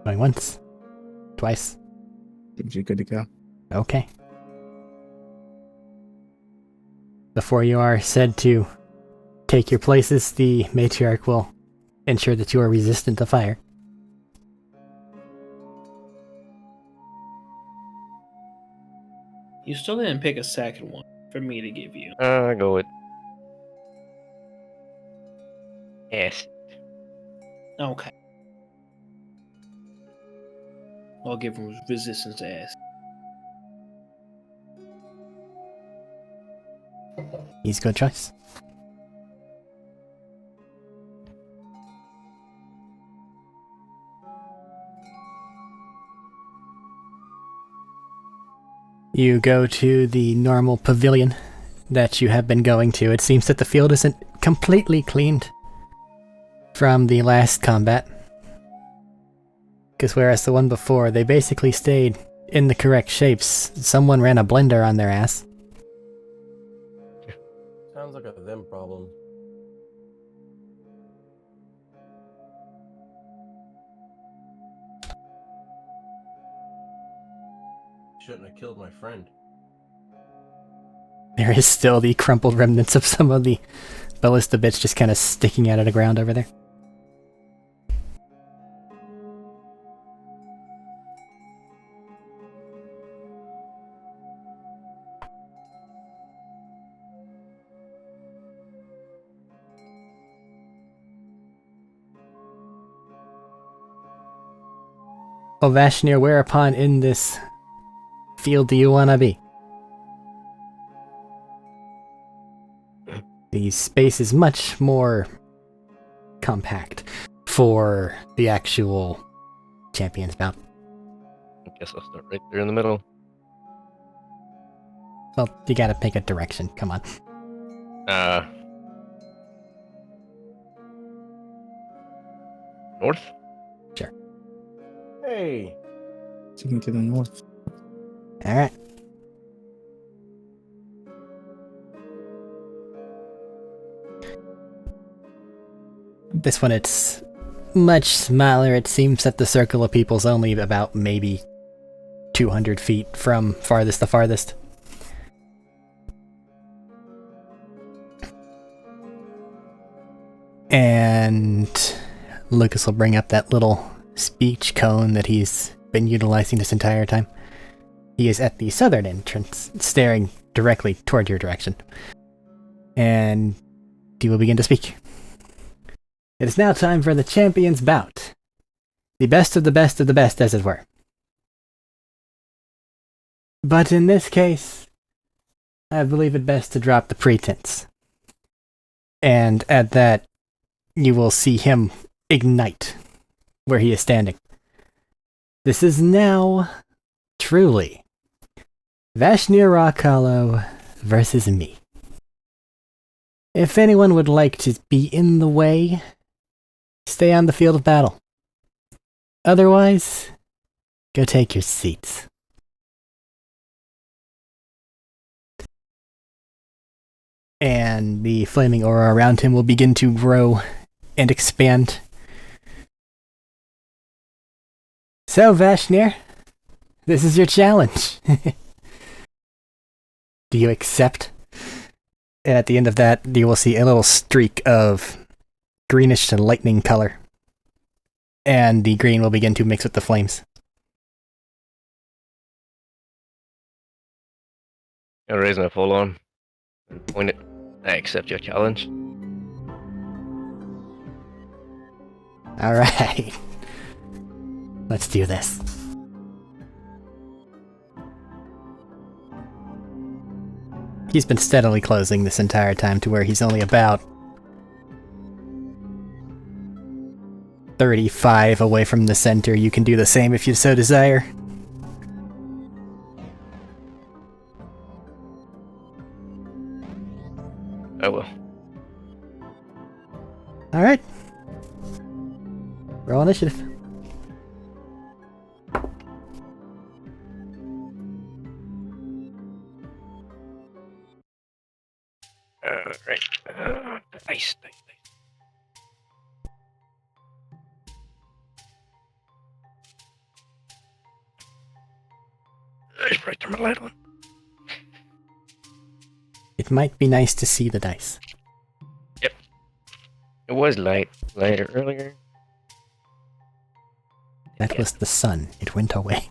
Going once? Twice? Seems you're good to go. Okay. Before you are said to take your places, the matriarch will ensure that you are resistant to fire. You still didn't pick a second one for me to give you. I'll go with acid. Okay. I'll give him resistance ass. He's a good choice. You go to the normal pavilion that you have been going to. It seems that the field isn't completely cleaned from the last combat. Because whereas the one before, they basically stayed in the correct shapes. Someone ran a blender on their ass. Sounds like a them problem. Shouldn't have killed my friend. There is still the crumpled remnants of some of the ballista bits just kind of sticking out of the ground over there. Well, Vashnir, whereupon in this field do you want to be? The space is much more compact for the actual Champions bout. I guess I'll start right there in the middle. Well, you gotta pick a direction, come on. North? Hey, Sticking to the north. Alright. This one, it's much smaller. It seems that the circle of people's only about maybe 200 feet from farthest to farthest. And Lucas will bring up that little speech cone that he's been utilizing this entire time. He is at the southern entrance, staring directly toward your direction. And he will begin to speak. It is now time for the Champions bout. The best of the best of the best, as it were. But in this case, I believe it best to drop the pretense. And at that, you will see him ignite where he is standing. This is now, truly, Vashnir Rockhollow versus me. If anyone would like to be in the way, stay on the field of battle. Otherwise, go take your seats. And the flaming aura around him will begin to grow and expand. So, Vashnir, this is your challenge. Do you accept? And at the end of that, you will see a little streak of greenish to lightning color. And the green will begin to mix with the flames. I'll raise my full arm and point it. I accept your challenge. Alright. Let's do this. He's been steadily closing this entire time to where he's only about 35 away from the center. You can do the same if you so desire. I will. Alright. Roll initiative. Alright. Nice. I should probably turn my light on. It might be nice to see the dice. Yep. It was lighter earlier. That was the sun. It went away.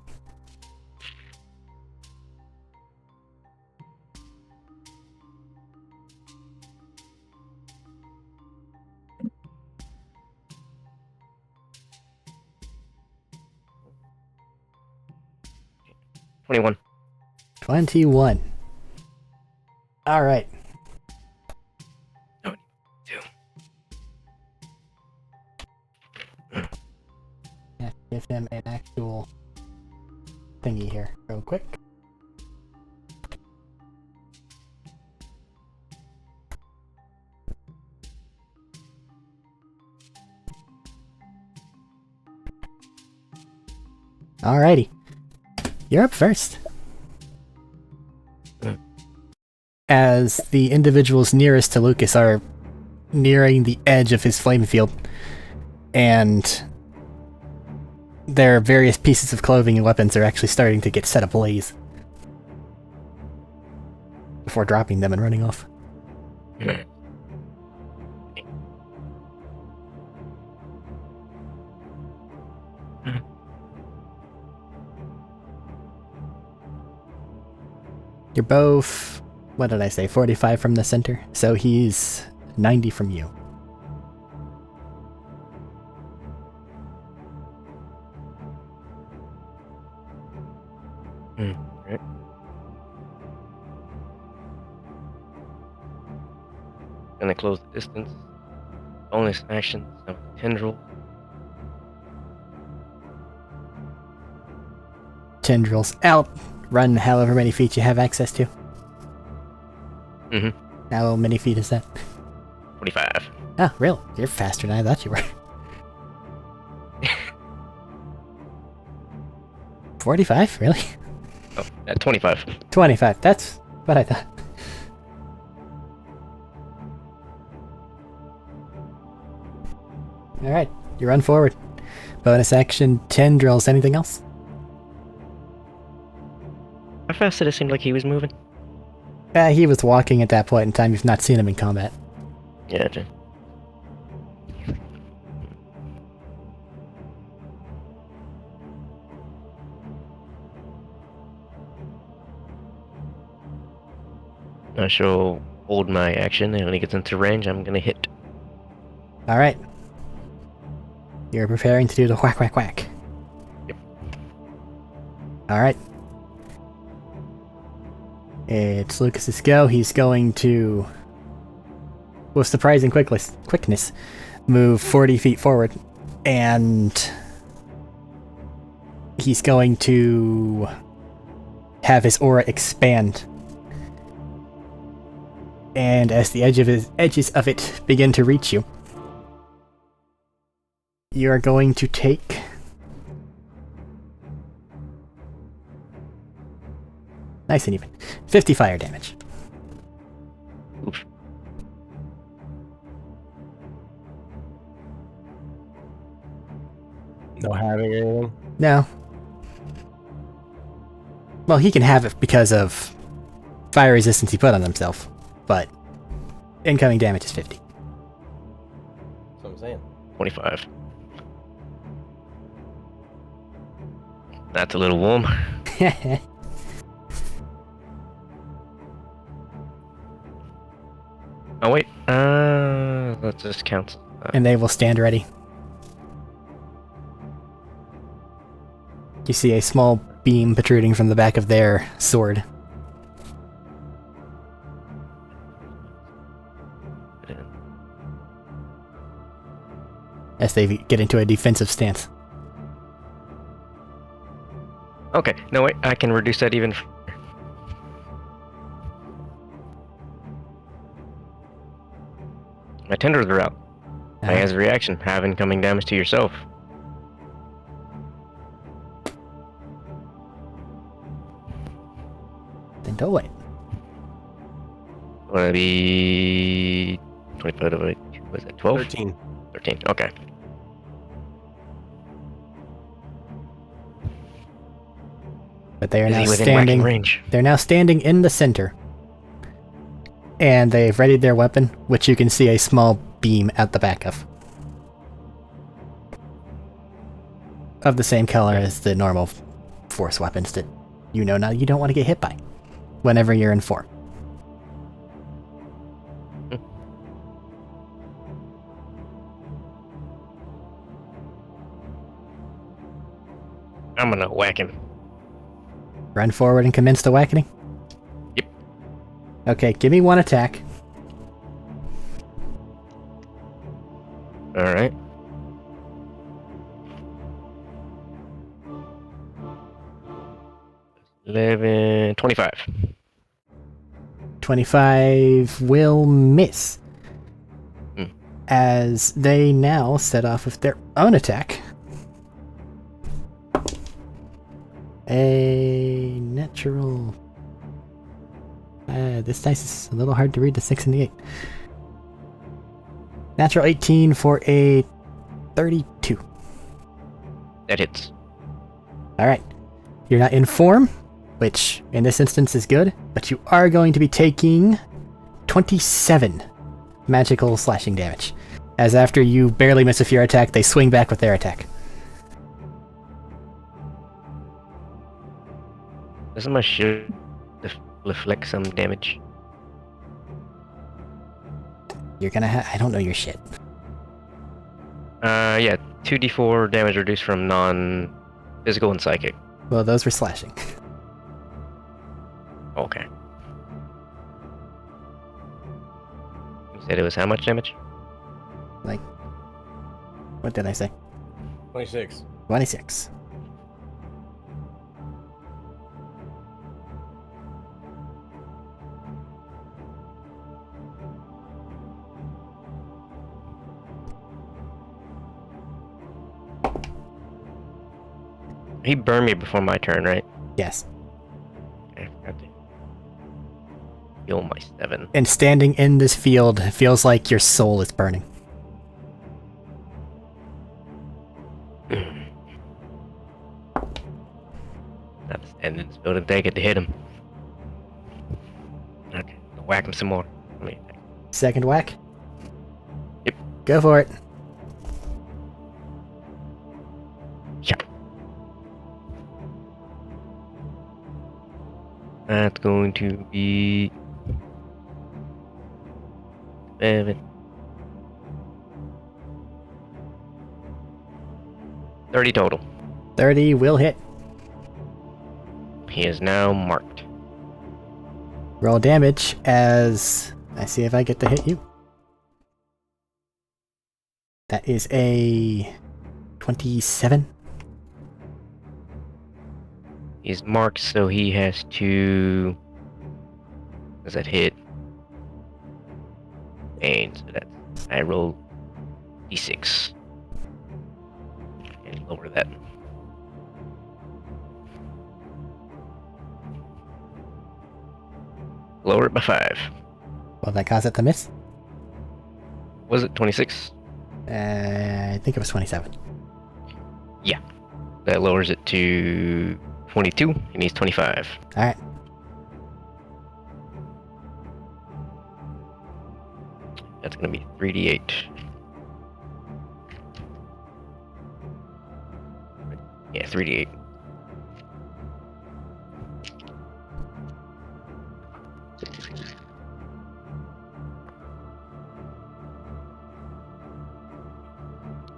21. 21. All right. Oh, 2. Yeah, give him an actual thingy here, real quick. Alrighty. You're up first. As the individuals nearest to Lucas are nearing the edge of his flame field, and their various pieces of clothing and weapons are actually starting to get set ablaze before dropping them and running off. You're both, what did I say, 45 from the center? So he's 90 from you. Right. Gonna close the distance. Bonus action, some tendril. Tendrils out. Run however many feet you have access to. Mhm. How many feet is that? 45. Oh, really? You're faster than I thought you were. 45? Really? Oh, at 25. 25. That's what I thought. Alright, you run forward. Bonus action, tendrils. Anything else? How fast did it seem like he was moving? He was walking at that point in time. You've not seen him in combat. Yeah, okay. I shall hold my action, and when he gets into range, I'm gonna hit. Alright. You're preparing to do the whack whack whack. Yep. Alright. It's Lucas's go. He's going to, with surprising quickness, move 40 feet forward. And he's going to have his aura expand. And as the edges of it begin to reach you, you are going to take nice and even 50 fire damage. Oof. No having anything. No. Well, he can have it because of fire resistance he put on himself, but incoming damage is 50. That's what I'm saying. 25. That's a little warm. Oh wait, let's just count. And they will stand ready. You see a small beam protruding from the back of their sword. As they get into a defensive stance. Okay, no wait, I can reduce that even. My tenders are out. My as a reaction, have incoming damage to yourself. Then do it. Wanna be 25 of it? Was it 12? 13. 13. Okay. But they are Is now he within whacking standing. range? They're now standing in the center. And they've readied their weapon, which you can see a small beam at the back of. Of the same color as the normal force weapons that you know now you don't want to get hit by whenever you're in form. I'm gonna whack him. Run forward and commence the whacking? Yep. Okay, give me one attack. Alright. $11, 25. 25 will miss. Hmm. As they now set off with their own attack. A natural... this dice is a little hard to read, the 6 and the 8. Natural 18 for a 32. That hits. Alright. You're not in form, which in this instance is good, but you are going to be taking 27 magical slashing damage. As after you barely miss with your attack, they swing back with their attack. Doesn't my shield reflect some damage? You're gonna I don't know your shit. Yeah, 2d4 damage reduced from non-physical and psychic. Well, those were slashing. Okay. You said it was how much damage? Like, what did I say? 26. 26. He burned me before my turn, right? Yes. Okay, I have to heal my 7. And standing in this field feels like your soul is burning. Not standing in this building, they get to hit him. Okay, I'll whack him some more. Let me attack. Second whack? Yep. Go for it. Yeah. That's going to be 7. 30 total. 30 will hit. He is now marked. Roll damage as I see if I get to hit you. That is a 27. He's marked, so he has to. Does that hit? And so that's. I roll d6. And lower that. Lower it by 5. Will that cause it to miss? Was it 26? I think it was 27. That lowers it to 22. He needs 25. Alright. That's going to be 3d8. Yeah, 3d8.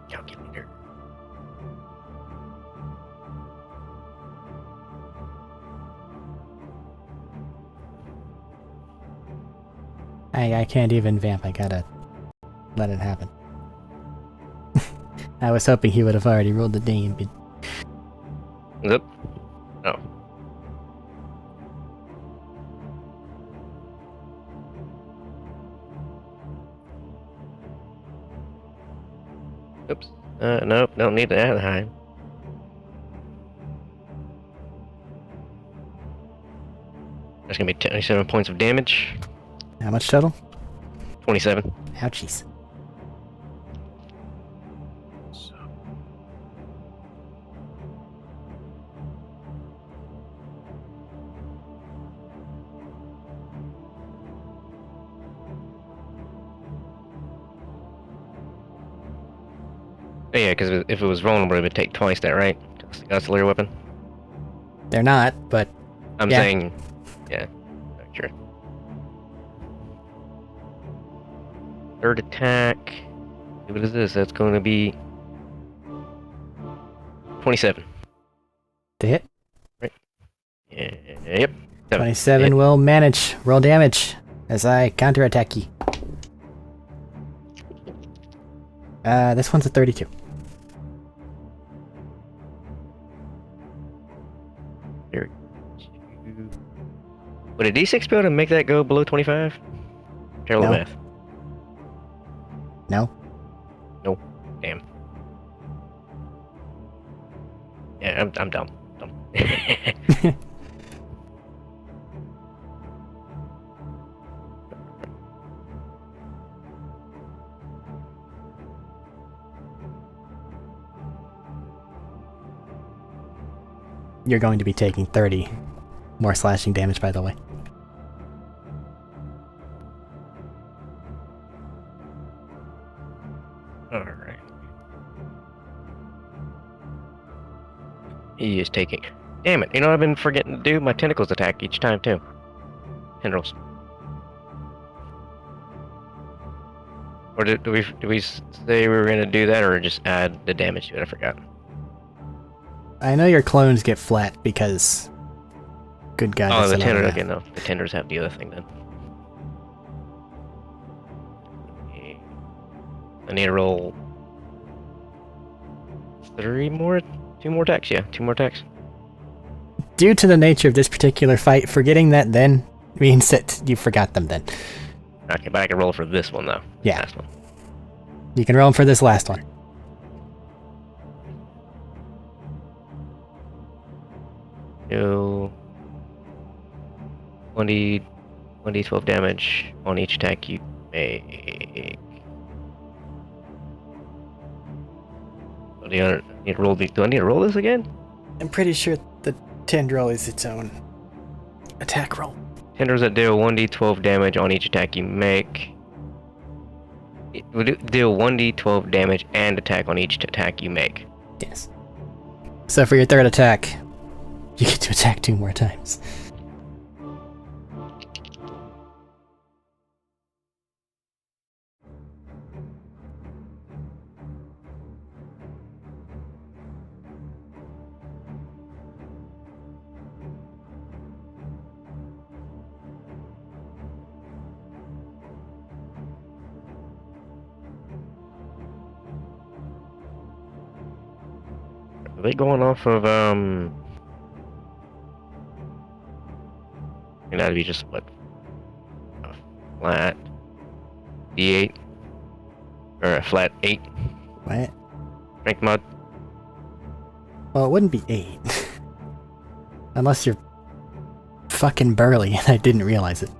Calculator. I can't even vamp. I gotta let it happen. I was hoping he would have already rolled the name, but Yep. Oh. Oops. Nope, don't need to add high. That's gonna be 27 points of damage. how much total? 27. Ouchies. Oh, yeah, because if it was vulnerable, it would take twice that, right? Auxiliary weapon. They're not, but I'm Yeah. saying, yeah, not sure. Third attack. What is this? That's going to be 27. to hit. Yep. 27 will manage. Roll damage as I counterattack you. This one's a 32. Would a D6 be able to make that go below 25? Terrible No. math. No? Nope. Damn. Yeah, I'm dumb. You're going to be taking 30 more slashing damage, by the way. Alright. He is taking. Damn it! You know what I've been forgetting to do? My tentacles attack each time too. Tendrils. Or do we say we were gonna do that, or just add the damage to it? I forgot. I know your clones get flat because... Good God, Oh, that's the a lot of tenders. math. Okay, no, the tenders have the other thing then. I need to roll 2 more attacks. Yeah, 2 more attacks. Due to the nature of this particular fight, forgetting that then means that you forgot them then. Okay, but I can roll for this one though. Yeah. Last one. You can roll them for this last one. Do 1d12 damage on each attack you make. Do I need to roll this again? I'm pretty sure the tendril is its own attack roll. Tenders that deal 1d12 damage on each attack you make. It would deal 1d12 damage and attack on each attack you make. Yes. So for your third attack, you get to attack 2 more times. Are they going off of and that'd be just what? A flat D8 or a flat 8 What? strength mod. Well, it wouldn't be 8. Unless you're fucking burly and I didn't realize it.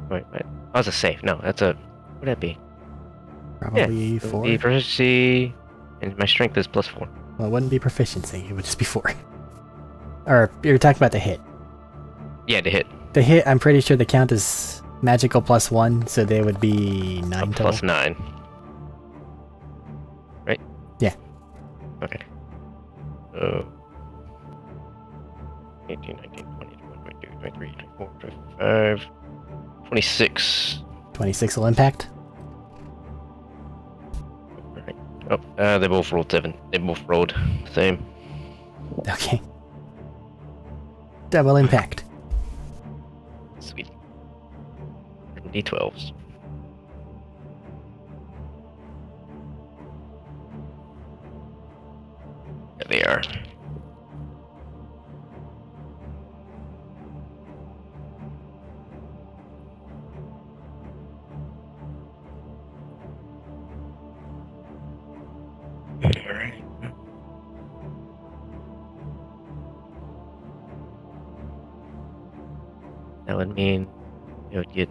Wait. Oh, it's a safe. No, that's a. What would that be? Probably Yeah, 4. the proficiency and my strength is +4. Well, it wouldn't be proficiency, it would just be 4. Or, you're talking about the hit. Yeah, to hit. The hit, I'm pretty sure the count is magical +1, so they would be 9 total. +9. Right? Yeah. Okay. So 18, 19, 20, 21, 22, 23, 24, 25, 26. 26 will impact. Alright. Oh, they both rolled 7. They both rolled the same. Okay. Double impact. Sweet. D12s. There they are. Alright. That would mean it would get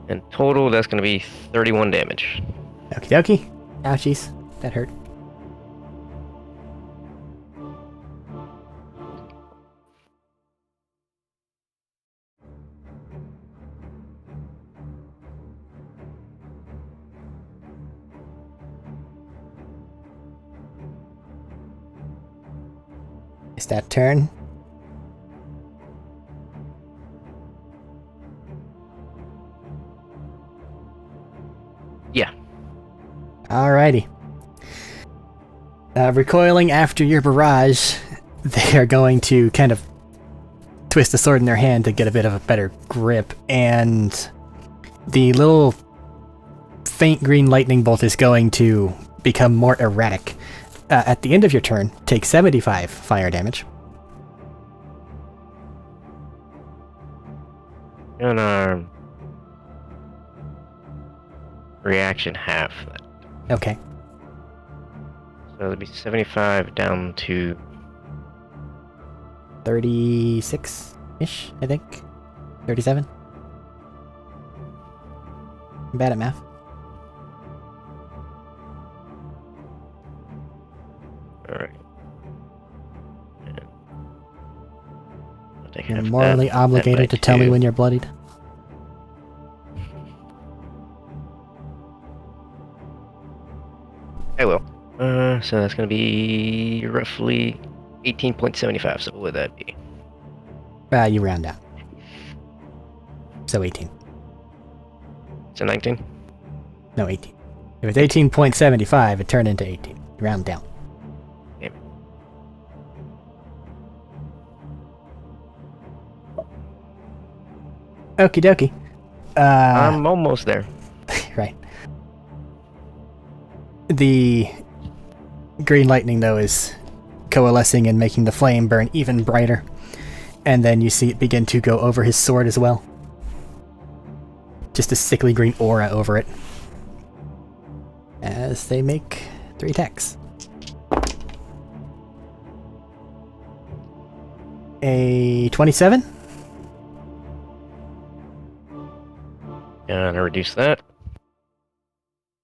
in total that's gonna be 31 damage. Okie dokie. Ouchies. That hurt. Is that turn? Alrighty. Recoiling after your barrage, they are going to kind of twist the sword in their hand to get a bit of a better grip, and the little faint green lightning bolt is going to become more erratic. At the end of your turn, take 75 fire damage. Unarmed. Reaction half. Okay. So it'll be 75 down to 36-ish, I think. 37. I'm bad at math. alright. You're morally obligated to tell me when you're bloodied. I will. So that's gonna be roughly 18.75. So what would that be? You round down. So 18. So 19. No, 18. If it's 18.75, it turned into 18. Round down. Damn it. Okie dokie. I'm almost there. Right. The green lightning, though, is coalescing and making the flame burn even brighter. And then you see it begin to go over his sword as well. Just a sickly green aura over it. As they make 3 attacks. A 27? And I reduce that.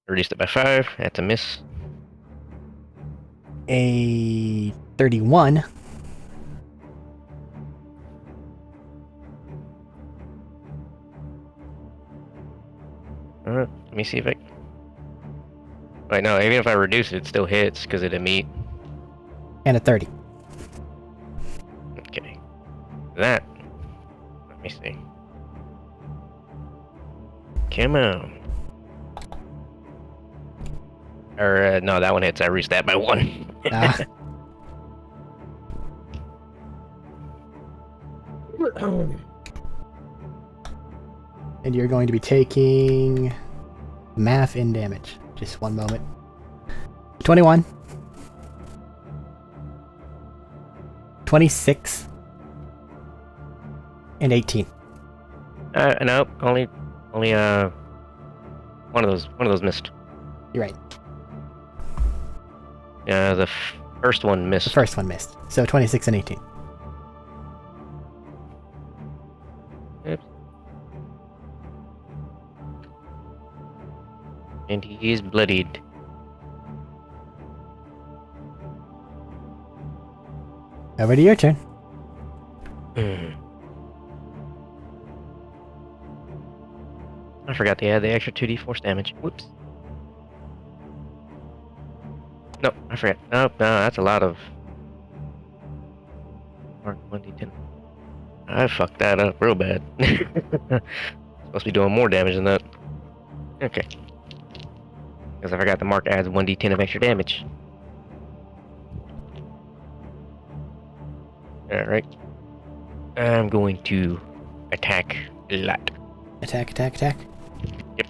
Reduced it by 5. That's a miss. A 31. Let me see if I. Wait, no. Even if I reduce it, it still hits because it meat. And a 30. Okay. That. Let me see. Come on. Or no, that one hits. I reached that by 1. Ah. And you're going to be taking math in damage. Just one moment. 21. 26. And 18. No, only one of those missed. You're right. Yeah, the first one missed. The first one missed. So 26 and 18. Oops. And he is bloodied. Over to your turn. I forgot to add the extra 2d force damage. Whoops. No, I forgot. Nope, no, that's a lot of. Mark 1d10. I fucked that up real bad. Supposed to be doing more damage than that. Okay. Because I forgot the mark adds 1d10 of extra damage. Alright. I'm going to attack a lot. Attack, attack, attack. Yep.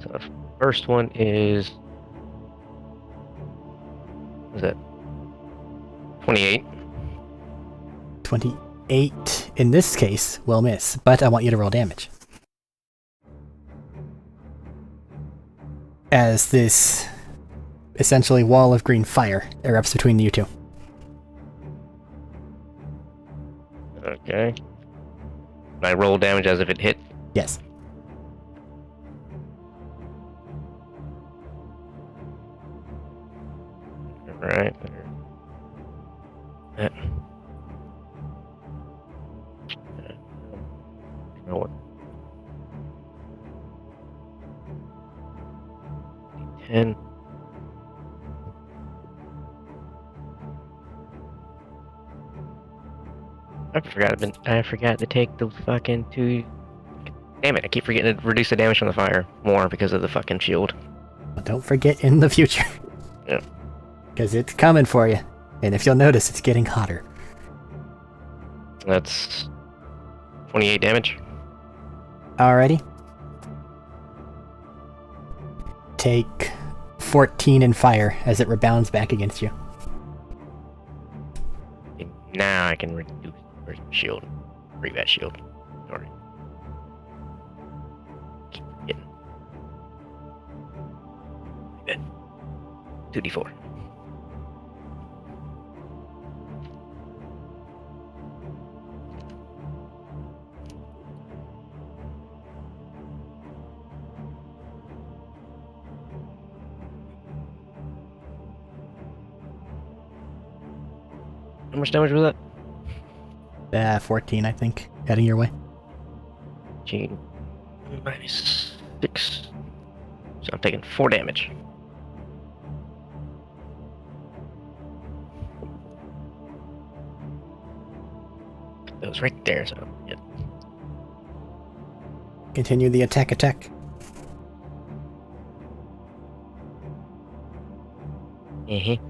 So the first one is. What is that? 28. 28 in this case will miss, but I want you to roll damage. As this essentially wall of green fire erupts between you two. Okay. I roll damage as if it hit. Yes. Alright. What? 10. I forgot to take the fucking 2. Damn it! I keep forgetting to reduce the damage from the fire more because of the fucking shield. Well, don't forget in the future. Yeah. Because it's coming for you. And if you'll notice, it's getting hotter. That's 28 damage. Alrighty. Take 14 in fire as it rebounds back against you. Okay, now I can reduce shield. Rebat shield. Sorry. Keep forgetting. 2d4. How much damage was that? 14, I think. Heading your way. 15 minus 6. So I'm taking 4 damage. That was right there, so yeah. Continue the attack. Mm-hmm.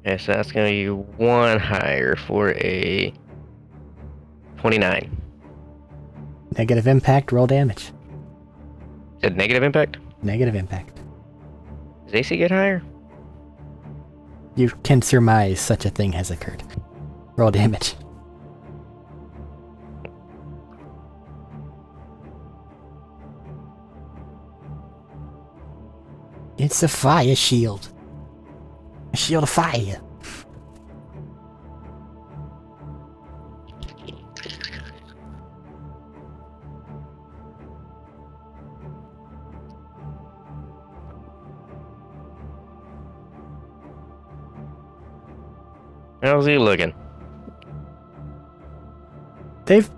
Okay, so that's gonna be 1 higher for a 29. Negative impact, roll damage. Said negative impact? Negative impact. Does AC get higher? You can surmise such a thing has occurred. Roll damage. It's a fire shield. A shield of fire. How's he looking? They've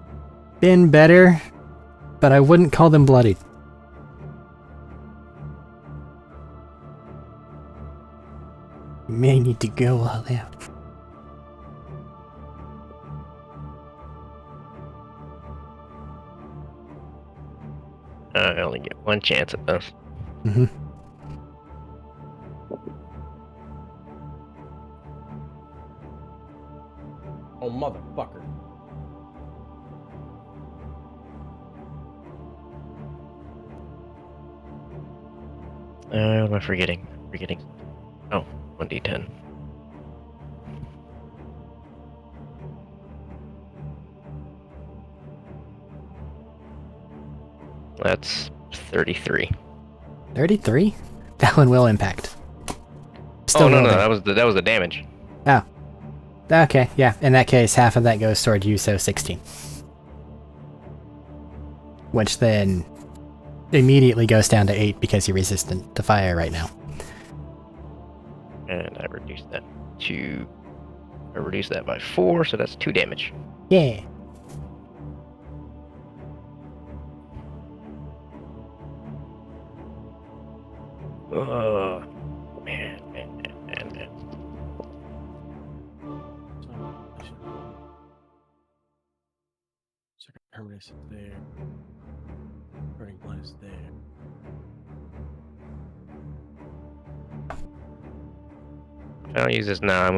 been better, but I wouldn't call them bloodied. You may need to go all out. I only get 1 chance at this. Mm-hmm. Oh, motherfucker. What am I forgetting? Oh, 1d10. That's 33. 33? That one will impact. Oh no, roll that was the damage. Oh. Okay, yeah. In that case, half of that goes toward you, so 16. Which then immediately goes down to 8 because you're resistant to fire right now. And I reduced that by 4, so that's 2 damage. Yeah. Oh, man. Second permanence is there. Burning blood is there. If I don't use this now, I'm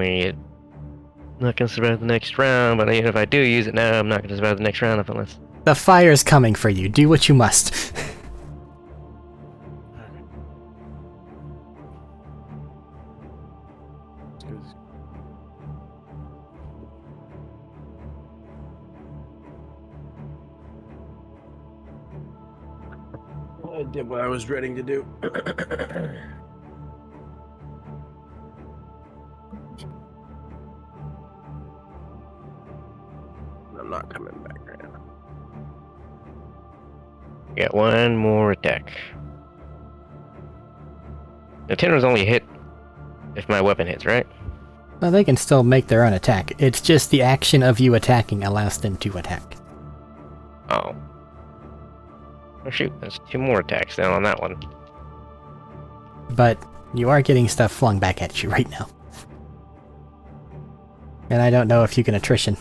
not gonna survive the next round, but even if I do use it now, I'm not gonna survive the next round unless... The fire's coming for you. Do what you must. I did what I was ready to do. I'm not coming back right now. Got 1 more attack. The 10 was only hit if my weapon hits, right? Well, they can still make their own attack. It's just the action of you attacking allows them to attack. Oh. Oh shoot, there's 2 more attacks down on that one. But you are getting stuff flung back at you right now. And I don't know if you can attrition.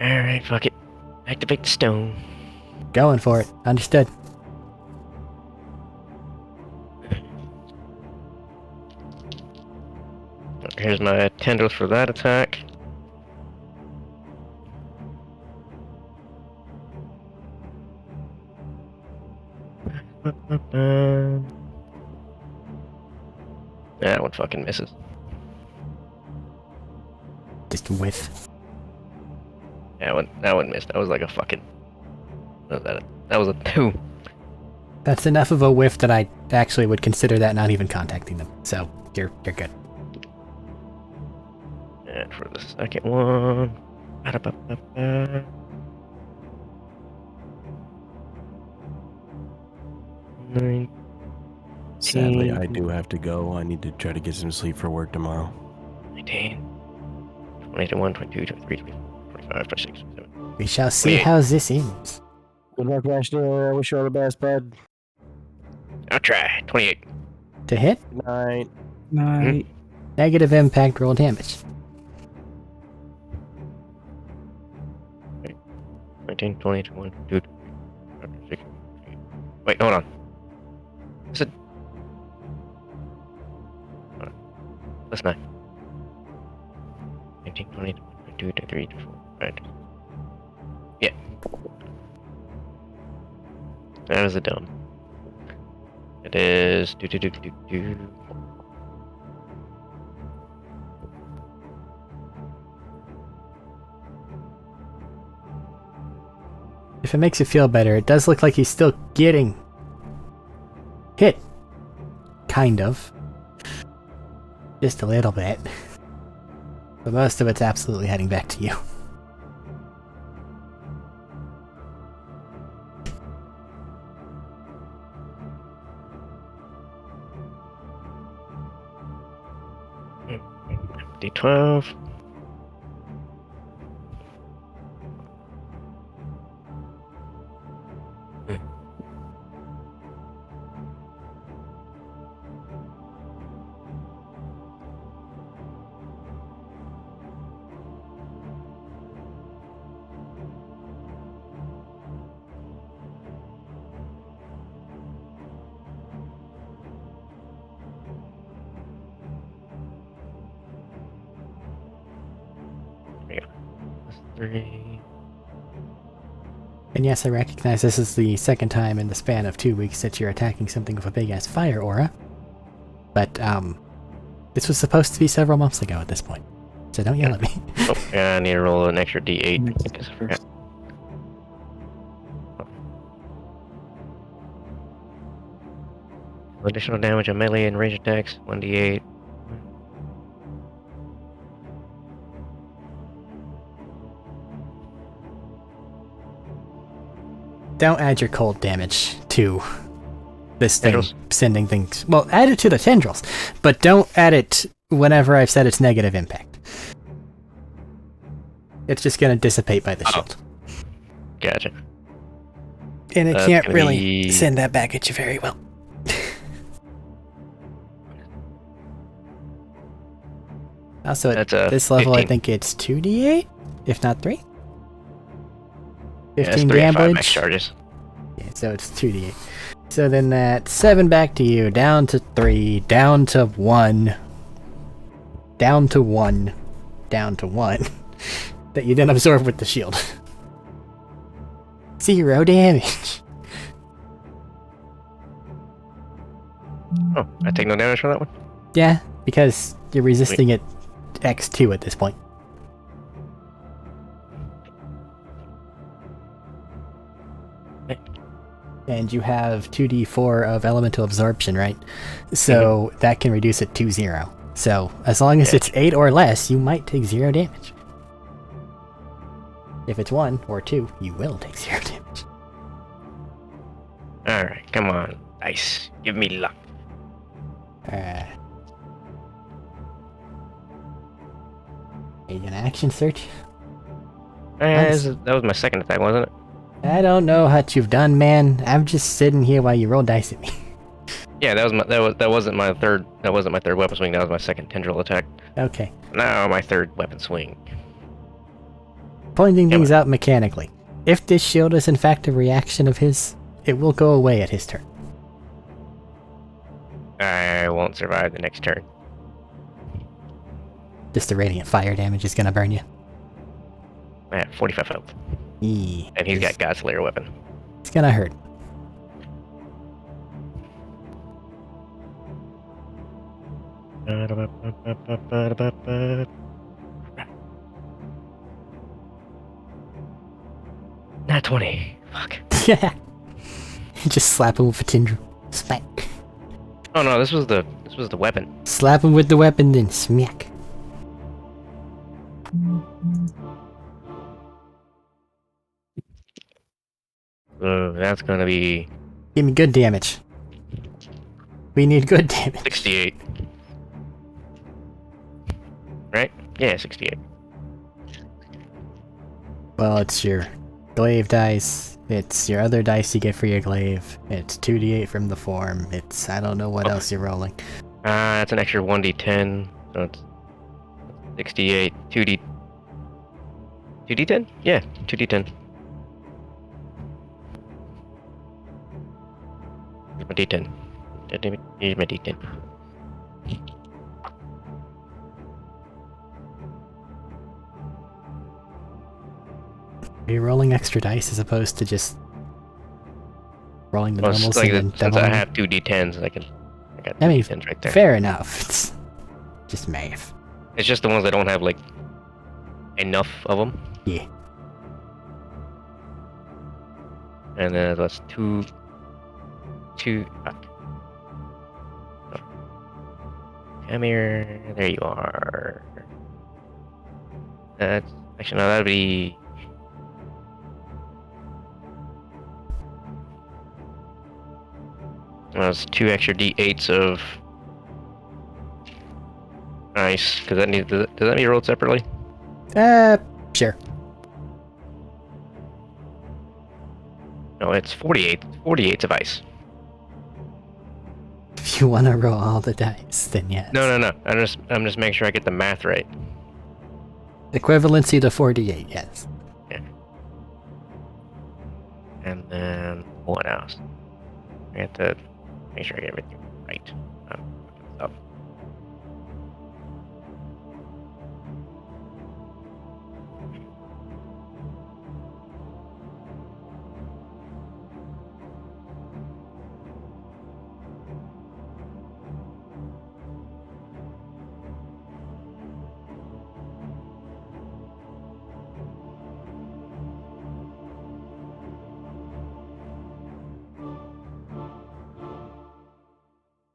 Alright, fuck it. Activate the stone. Going for it. Understood. Here's my tendrils for that attack. That one fucking misses. Just whiff. That one missed. That was like a fucking... What was that? That was a 2. That's enough of a whiff that I actually would consider that not even contacting them. So, you're good. And for the second one... Ba-da-ba-ba-ba. Nine. Sadly, I do have to go. I need to try to get some sleep for work tomorrow. 19. 20, 21, 22, 23, 24, 25, 26, 27. We shall see Wait. how this ends. Good luck, Ashley. I wish you all the best, bud. I'll try. 28. To hit, Good night. Night. negative impact roll damage. 19, 20, 21, 22, 23, 24. Wait, hold on. Is it? Hold on. That's 9. 19, 20, 22, 23, 24, 25. Yeah. That was a dumb. It is... If it makes you feel better, it does look like he's still getting hit. Kind of. Just a little bit. But most of it's absolutely heading back to you. D12. That's 3. And yes, I recognize this is the second time in the span of 2 weeks that you're attacking something with a big-ass fire aura. But, this was supposed to be several months ago at this point. So don't yell at me. Oh, yeah, I need to roll an extra D8. Next Because I forgot. Additional damage on melee and range attacks, 1d8. Don't add your cold damage to this thing Tendrils? sending things. Well, add it to the tendrils, but don't add it whenever I've said it's negative impact. It's just gonna dissipate by the Oh. shield. Gotcha. And it That's can't gonna really be- send that back at you very well. Also, at That's a this level, I 15. think it's 2d8, if not 3. Yeah, it's 15 3 and 5 max damage. charges. Yeah, so it's 2d8. So then that's 7 back to you, down to 3, down to 1, down to 1, down to 1, that you then absorb with the shield. 0 damage. Oh, I take no damage from that one? Yeah, because you're resisting it x2 at this point. Okay. And you have 2d4 of elemental absorption, right? So that can reduce it to 0. So as long as Yeah. it's 8 or less, you might take 0 damage. If it's 1 or 2, you will take 0 damage. Alright, come on. Dice. Give me luck. Are you gonna action search? That was my second attack, wasn't it? I don't know what you've done, man. I'm just sitting here while you roll dice at me. Yeah, that wasn't my third weapon swing. That was my second tendril attack. Okay. Now my third weapon swing. Pointing Damn things it. out mechanically. If this shield is in fact a reaction of his, it will go away at his turn. I won't survive the next turn. Just the radiant fire damage is gonna burn you. I have 45 health, Eee. and he's got Godslayer weapon. It's gonna hurt. Not 20. Fuck. Yeah. Just slap him with a tendril. Smack. Oh no, this was the weapon. Slap him with the weapon, then smack. That's gonna be Give me good damage. We need good damage. 68. Right? Yeah, 68. Well, it's your glaive dice. It's your other dice you get for your glaive. It's 2d8 from the form. It's I don't know what else you're rolling. That's an extra 1d10. So it's 68. 2d10? Yeah, 2d10. Here's my d10. God damn it. Here's my d10. Are you rolling extra dice as opposed to just rolling the Well, normals like and then since I doubling? have two d10s, I got I mean, d10s right there. fair enough. It's just math. It's just the ones that don't have like enough of them. Yeah. And then that's two. Fuck. Oh. Come here. There you are. That's actually no. That'd be. That's two extra d8s of. Nice, because that needs. Does that need rolled separately? Sure. No, it's 48. 48s of ice. If you want to roll all the dice, then yes. No. I'm just making sure I get the math right. Equivalency to 48, yes. Yeah. And then what else? I have to make sure I get everything right. Stuff.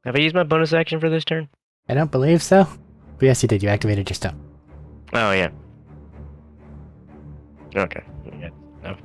Have I used my bonus action for this turn? I don't believe so. But yes, you did. You activated your stone. Oh, yeah. Okay. Yeah. No.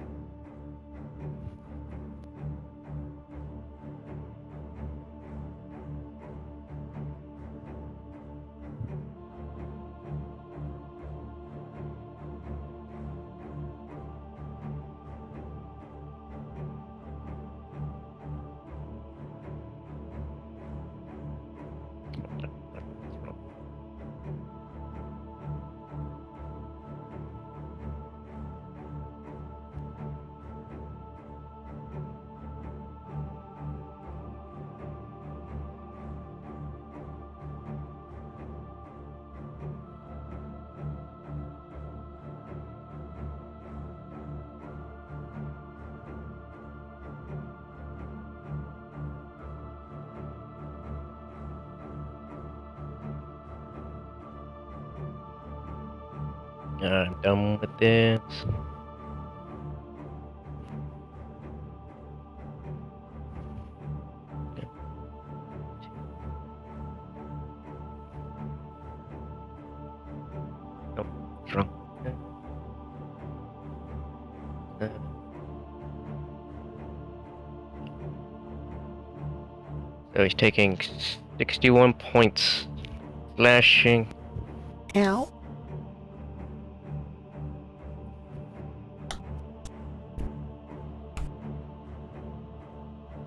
I'm done with this. Nope, it's wrong. So he's taking 61 points. Slashing. Ow.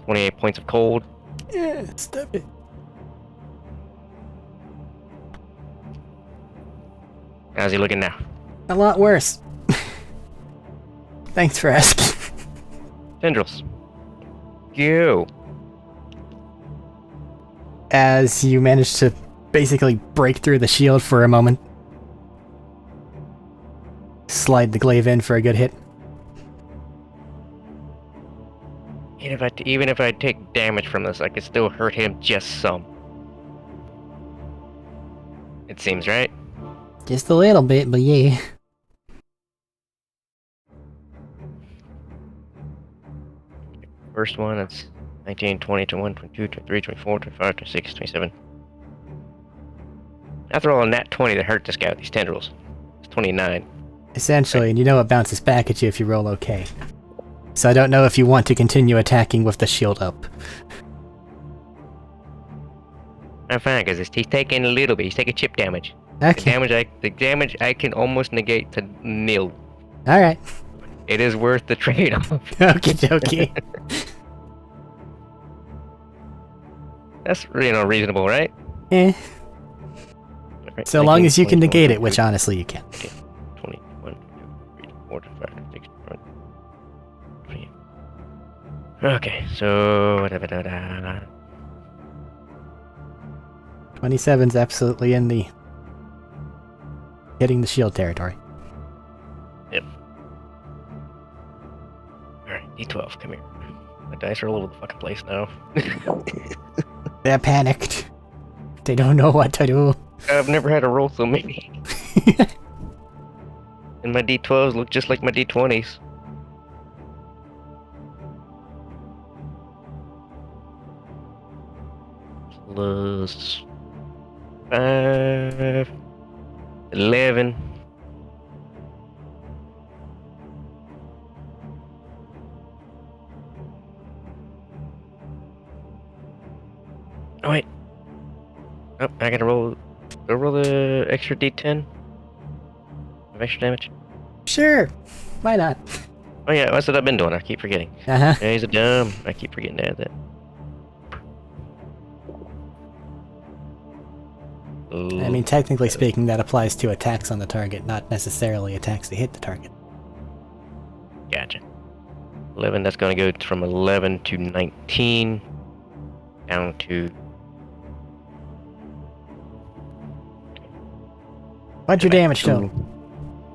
$28 points of cold. Yeah, stop it. How's he looking now? A lot worse. Thanks for asking. Tendrils. Go. As you manage to basically break through the shield for a moment. Slide the glaive in for a good hit. Even if I take damage from this, I could still hurt him just some. It seems, right? Just a little bit, but yeah. First one, that's 19, 20, 21, 22, 23, 24, 25, 26, 27. After all, a nat 20 that hurt this guy with these tendrils. It's 29. Essentially, and you know it bounces back at you if you roll okay. So I don't know if you want to continue attacking with the shield up. I'm fine, because he's taking a little bit. He's taking chip damage. Okay. The damage I can almost negate to nil. Alright. It is worth the trade-off. Okie dokie. That's, reasonable, right? Eh. Alright, So long 19, as you can 20, negate it, 21, which honestly you can. 21, 22, 23, 24, 25, 26, 27. Okay, so... 27's absolutely in the hitting the shield territory. Yep. Alright, D12, come here. My dice are all over the fucking place now. They're panicked. They don't know what to do. I've never had to roll so many. And my D12s look just like my D20s. Plus 5, 11. Oh wait. Oh, I gotta roll. Do I roll the extra D10 of extra damage? Sure. Why not? Oh yeah, that's what I've been doing. I keep forgetting. Uh-huh. Yeah, he's a dumb. I keep forgetting to add that. Ooh. I mean, technically speaking, that applies to attacks on the target, not necessarily attacks that hit the target. Gotcha. 11, that's gonna go from 11 to 19. Down to... What's your damage total?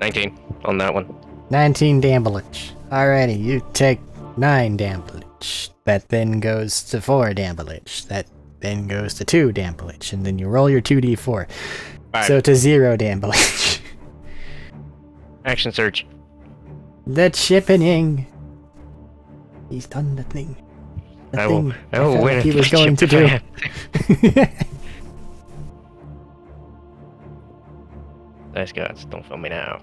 19 on that one. 19 damage. Alrighty, you take 9 damage. That then goes to 4 damage. That then goes to 2 damage. And then you roll your 2d4. Five. So to 0 damage. Action surge. The chippening. He's done the thing. The I thing will felt win like he if was I going to chip do. if I have to. Dice gods, don't fail me now.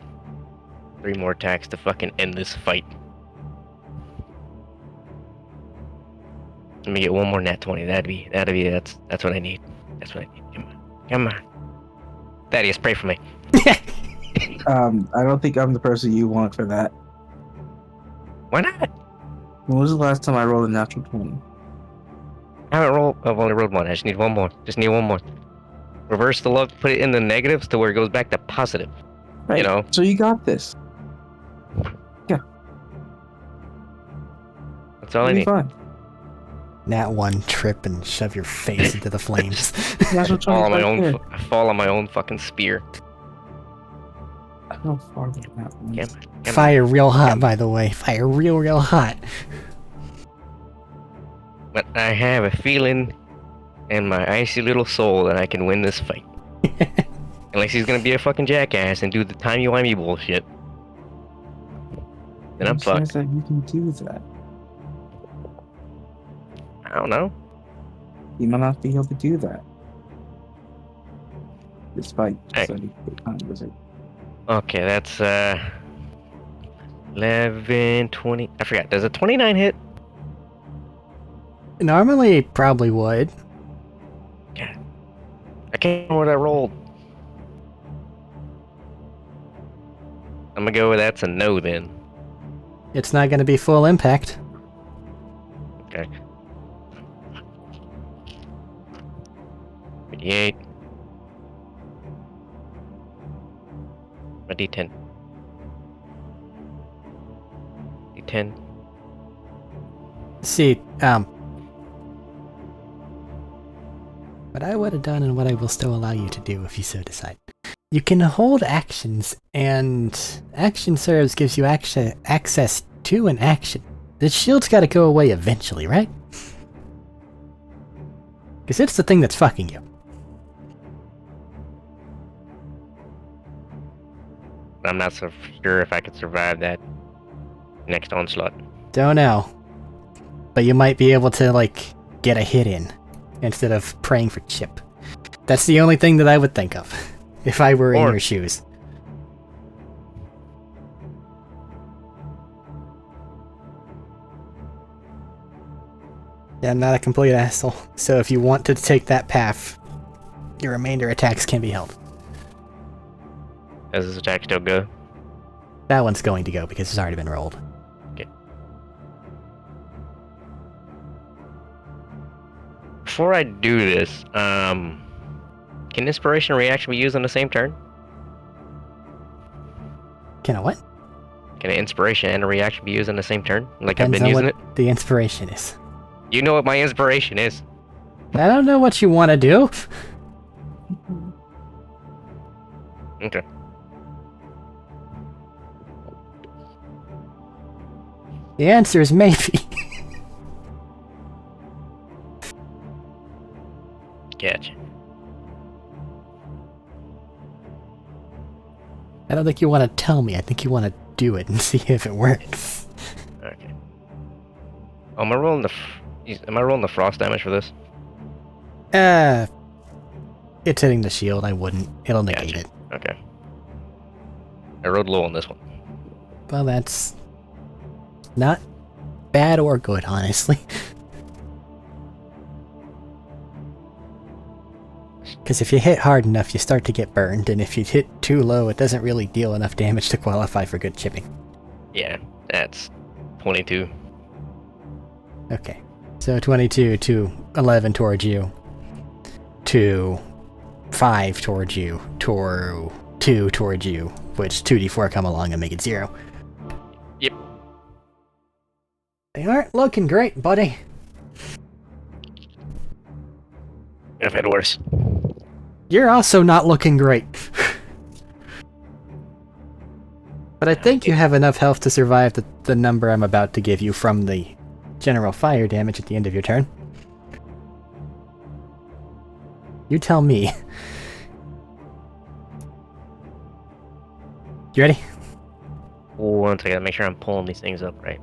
3 more attacks to fucking end this fight. Let me get one more nat 20. That's what I need. That's what I need. Come on. Thaddeus, pray for me. I don't think I'm the person you want for that. Why not? When was the last time I rolled a natural 20? I've only rolled one. I just need one more. Just need one more. Reverse the luck, put it in the negatives to where it goes back to positive. Right. You know? So you got this. That's all I You'll be need. fine. Nat 1 trip and shove your face into the flames. Natural 20 Fall on my right own. there. I fall on my own fucking spear. How far did that one? Come on. Fire real hot, by the way. Fire real hot. But I have a feeling in my icy little soul that I can win this fight. Unless he's gonna be a fucking jackass and do the timey-wimey bullshit. Then I'm Who says fucked. that you can do that? I don't know. You might not be able to do that. Despite Hey. studying the time, was it? Okay, that's 11, 20. I forgot. Does a 29 hit? Normally, it probably would. God can't remember what I rolled. I'm gonna go with that's a no then. It's not going to be full impact. Okay. 58. A D10. D10. See, what I would have done and what I will still allow you to do if you so decide. You can hold actions, and action serves gives you access to an action. The shield's gotta go away eventually, right? Because it's the thing that's fucking you. I'm not so sure if I could survive that next onslaught. Don't know. But you might be able to, like, get a hit in instead of praying for chip. That's the only thing that I would think of if I were in your shoes. Yeah, I'm not a complete asshole. So if you want to take that path, your remainder attacks can be held. Does this attack still go? That one's going to go because it's already been rolled. Okay. Before I do this, can inspiration reaction be used on the same turn? Can I what? Can an inspiration and a reaction be used on the same turn? Like Depends I've been on using what it? the inspiration is. You know what my inspiration is. I don't know what you want to do. Okay. The answer is maybe. Gotcha. I don't think you want to tell me. I think you want to do it and see if it works. Okay. Oh, am I rolling the frost damage for this? It's hitting the shield. I wouldn't. It'll negate it. Okay. I rolled low on this one. Well, that's not bad or good, honestly. Because if you hit hard enough, you start to get burned, and if you hit too low, it doesn't really deal enough damage to qualify for good chipping. Yeah, that's 22. Okay, so 22 to 11 towards you, to 5 towards you, to 2 towards you, which 2d4 come along and make it 0. Yep. They aren't looking great, buddy. I've had worse. You're also not looking great. But I think you have enough health to survive the number I'm about to give you from the general fire damage at the end of your turn. You tell me. You ready? One second, make sure I'm pulling these things up right.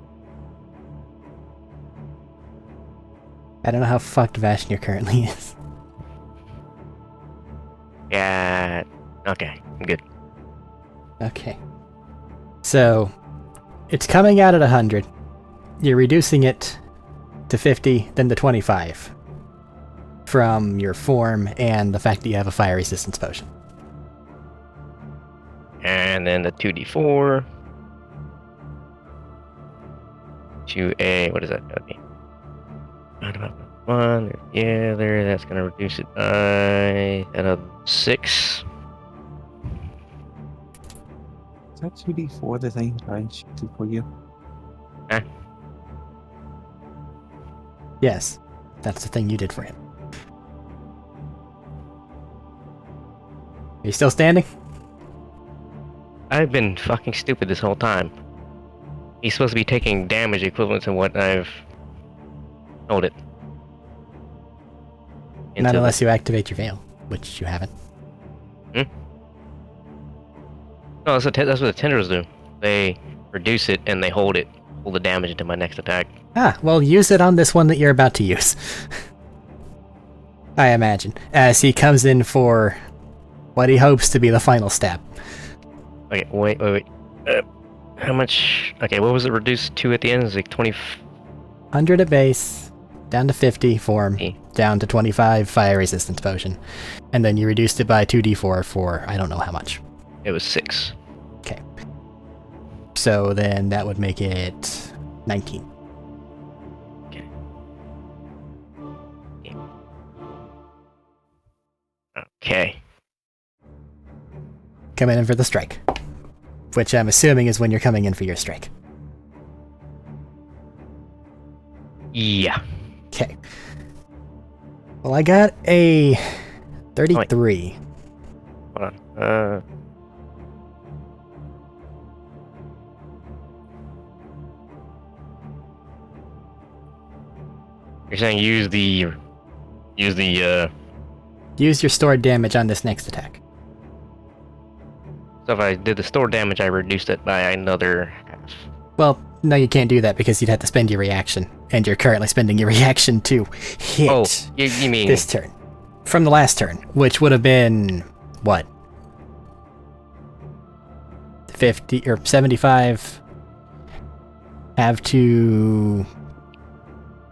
I don't know how fucked Vashnir currently is. Yeah. Okay, I'm good. Okay. So, it's coming out at 100. You're reducing it to 50, then to 25. From your form and the fact that you have a fire resistance potion. And then the 2d4 to a, what is that gonna be? One, yeah, there, that's gonna reduce it by another 6. Is that 2d4 the thing I shifted for you? Yes, that's the thing you did for him. Are you still standing? I've been fucking stupid this whole time. He's supposed to be taking damage equivalent to what I've told it. Not unless you activate your veil, which you haven't. No, that's what the tendrils do. They reduce it and they hold the damage into my next attack. Ah, well, use it on this one that you're about to use. I imagine. As he comes in for what he hopes to be the final stab. Okay, wait. How much? Okay, what was it reduced to at the end? It was like 20. 100 at base, down to 50 form, down to 25 fire resistance potion. And then you reduced it by 2d4 for I don't know how much. It was 6. Okay. So then that would make it 19. Okay. Coming in for the strike. Which I'm assuming is when you're coming in for your strike. Yeah. Okay. Well, I got a 33. Hold on. You're saying use the Use your stored damage on this next attack. so if I did the store damage, I reduced it by another half. Well, no, you can't do that because you'd have to spend your reaction, and you're currently spending your reaction to hit Oh, you mean this turn. From the last turn, which would have been, what? 50 or 75 have to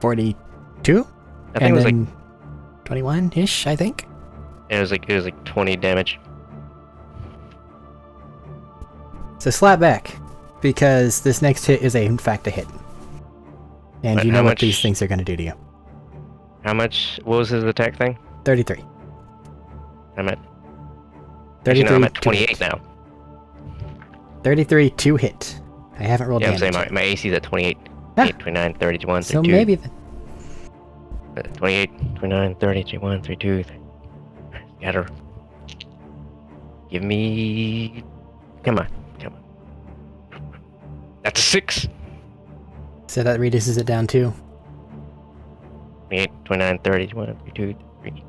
42? I think it was like 21-ish, I think. it was like 20 damage. So slap back, because this next hit is in fact a hit. And But you how know what much- these things are going to do to you. How much? What was his attack thing? 33. I'm at. 33 Actually, no, I'm at to 28 hit. now. 33 to hit. I haven't rolled Yeah, I'm damage. saying my AC is at 28. Ah. 8, 29, 30, 31, So 32. maybe the, 28, 29, 30, 31, 32. Scatter. Give me. Come on. That's a 6. so that reduces it down to 28, 29, 30, 31, 32, 33.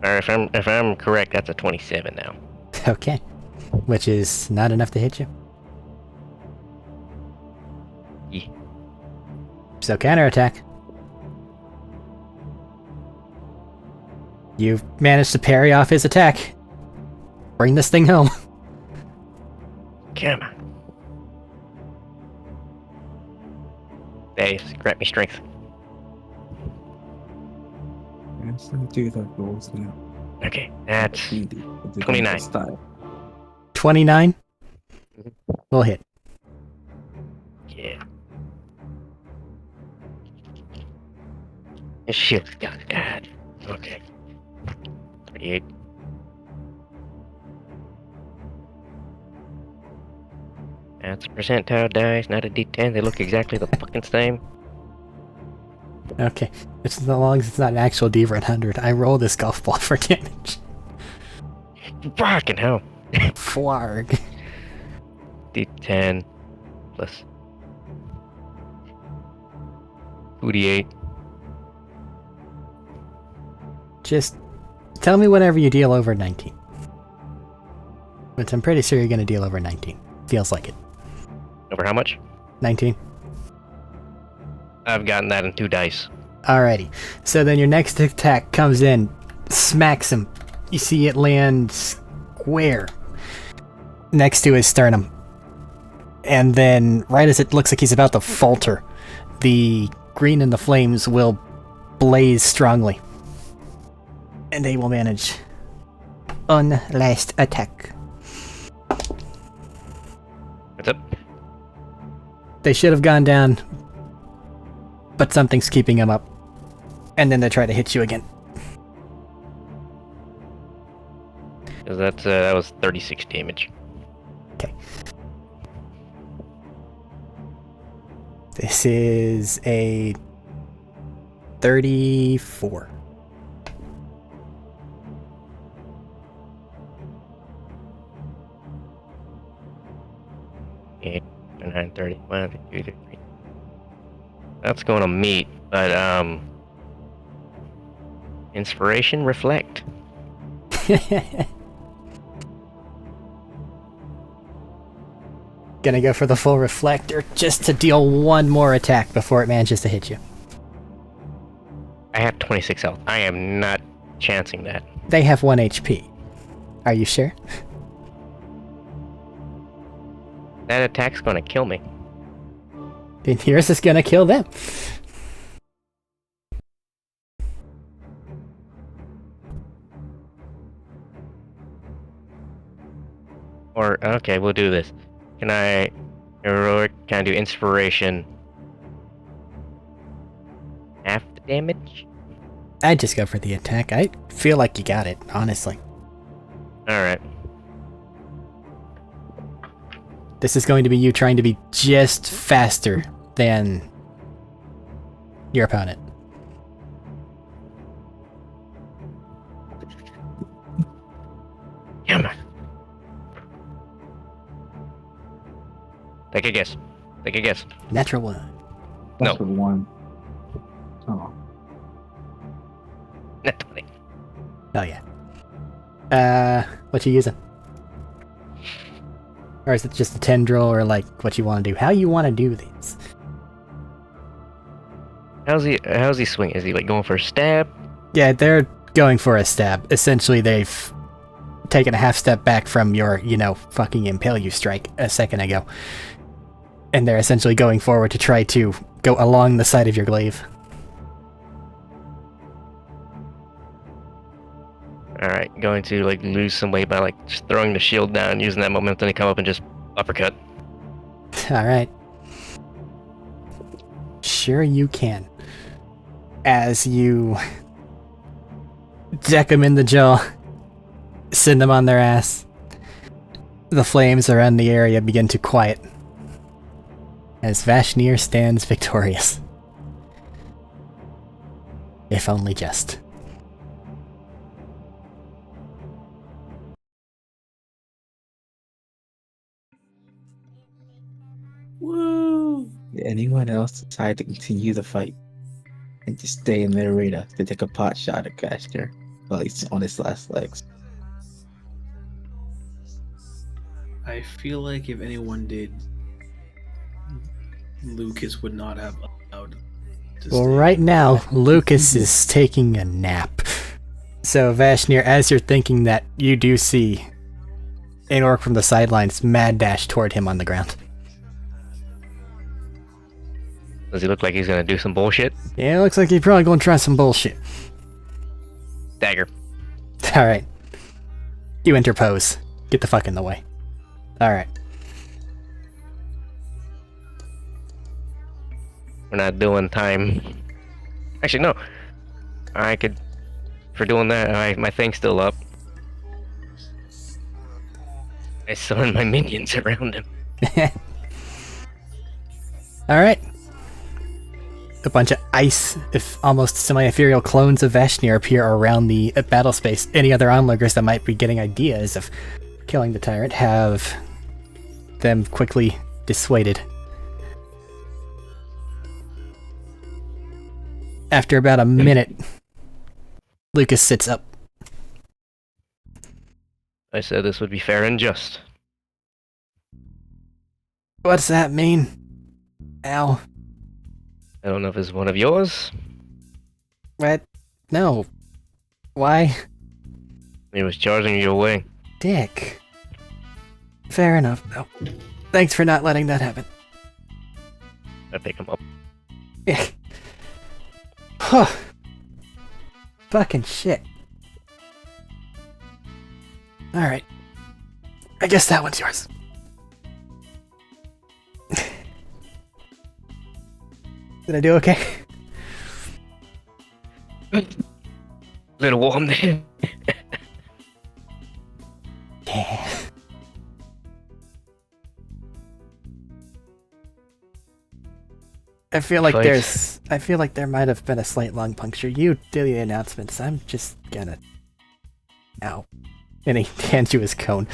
Or if I'm correct, that's a 27 now. okay, which is not enough to hit you. Yeah. So counterattack. You've managed to parry off his attack. Bring this thing home. Come on. Dave, grant me strength. Yes, I do that rolls now. Okay, that's 29. 29 Mhm. will hit. Yeah. Shit, got that. Okay. 38. That's a percentile dice, not a d10. They look exactly the fucking same. Okay, it's as long as it's not an actual D100. I roll this golf ball for damage. Fucking hell. Flarg. D10 plus 48. Just tell me whenever you deal over 19. Which I'm pretty sure you're going to deal over 19. Feels like it. Over how much? 19. I've gotten that in 2 dice. Alrighty. So then your next attack comes in, smacks him. You see it land square next to his sternum. And then, right as it looks like he's about to falter, the green in the flames will blaze strongly. And they will manage on last attack. What's up? They should have gone down, but something's keeping them up. And then they try to hit you again. 'Cause that was 36 damage. Okay. This is a 34. Eight, 9, 30, 1, 2, 3. That's going to meet, but inspiration, reflect. Gonna go for the full reflector just to deal one more attack before it manages to hit you. I have 26 health. I am not chancing that. They have 1 HP. Are you sure? That attack's going to kill me. Then yours is gonna kill them. Or okay, we'll do this. Can I heroic? Can I do inspiration? Half the damage. I'd just go for the attack. I feel like you got it, honestly. All right. This is going to be you trying to be just faster than your opponent. Come on. Take a guess. Take a guess. Natural one. No. That's the one. Oh. Not 20. Oh yeah. What you using? Or is it just a tendril, or like what you want to do? How you want to do these? How's he swinging? Is he like going for a stab? Yeah, they're going for a stab. Essentially, they've taken a half step back from your, fucking impale you strike a second ago. And they're essentially going forward to try to go along the side of your glaive. Alright, going to like lose some weight by like just throwing the shield down, using that momentum to come up and just uppercut. Alright. Sure you can. As you deck them in the jaw, send them on their ass, the flames around the area begin to quiet as Vashnir stands victorious. If only just. Woo! Did anyone else decide to continue the fight and just stay in their arena to take a pot shot at Caster while he's on his last legs? I feel like if anyone did, Lucas would not have allowed to Well, stay. right now, Lucas is taking a nap. So, Vashnir, as you're thinking that, you do see an orc from the sidelines mad dash toward him on the ground. Does he look like he's gonna do some bullshit? Yeah, it looks like he's probably gonna try some bullshit. Dagger. Alright. You interpose. Get the fuck in the way. Alright. We're not doing time. Actually, no. I could. For doing that, my thing's still up. I summon my minions around him. Alright. A bunch of ice, if almost semi-ethereal clones of Vashnir appear around the battle space. Any other onlookers that might be getting ideas of killing the tyrant have them quickly dissuaded. After about a minute, Lucas sits up. I said this would be fair and just. What's that mean? Ow. I don't know if it's one of yours. What? No. Why? He was charging you away. Dick. Fair enough, though. Thanks for not letting that happen. I pick him up. Huh. Fucking shit. Alright. I guess that one's yours. Did I do okay? Little warm there. Yeah. I feel like there might have been a slight lung puncture. You do the announcements. I'm just gonna. Ow. And he hands you his cone.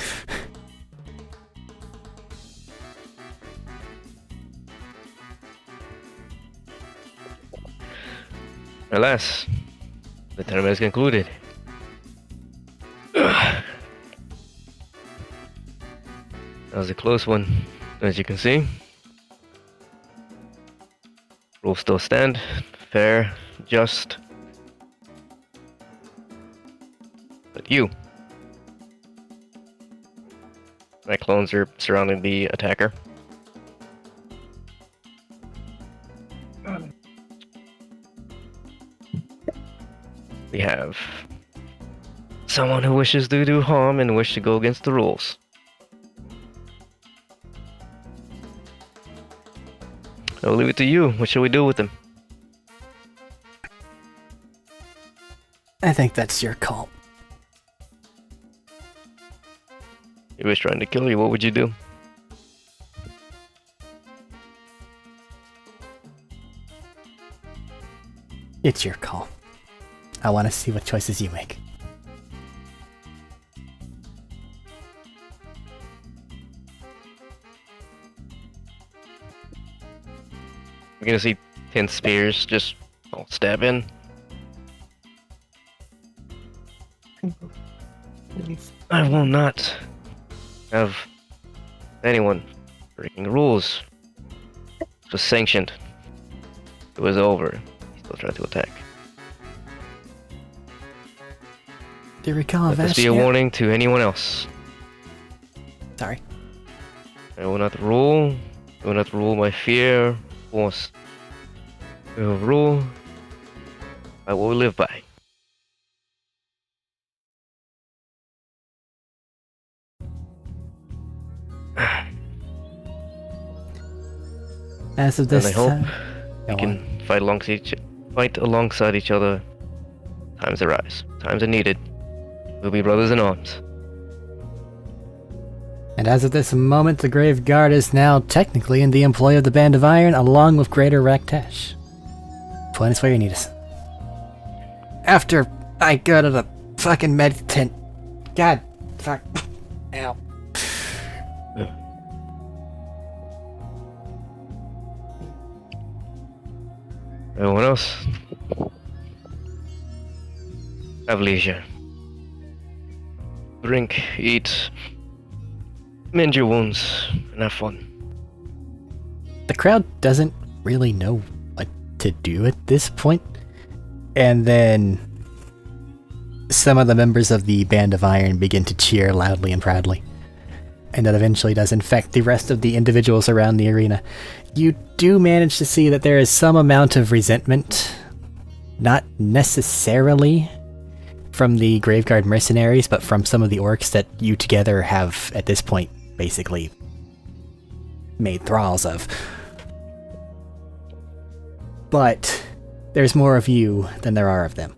Alas, the tournament is concluded. That was a close one, as you can see. Rules still stand. Fair, just. But you. My clones are surrounding the attacker. We have someone who wishes to do harm and wish to go against the rules. I'll leave it to you. What should we do with him? I think that's your call. He was trying to kill you. What would you do? It's your call. I want to see what choices you make. We're gonna see 10 spears just all stab in. I will not have anyone breaking rules. It was sanctioned. It was over. He still tried to attack. Do you recall Let this be a warning to anyone else. Sorry. I will not rule. I will not rule by fear, force. I will rule by what we live by. As of this And I hope time, we Go can fight alongside each other. Times arise. Times are needed. We'll be brothers in arms. And as of this moment, the Grave Guard is now technically in the employ of the Band of Iron, along with Greater Raktesh. Point us where you need us. After I go to the fucking med tent. God, fuck. Ow. Everyone else, have leisure. Drink, eat, mend your wounds, and have fun. The crowd doesn't really know what to do at this point. And then some of the members of the Band of Iron begin to cheer loudly and proudly. And that eventually does infect the rest of the individuals around the arena. You do manage to see that there is some amount of resentment, not necessarily from the Graveguard mercenaries, but from some of the orcs that you together have, at this point, basically made thralls of. But there's more of you than there are of them.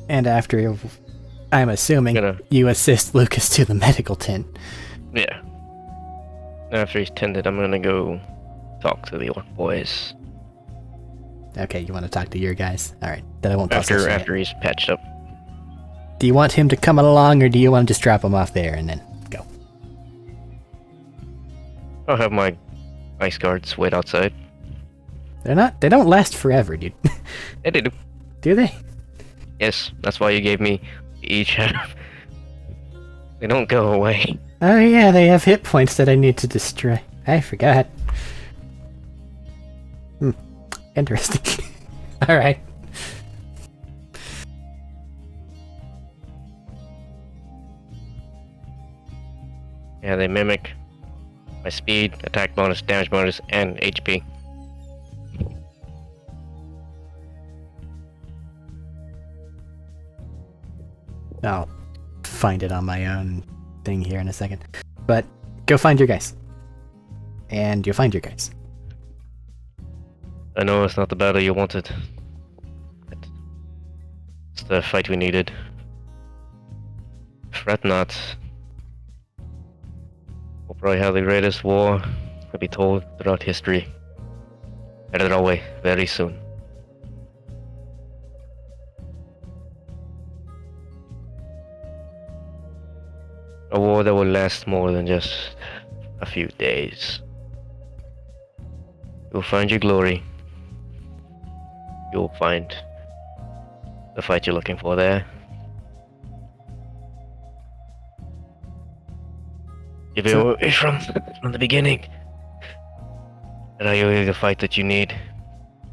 And after, I'm assuming, you assist Lucas to the medical tent. Yeah. After he's tended, I'm gonna go talk to the orc boys. Okay, you want to talk to your guys? Alright, then I won't pause this After he's patched up. Do you want him to come along, or do you want to just drop him off there and then go? I'll have my ice guards wait outside. They don't last forever, dude. Yeah, they do. Do they? Yes, that's why you gave me each half. They don't go away. Oh yeah, they have hit points that I need to destroy. I forgot. Interesting. Alright. Yeah, they mimic my speed, attack bonus, damage bonus, and HP. I'll find it on my own thing here in a second. But go find your guys. And you'll find your guys. I know it's not the battle you wanted. It's the fight we needed. Fret not. We'll probably have the greatest war to be told throughout history. Headed our way very soon. A war that will last more than just a few days. You'll find your glory. You'll find the fight you're looking for there. You've been with me from the beginning. And I owe you the fight that you need.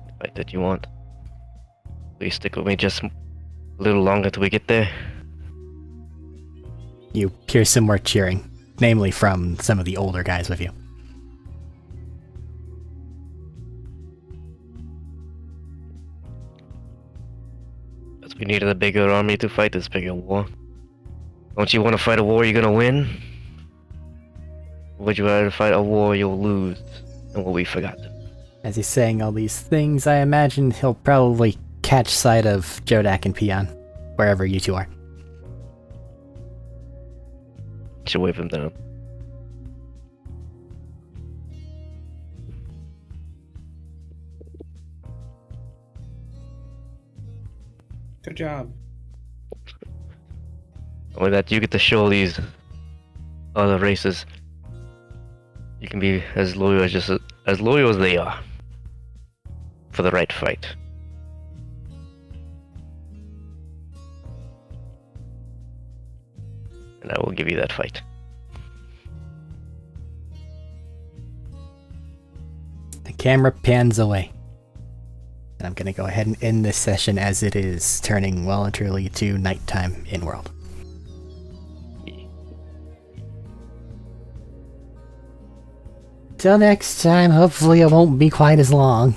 The fight that you want. Please stick with me just a little longer till we get there. You hear some more cheering, namely from some of the older guys with you. Because we needed a bigger army to fight this bigger war. Don't you want to fight a war you're gonna win? Or would you rather fight a war you'll lose and will be forgotten? As he's saying all these things, I imagine he'll probably catch sight of Jodak and Peon, wherever you two are. Should wave him down. Good job. Only that you get to show these other races you can be as loyal as loyal as they are for the right fight. And I will give you that fight. The camera pans away. And I'm gonna go ahead and end this session as it is turning well and truly to nighttime in world. Till next time, hopefully it won't be quite as long.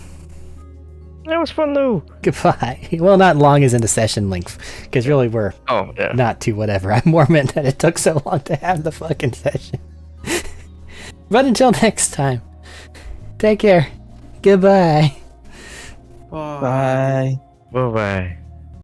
That was fun though. Goodbye. Well, not long as in the session length, because really we're Oh yeah. not too whatever. I more meant that it took so long to have the fucking session. But until next time, take care. Goodbye. Bye. Bye bye.